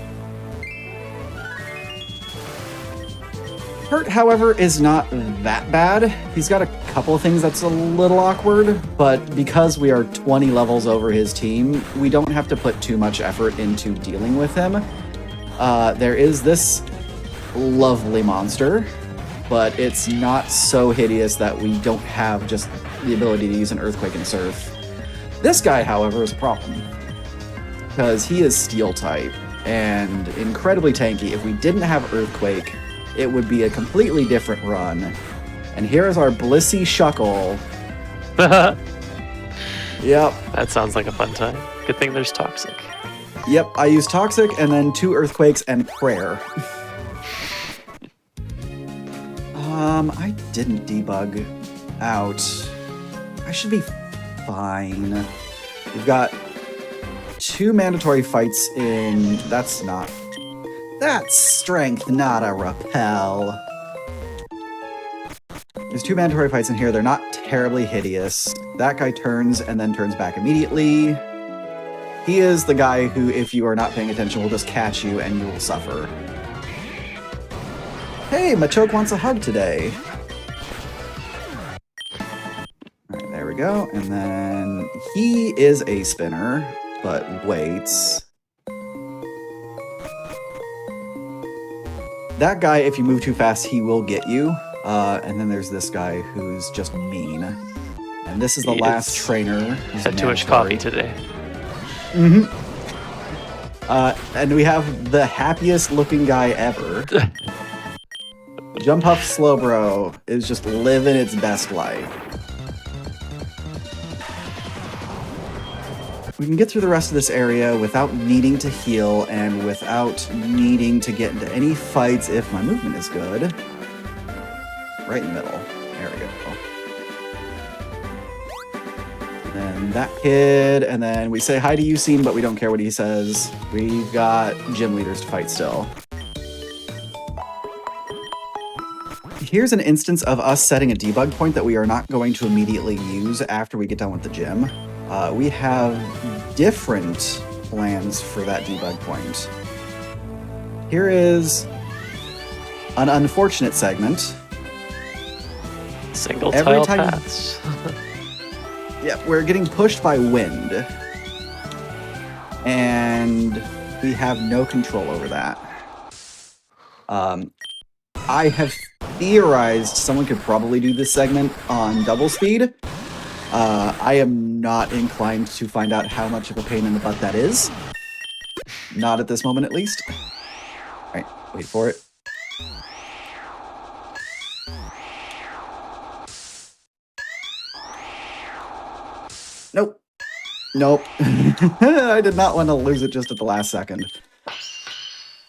Kurt, however, is not that bad. He's got a couple of things that's a little awkward, but because we are 20 levels over his team, we don't have to put too much effort into dealing with him. There is this lovely monster, but it's not so hideous that we don't have just the ability to use an Earthquake and Surf. This guy, however, is a problem. Because he is steel type and incredibly tanky. If we didn't have Earthquake, it would be a completely different run. And here is our Blissey Shuckle. Yep. That sounds like a fun time. Good thing there's Toxic. Yep, I use Toxic and then 2 Earthquakes and Prayer. I didn't debug out. I should be fine. We've got 2 mandatory fights in... That's strength, not a repel. There's 2 mandatory fights in here. They're not terribly hideous. That guy turns and then turns back immediately. He is the guy who, if you are not paying attention, will just catch you and you will suffer. Hey, Machoke wants a hug today. Alright, there we go. And then he is a spinner, but waits. That guy, if you move too fast, he will get you. And then there's this guy who's just mean. And this is the last trainer. Had too much coffee today. Mm-hmm. And we have the happiest looking guy ever. Jump Huff Slowbro is just living its best life. We can get through the rest of this area without needing to heal and without needing to get into any fights if my movement is good. Right in the middle. There we go. And then that kid, and then we say hi to Ucine, but we don't care what he says. We've got gym leaders to fight still. Here's an instance of us setting a debug point that we are not going to immediately use after we get done with the gym. We have different plans for that debug point. Here is an unfortunate segment. Single tile paths. Yeah, we're getting pushed by wind. And we have no control over that. I have theorized someone could probably do this segment on double speed. I am not inclined to find out how much of a pain in the butt that is. Not at this moment, at least. Alright, wait for it. Nope. Nope. I did not want to lose it just at the last second.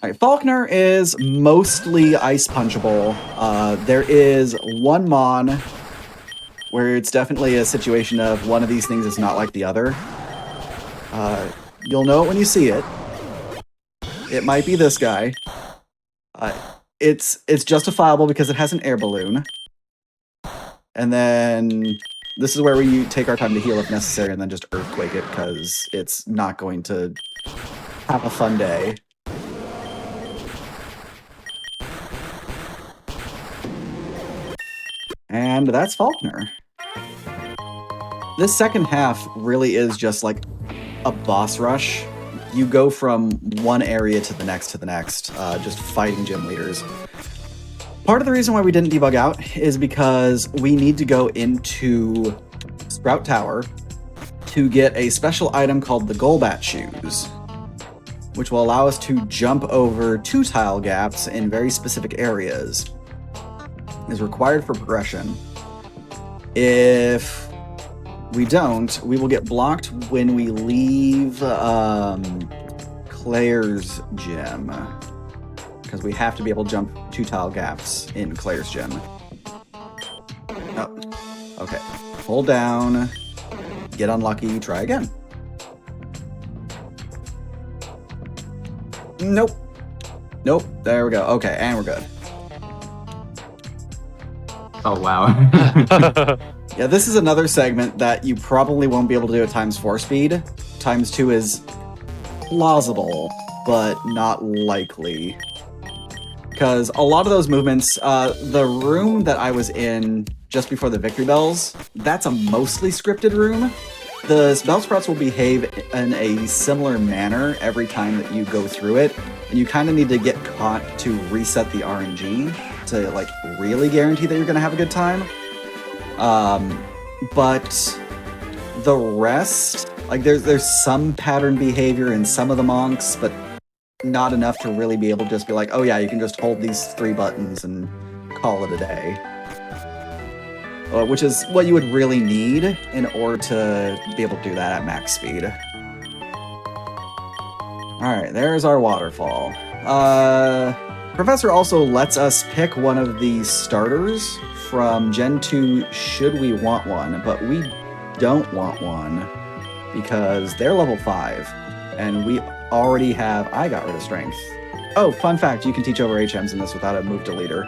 Alright, Faulkner is mostly ice punchable. There is one Mon where it's definitely a situation of one of these things is not like the other. You'll know it when you see it. It might be this guy. It's justifiable because it has an air balloon. And then this is where we take our time to heal if necessary and then just earthquake it because it's not going to have a fun day. And that's Faulkner. This second half really is just like a boss rush. You go from one area to the next, just fighting gym leaders. Part of the reason why we didn't debug out is because we need to go into Sprout Tower to get a special item called the Golbat Shoes, which will allow us to jump over 2 tile gaps in very specific areas. Is required for progression. If we don't, we will get blocked when we leave Claire's gym. Because we have to be able to jump 2 tile gaps in Claire's gym. Oh, okay. Hold down. Get unlucky. Try again. Nope. Nope. There we go. Okay, and we're good. Oh, wow. Yeah, this is another segment that you probably won't be able to do at ×4 speed. ×2 is plausible, but not likely. Because a lot of those movements, the room that I was in just before the Victory Bells, that's a mostly scripted room. The Bellsprouts will behave in a similar manner every time that you go through it, and you kind of need to get caught to reset the RNG to like really guarantee that you're going to have a good time. But The rest, like there's some pattern behavior in some of the monks, but not enough to really be able to just be like, oh yeah, you can just hold these 3 buttons and call it a day. Which is what you would really need in order to be able to do that at max speed. Alright, there's our waterfall. Professor also lets us pick one of the starters from Gen 2 should we want one, but we don't want one because they're level 5 and we already have... I got rid of strength. Oh, fun fact, you can teach over HMs in this without a move to leader.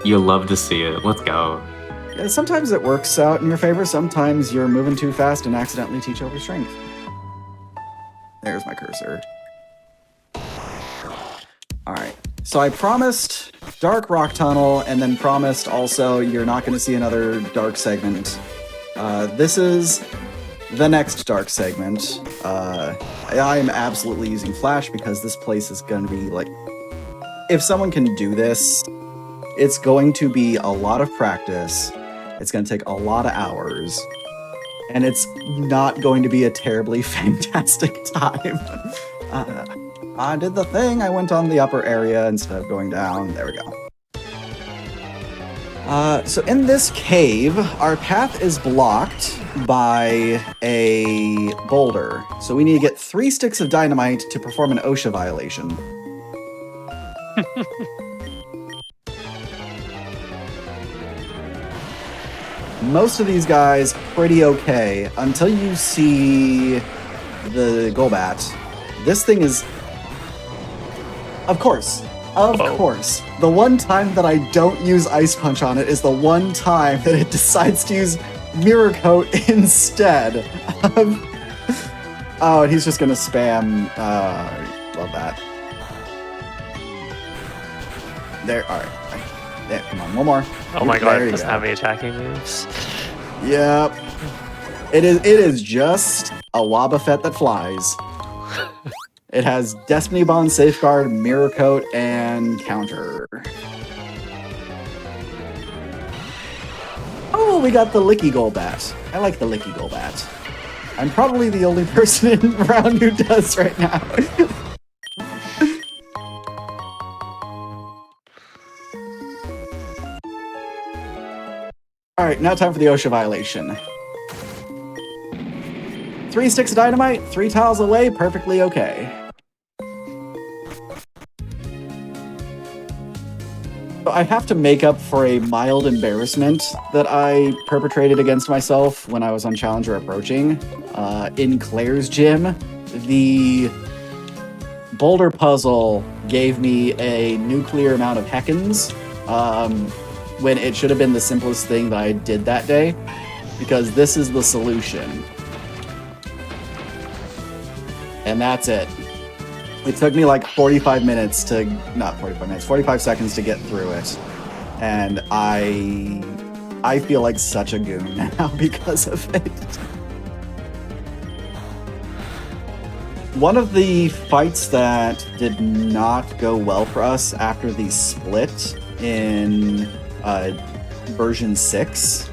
You'll love to see it. Let's go. Yeah, sometimes it works out in your favor, sometimes you're moving too fast and accidentally teach over strength. There's my cursor. Alright, so I promised Dark Rock Tunnel, and then promised also you're not going to see another dark segment. This is the next dark segment. I am absolutely using Flash because this place is going to be like... If someone can do this, it's going to be a lot of practice, it's going to take a lot of hours, and it's not going to be a terribly fantastic time. I did the thing, I went on the upper area instead of going down. There we go. So in this cave, our path is blocked by a boulder. So we need to get 3 sticks of dynamite to perform an OSHA violation. Most of these guys, pretty okay, until you see the Golbat. This thing is... Of course. The one time that I don't use Ice Punch on it is the one time that it decides to use Mirror Coat instead. Oh, and he's just gonna spam... love that. There, alright. There, come on, one more. Oh my god, it doesn't have any attacking moves. Yep. It is just a Wobbuffet that flies. It has Destiny Bond, Safeguard, Mirror Coat, and Counter. Oh, we got the Licky Golbat. I like the Licky Golbat. I'm probably the only person around who does right now. Alright, now time for the OSHA violation. 3 sticks of dynamite, 3 tiles away, perfectly okay. So I have to make up for a mild embarrassment that I perpetrated against myself when I was on Challenger Approaching. In Claire's gym, the boulder puzzle gave me a nuclear amount of Heckens, when it should have been the simplest thing that I did that day, because this is the solution. And that's it. It took me like 45 minutes to, not 45 minutes, 45 seconds to get through it. And I feel like such a goon now because of it. One of the fights that did not go well for us after the split in version 6,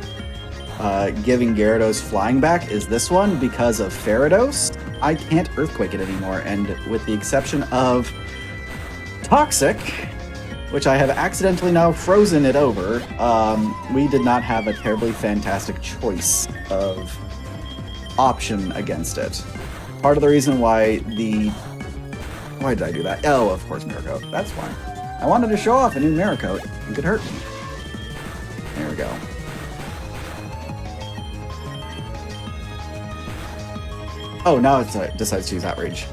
giving Gyarados flying back, is this one. Because of Gyarados, I can't Earthquake it anymore, and with the exception of Toxic, which I have accidentally now frozen it over, we did not have a terribly fantastic choice of option against it. Part of the reason why why did I do that? Oh, of course, Mirror Coat. That's fine. I wanted to show off a new Mirror Coat. It could hurt me. There we go. Oh, now it decides to use Outrage.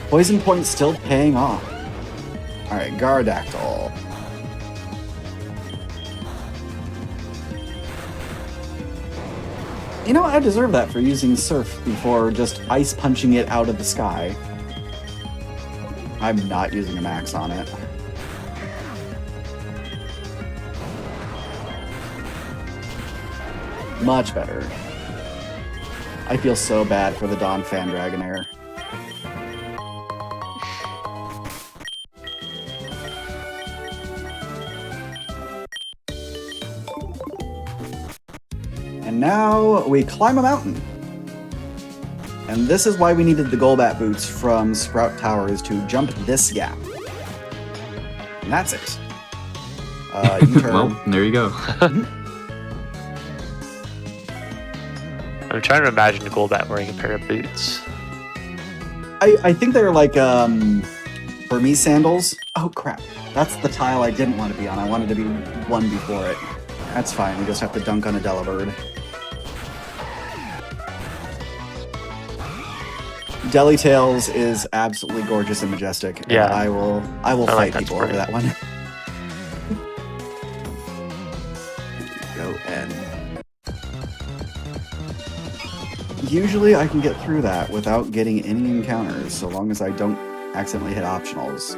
Poison Point still paying off. Alright, Gyarados. You know what? I deserve that for using Surf before just Ice Punching it out of the sky. I'm not using a max on it. Much better. I feel so bad for the Dawn Fan Dragonair. And now we climb a mountain. And this is why we needed the Golbat boots from Sprout Tower, is to jump this gap. And that's it. You turn. Well, there you go. I'm trying to imagine Golbat wearing a pair of boots. I think they're like Burmese sandals. Oh crap. That's the tile I didn't want to be on. I wanted to be one before it. That's fine. We just have to dunk on a Delibird. Deli Tails is absolutely gorgeous and majestic. And Yeah. I will like fight that people pretty. over that one. Go and usually I can get through that without getting any encounters, so long as I don't accidentally hit optionals.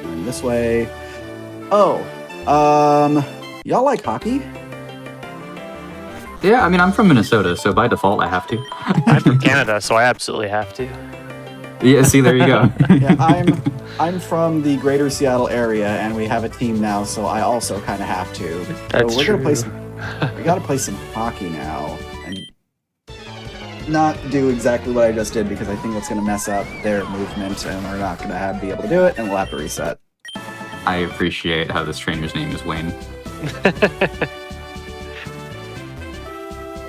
And this way. Oh, y'all like hockey? Yeah, I mean, I'm from Minnesota, so by default, I have to. I'm from Canada, so I absolutely have to. Yeah, see, there you go. Yeah, I'm from the greater Seattle area, and we have a team now, so I also kind of have to. That's so we're true. gonna play some. We gotta play some hockey now, and not do exactly what I just did, because I think that's gonna mess up their movement, and we're not gonna be able to do it, and we'll have to reset. I appreciate how this trainer's name is Wayne.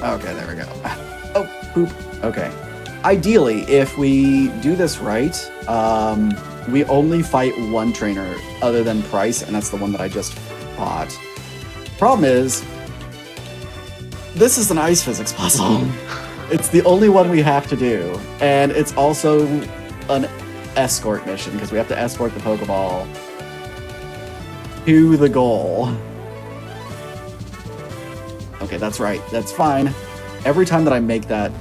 Okay, there we go. Oh, poop. Okay. Ideally, if we do this right, we only fight one trainer other than Price, and that's the one that I just fought. Problem is, this is an ice physics puzzle. It's the only one we have to do, and it's also an escort mission, because we have to escort the Pokeball to the goal. Okay, that's right. That's fine. Every time that I make that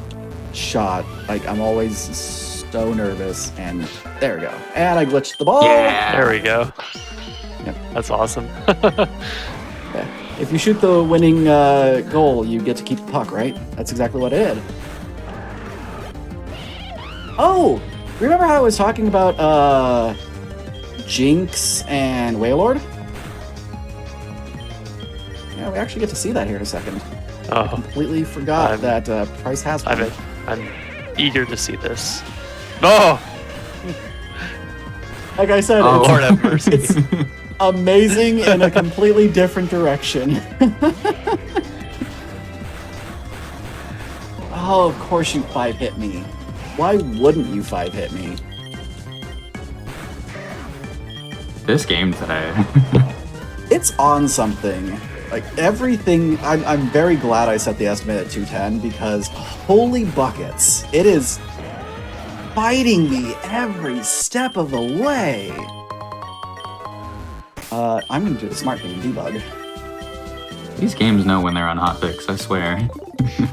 shot, like, I'm always so nervous, and there we go. And I glitched the ball. Yeah. There we go. Yep. That's awesome. Yeah. If you shoot the winning goal, you get to keep the puck, right? That's exactly what I did. Oh! Remember how I was talking about Jinx and Wailord? Yeah, we actually get to see that here in a second. Oh, Completely forgot that Price has one. I'm eager to see this. No! Like I said, Oh, it's, Lord have mercy. it's amazing in a completely different direction. Oh, of course you 5-hit me. Why wouldn't you 5-hit me? This game today. It's on something. Like, everything, I'm very glad I set the estimate at 210, because holy buckets, it is fighting me every step of the way. I'm gonna do the smart thing and debug. These games know when they're on hotfix, I swear.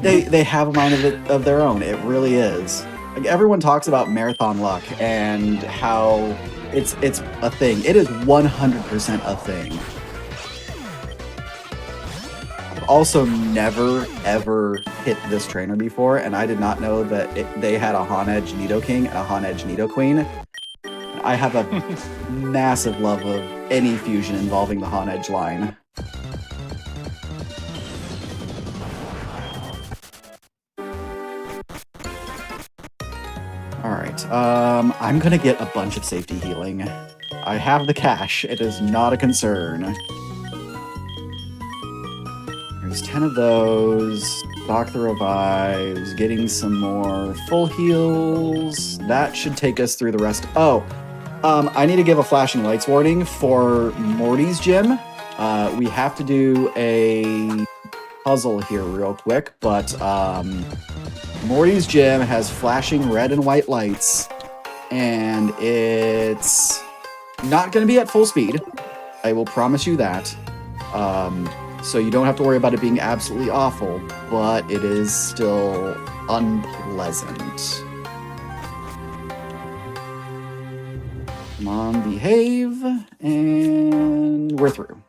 They have a mind of their own. It really is. Like, everyone talks about marathon luck and how it's a thing. It is 100% a thing. I've also never ever hit this trainer before, and I did not know that they had a Honedge Nidoking and a Honedge Nidoqueen. I have a massive love of any fusion involving the Honedge line. Alright, I'm gonna get a bunch of safety healing. I have the cash, it is not a concern. There's 10 of those, stock the revives, getting some more full heals. That should take us through the rest. Oh, I need to give a flashing lights warning for Morty's gym. We have to do a puzzle here real quick, but Morty's gym has flashing red and white lights, and it's not going to be at full speed. I will promise you that. So you don't have to worry about it being absolutely awful, but it is still unpleasant. Come on, behave, and we're through.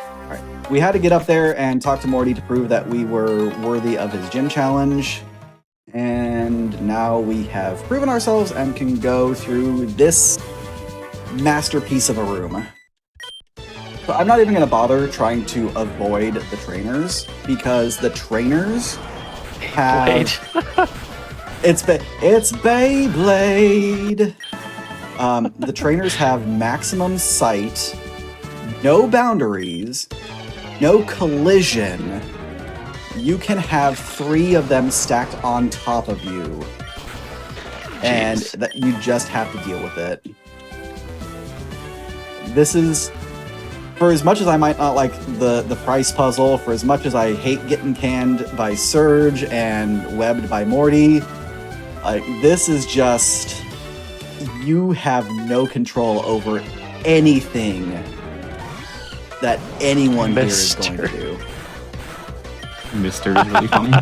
Alright, we had to get up there and talk to Morty to prove that we were worthy of his gym challenge. And now we have proven ourselves and can go through this masterpiece of a room. So I'm not even going to bother trying to avoid the trainers, because the trainers have... It's Beyblade! The trainers have maximum sight, no boundaries, no collision. You can have 3 of them stacked on top of you. And that you just have to deal with it. This is... For as much as I might not like the price puzzle, for as much as I hate getting canned by Surge and webbed by Morty, this is just... You have no control over anything that anyone here is going to do. Mister is really funny.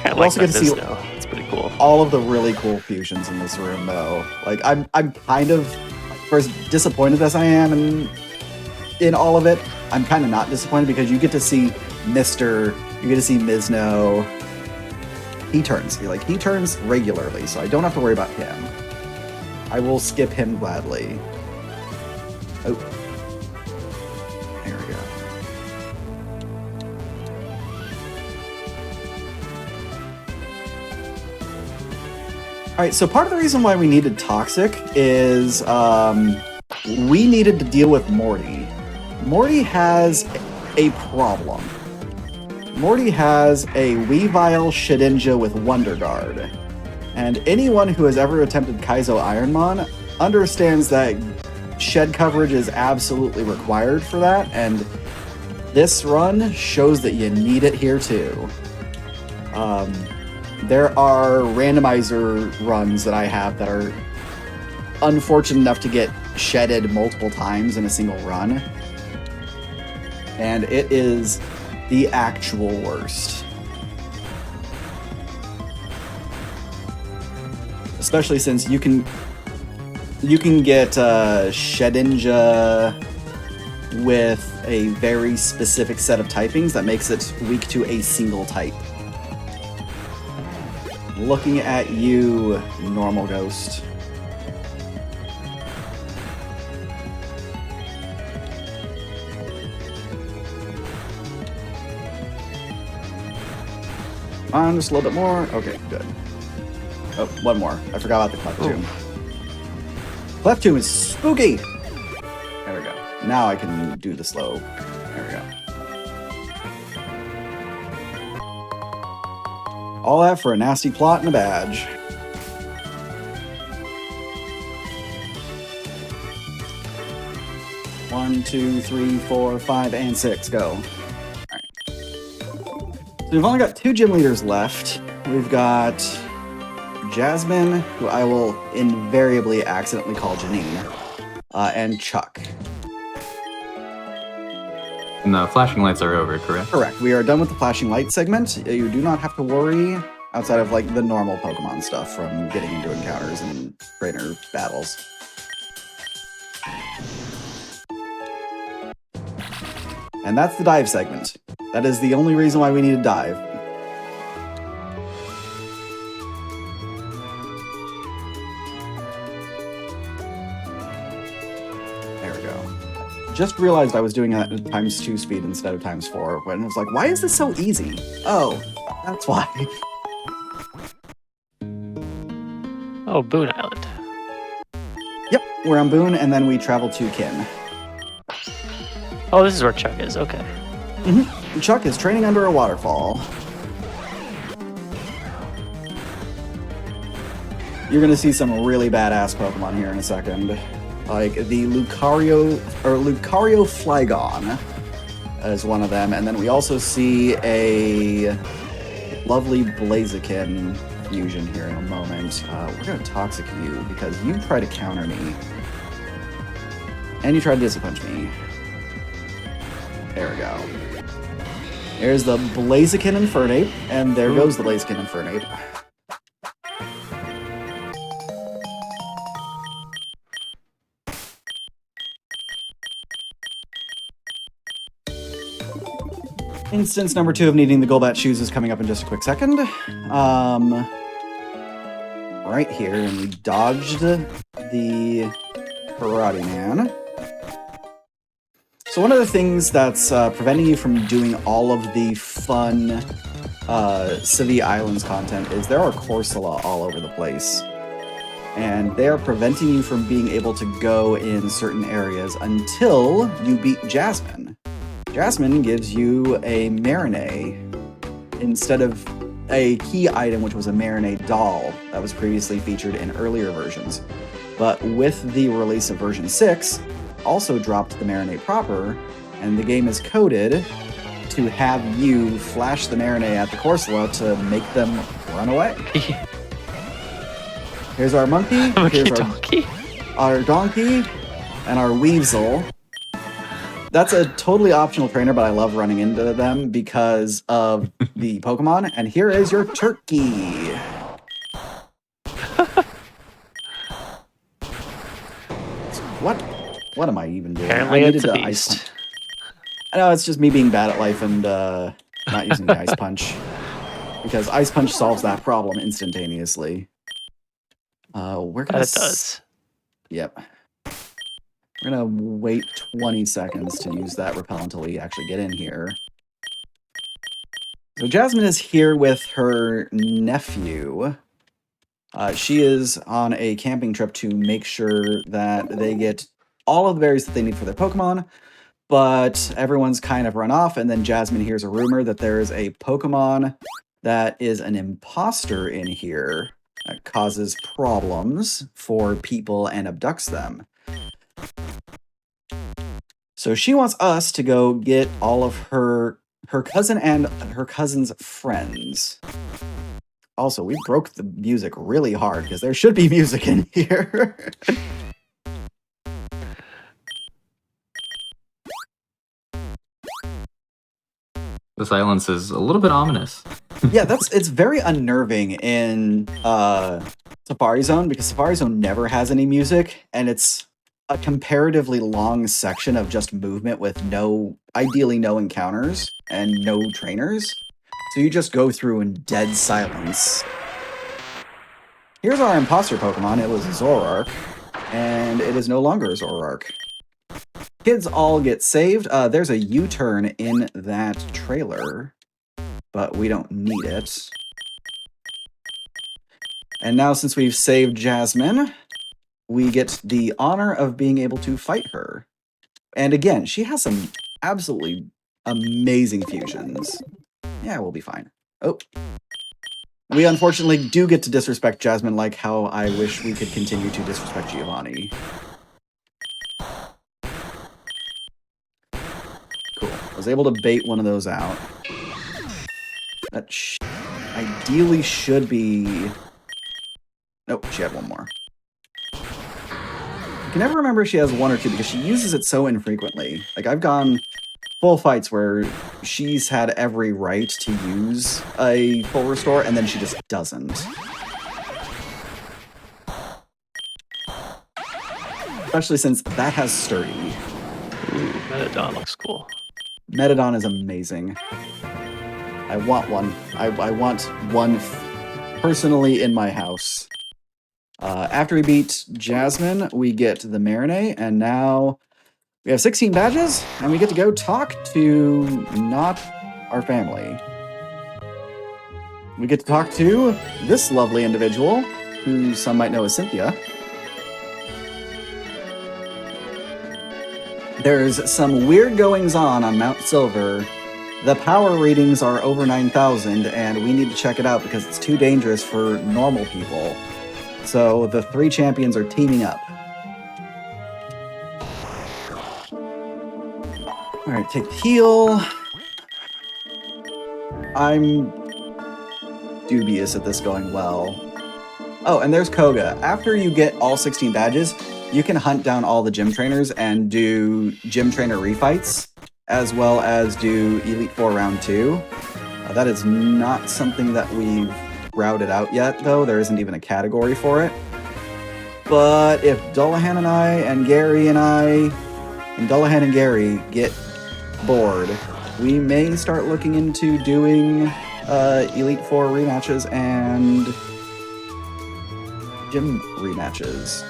I also get to see it's pretty cool. All of the really cool fusions in this room, though. Like, I'm kind of, for as disappointed as I am in all of it, I'm kind of not disappointed, because you get to see Mister, you get to see Mizno. He turns regularly, so I don't have to worry about him. I will skip him gladly. Oh. There we go. Alright, so part of the reason why we needed Toxic is we needed to deal with Morty. Morty has a problem. Morty has a Weavile Shedinja with Wonder Guard. And anyone who has ever attempted Kaizo Ironmon understands that shed coverage is absolutely required for that, and this run shows that you need it here too. There are randomizer runs that I have that are unfortunate enough to get shedded multiple times in a single run. And it is the actual worst. Especially since you can get Shedinja with a very specific set of typings that makes it weak to a single type. Looking at you, Normal Ghost. On, just a little bit more. Okay, good. Oh, one more. I forgot about the Cleft Tomb. Cleft Tomb is spooky! There we go. Now I can do the slow. There we go. All that for a nasty plot and a badge. One, 2, 3, 4, 5, and 6. Go. Alright. So we've only got 2 gym leaders left. We've got Jasmine, who I will invariably accidentally call Janine, and Chuck. And the flashing lights are over, correct? Correct. We are done with the flashing light segment. You do not have to worry outside of like the normal Pokemon stuff from getting into encounters and trainer battles. And that's the dive segment. That is the only reason why we need to dive. There we go. Just realized I was doing that at ×2 speed instead of ×4, when I was like, why is this so easy? Oh, that's why. Oh, Boone Island. Yep, we're on Boone, and then we travel to Kin. Oh, this is where Chuck is, okay. Mm-hmm. Chuck is training under a waterfall. You're gonna see some really badass Pokemon here in a second. Like the Lucario Flygon is one of them, and then we also see a lovely Blaziken fusion here in a moment. We're gonna Toxic you because you try to counter me. And you try to Discipunch me. There we go. There's the Blaziken Infernape, and there goes the Blaziken Infernape. Instance number 2 of needing the Golbat shoes is coming up in just a quick second. Right here, and we dodged the Karate Man. So one of the things that's preventing you from doing all of the fun Civi Islands content is there are Corsola all over the place. And they are preventing you from being able to go in certain areas until you beat Jasmine. Jasmine gives you a marinade instead of a key item, which was a marinade doll that was previously featured in earlier versions. But with the release of version 6, also dropped the marinade proper, and the game is coded to have you flash the marinade at the Corsola to make them run away. Here's our monkey, here's our donkey, and our weasel. That's a totally optional trainer, but I love running into them because of the Pokemon. And here is your turkey. What am I even doing? Apparently it's a beast. I know, it's just me being bad at life and not using the Ice Punch. Because Ice Punch solves that problem instantaneously. We're gonna... That it does. Yep. We're gonna wait 20 seconds to use that repel until we actually get in here. So Jasmine is here with her nephew. She is on a camping trip to make sure that they get all of the berries that they need for their Pokemon, but everyone's kind of run off, and then Jasmine hears a rumor that there is a Pokemon that is an imposter in here that causes problems for people and abducts them. So she wants us to go get all of her cousin and her cousin's friends. Also, we broke the music really hard because there should be music in here. The silence is a little bit ominous. Yeah, it's very unnerving in Safari Zone because Safari Zone never has any music, and it's a comparatively long section of just movement with ideally no encounters and no trainers. So you just go through in dead silence. Here's our imposter Pokemon. It was Zoroark, and it is no longer a Zoroark. Kids all get saved. There's a U-turn in that trailer, but we don't need it. And now, since we've saved Jasmine, we get the honor of being able to fight her. And again, she has some absolutely amazing fusions. Yeah, we'll be fine. Oh. We unfortunately do get to disrespect Jasmine like how I wish we could continue to disrespect Giovanni. Cool. I was able to bait one of those out. That ideally should be... Nope, she had one more. I can never remember if she has one or two because she uses it so infrequently. Like, I've gone full fights where she's had every right to use a full restore, and then she just doesn't. Especially since that has Sturdy. Ooh, Metadon looks cool. Metadon is amazing. I want one. I want one personally in my house. After we beat Jasmine, we get the marinade, and now we have 16 badges, and we get to go talk to not our family. We get to talk to this lovely individual, who some might know as Cynthia. There's some weird goings-on Mount Silver. The power readings are over 9,000, and we need to check it out because it's too dangerous for normal people. So the three champions are teaming up. Alright, take the heal. I'm dubious at this going well. Oh, and there's Koga. After you get all 16 badges, you can hunt down all the gym trainers and do gym trainer refights, as well as do Elite Four Round 2. That is not something that we've routed out yet, though. There isn't even a category for it. But if Dullahan and I and Gary and Dullahan and Gary get bored, we may start looking into doing Elite Four rematches and gym rematches.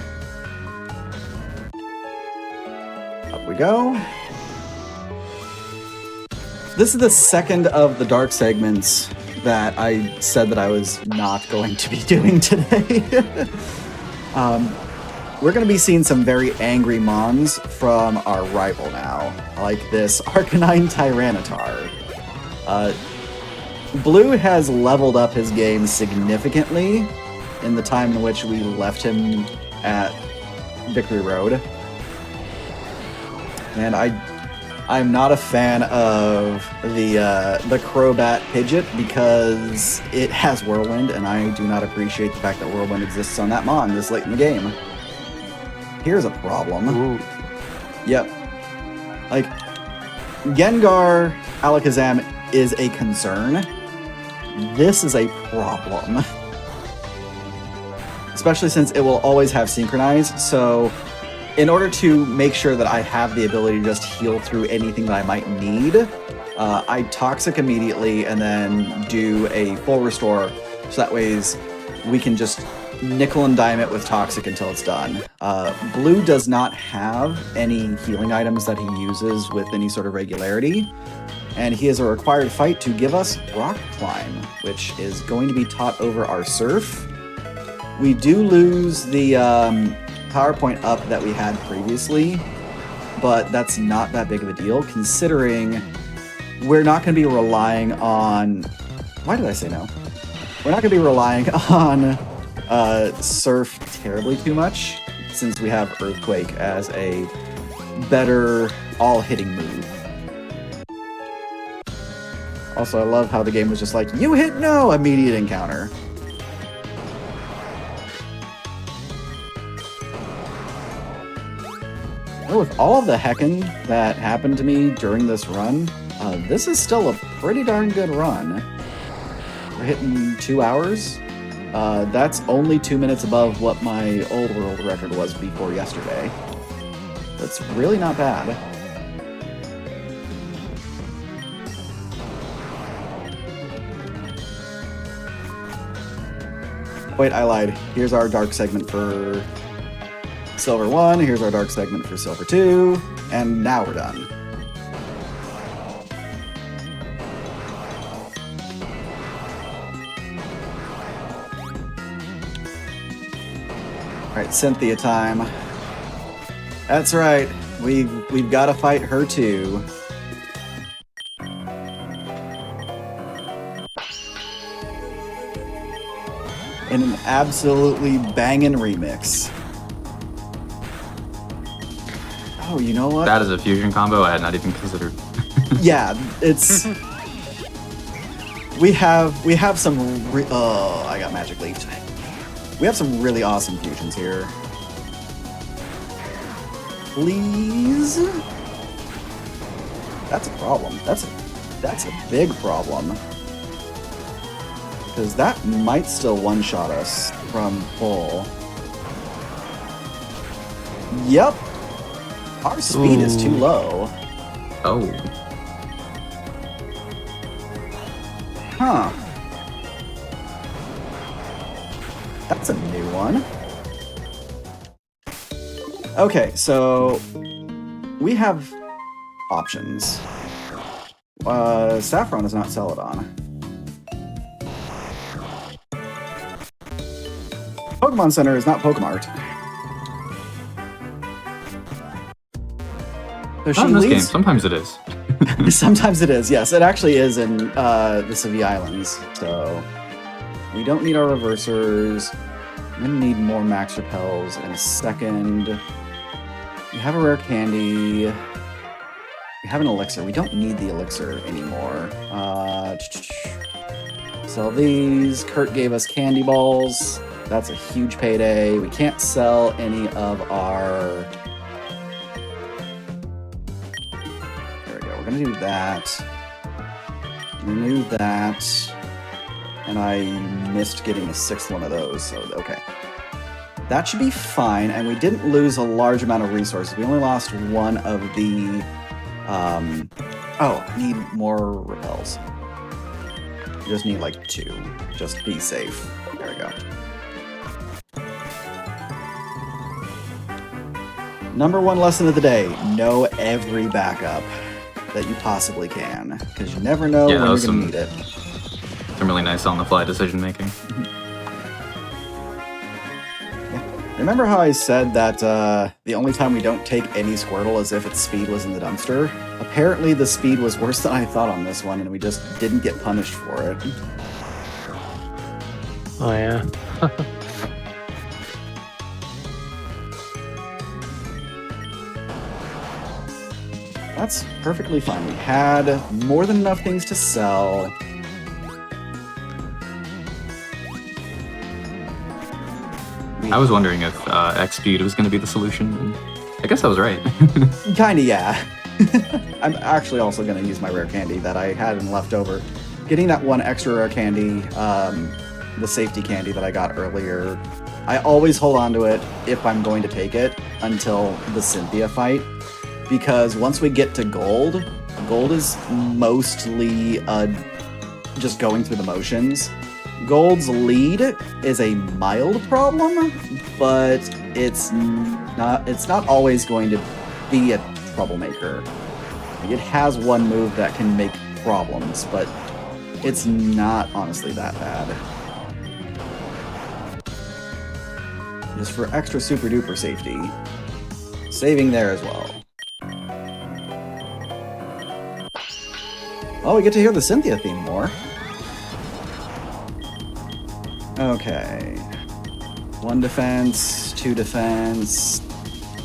Up we go. This is the second of the dark segments that I said that I was not going to be doing today. We're going to be seeing some very angry mons from our rival now, like this Arcanine Tyranitar. Blue has leveled up his game significantly in the time in which we left him at Victory Road. And I'm not a fan of the Crobat Pidgeot because it has Whirlwind, and I do not appreciate the fact that Whirlwind exists on that mon this late in the game. Here's a problem. Ooh. Yep. Like, Gengar Alakazam is a concern. This is a problem. Especially since it will always have Synchronize, so in order to make sure that I have the ability to just heal through anything that I might need, I Toxic immediately and then do a full restore, so that ways we can just nickel and dime it with Toxic until it's done. Blue does not have any healing items that he uses with any sort of regularity, and he is a required fight to give us Rock Climb, which is going to be taught over our Surf. We do lose the PowerPoint up that we had previously, but that's not that big of a deal considering we're not going to be relying on... Why did I say no? We're not going to be relying on Surf terribly too much since we have Earthquake as a better all-hitting move. Also, I love how the game was just like, you hit no! Immediate encounter. With all of the heckin' that happened to me during this run, this is still a pretty darn good run. We're hitting 2 hours. That's only 2 minutes above what my old world record was before yesterday. That's really not bad. Wait, I lied. Here's our dark segment for Silver 1, here's our dark segment for Silver 2, and now we're done. Alright, Cynthia time. That's right, we've got to fight her too. In an absolutely bangin' remix. Oh, you know what? That is a fusion combo I had not even considered. Yeah, it's... We have some... Oh, I got Magic Leafed. We have some really awesome fusions here. Please? That's a problem. That's a big problem. Because that might still one-shot us from full. Yep. Our speed is too low. Oh. Huh. That's a new one. Okay, so we have options. Saffron is not Celadon. Pokemon Center is not Pokemart. So Not in this game. Sometimes it is. Sometimes it is, yes. It actually is in the Seville Islands. So we don't need our reversers. I'm going to need more max repels in a second. We have a rare candy. We have an elixir. We don't need the elixir anymore. Sell these. Kurt gave us candy balls. That's a huge payday. We can't sell any of our... We're gonna do that. Renew that. And I missed getting a sixth one of those, so okay. That should be fine, and we didn't lose a large amount of resources. We only lost one of the... Oh, I need more repels. Just need like 2, just to be safe. There we go. Number one lesson of the day, know every backup that you possibly can, because you never know when you're going to need it. Some really nice on-the-fly decision-making. Remember how I said that the only time we don't take any Squirtle is if its speed was in the dumpster? Apparently the speed was worse than I thought on this one, and we just didn't get punished for it. Oh, yeah. That's perfectly fine. We had more than enough things to sell. I was wondering if X speed was going to be the solution. And I guess I was right. Kinda, yeah. I'm actually also going to use my rare candy that I had in leftover. Getting that one extra rare candy, the safety candy that I got earlier, I always hold on to it if I'm going to take it until the Cynthia fight. Because once we get to gold is mostly just going through the motions. Gold's lead is a mild problem, but it's not always going to be a troublemaker. It has one move that can make problems, but it's not honestly that bad. Just for extra super duper safety. Saving there as well. Oh, we get to hear the Cynthia theme more. Okay. 1 defense, 2 defense,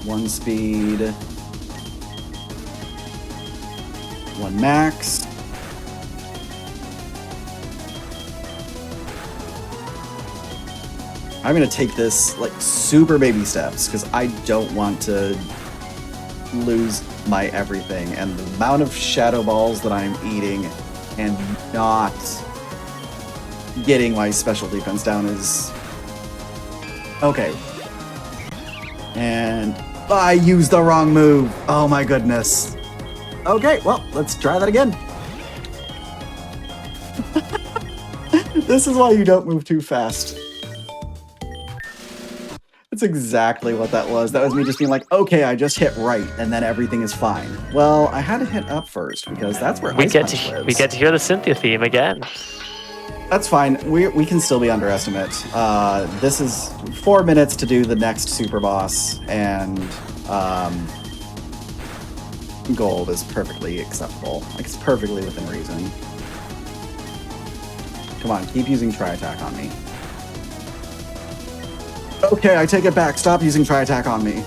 1 speed, 1 max. I'm gonna take this like super baby steps because I don't want to lose my everything, and the amount of shadow balls that I'm eating and not getting my special defense down is okay. And I used the wrong move. Oh my goodness. Okay, well, let's try that again. This is why you don't move too fast. That's exactly what that was. That was me just being like, okay, I just hit right, and then everything is fine. Well, I had to hit up first, because that's where Ice Punch lives. We get to hear the Cynthia theme again. That's fine. We can still be underestimate. This is 4 minutes to do the next super boss, and gold is perfectly acceptable. Like, it's perfectly within reason. Come on, keep using Tri-Attack on me. Okay, I take it back. Stop using Tri-Attack on me.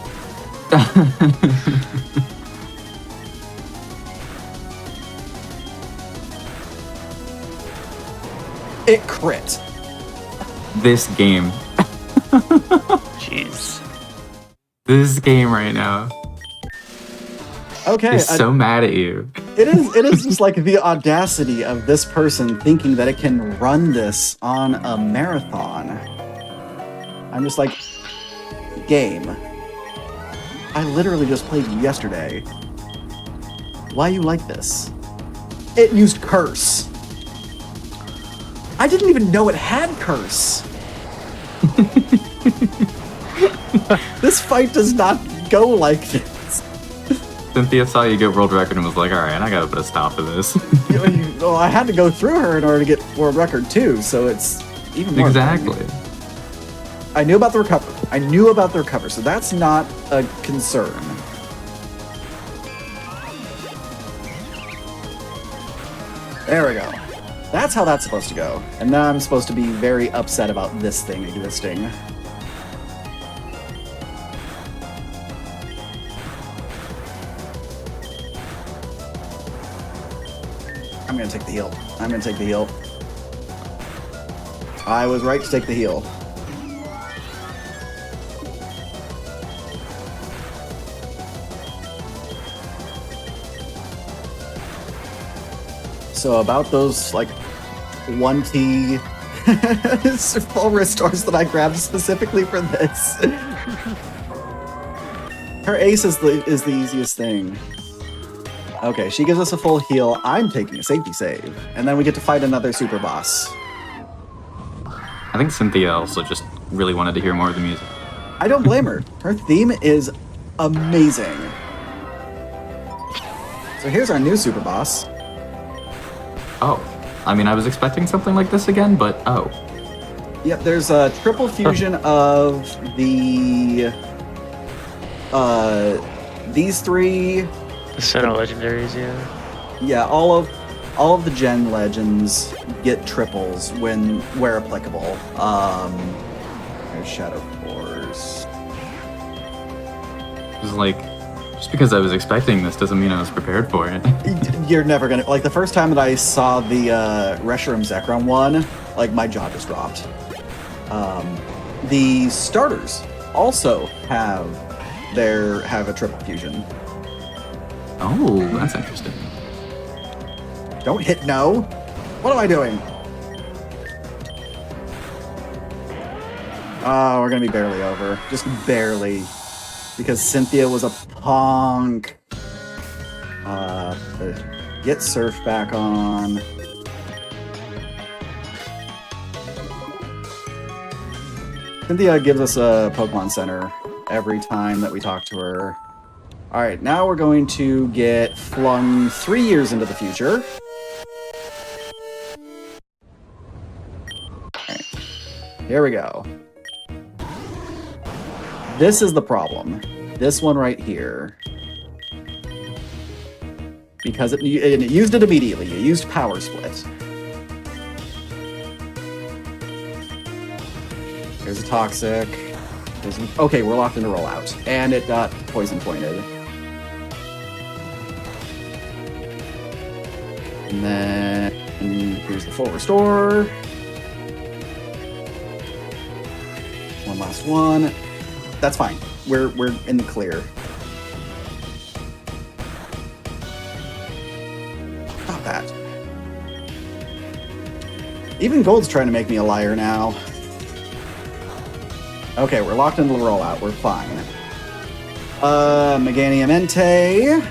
It crit. This game. Jeez. This game right now. Okay. He's so mad at you. It is just like the audacity of this person thinking that it can run this on a marathon. I'm just like, game. I literally just played yesterday. Why you like this? It used curse. I didn't even know it had curse. This fight does not go like this. Cynthia saw you get world record and was like, alright, I gotta put a stop to this. Well, I had to go through her in order to get world record too, so it's even more Exactly. fun. I knew about the recover. So that's not a concern. There we go. That's how that's supposed to go. And now I'm supposed to be very upset about this thing existing. I'm gonna take the heal. I was right to take the heal. So about those, like, 1T full restores that I grabbed specifically for this. Her ace is the easiest thing. Okay, she gives us a full heal. I'm taking a safety save. And then we get to fight another super boss. I think Cynthia also just really wanted to hear more of the music. I don't blame her. Her theme is amazing. So here's our new super boss. Oh, I mean, I was expecting something like this again, but oh. Yep, there's a triple fusion of the these three. The Center Legendaries, yeah. Yeah, all of the Gen Legends get triples where applicable. There's Shadow Force. It was like, just because I was expecting this doesn't mean I was prepared for it. You're never gonna like the first time that I saw the Reshiram Zekrom one, like my jaw just dropped. The starters also have a triple fusion. Oh, that's interesting. Don't hit no. What am I doing? Oh, we're gonna be barely over. Just barely. Because Cynthia was a punk. Get Surf back on. Cynthia gives us a Pokemon Center every time that we talk to her. Alright, now we're going to get flung 3 years into the future. Alright, here we go. This is the problem. This one right here. Because it used it immediately. It used Power Split. There's a Toxic. Okay, we're locked into Rollout. And it got Poison Pointed. And then here's the full Restore. One last one. That's fine. We're in the clear. Stop that. Even Gold's trying to make me a liar now. Okay, we're locked into the rollout. We're fine. Meganium Entei.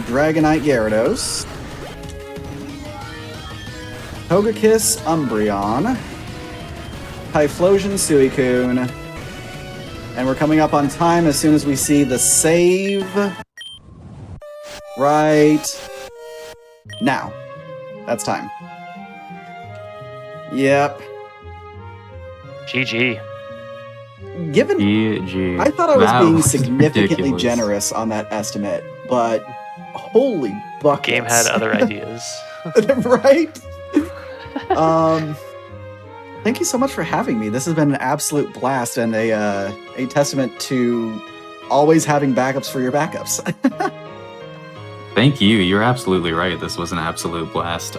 Dragonite Gyarados. Togekiss Umbreon. Typhlosion Suicune. And we're coming up on time as soon as we see the save. Right now. That's time. Yep. GG. Given, GG. I thought I was Wow, being this is significantly ridiculous. generous on that estimate, but holy buckets. Game had other ideas. Right? Thank you so much for having me. This has been an absolute blast and a testament to always having backups for your backups. Thank you. You're absolutely right. This was an absolute blast.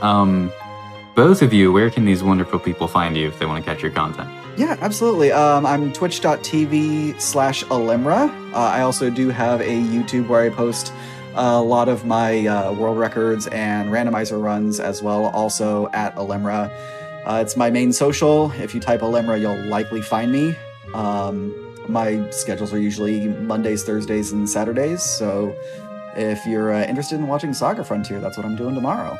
Both of you, where can these wonderful people find you if they want to catch your content? Yeah, absolutely. I'm twitch.tv/Alimra. I also do have a YouTube where I post a lot of my world records and randomizer runs as well, also at Alimra. It's my main social. If you type Alimra, you'll likely find me. My schedules are usually Mondays, Thursdays, and Saturdays, so if you're interested in watching Saga Frontier, that's what I'm doing tomorrow.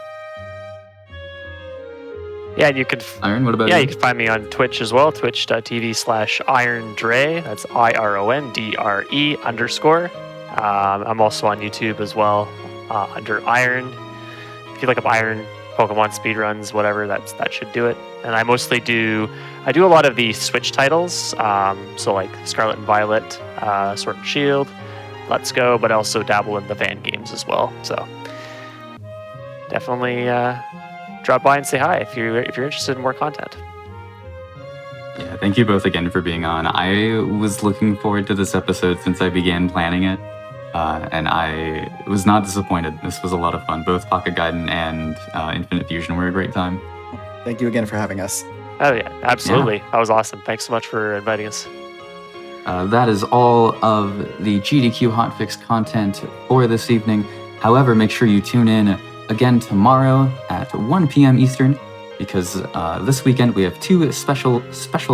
Yeah, and you could. Iron, what about Yeah, you? you can find me on Twitch as well. Twitch.tv/IronDre. That's IRONDRE_. I'm also on YouTube as well under Iron. If you look up Iron, Pokemon speedruns, whatever, that should do it. And I mostly do a lot of the Switch titles, so like Scarlet and Violet, Sword and Shield, Let's Go, but I also dabble in the fan games as well. So definitely drop by and say hi if you're interested in more content. Yeah, thank you both again for being on. I was looking forward to this episode since I began planning it, and I was not disappointed. This was a lot of fun. Both Pocket Gaiden and Infinite Fusion were a great time. Thank you again for having us. Oh yeah, absolutely. That was awesome. Thanks so much for inviting us. That is all of the GDQ Hotfix content for this evening. However, make sure you tune in again tomorrow at 1 p.m. Eastern, because this weekend we have two special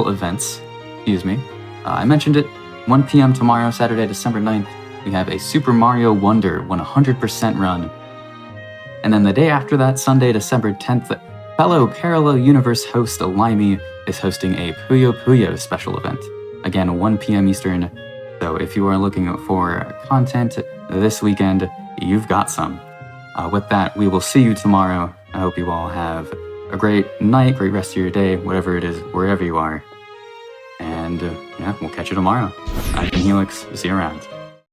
events. Excuse me. I mentioned it. 1 p.m. tomorrow, Saturday, December 9th, we have a Super Mario Wonder 100% run. And then the day after that, Sunday, December 10th, fellow Parallel Universe host Limey is hosting a Puyo Puyo special event. Again, 1 p.m. Eastern, So if you are looking for content this weekend, you've got some. With that, we will see you tomorrow. I hope you all have a great night, great rest of your day, whatever it is, wherever you are. And yeah, we'll catch you tomorrow. I've been Helix. See you around.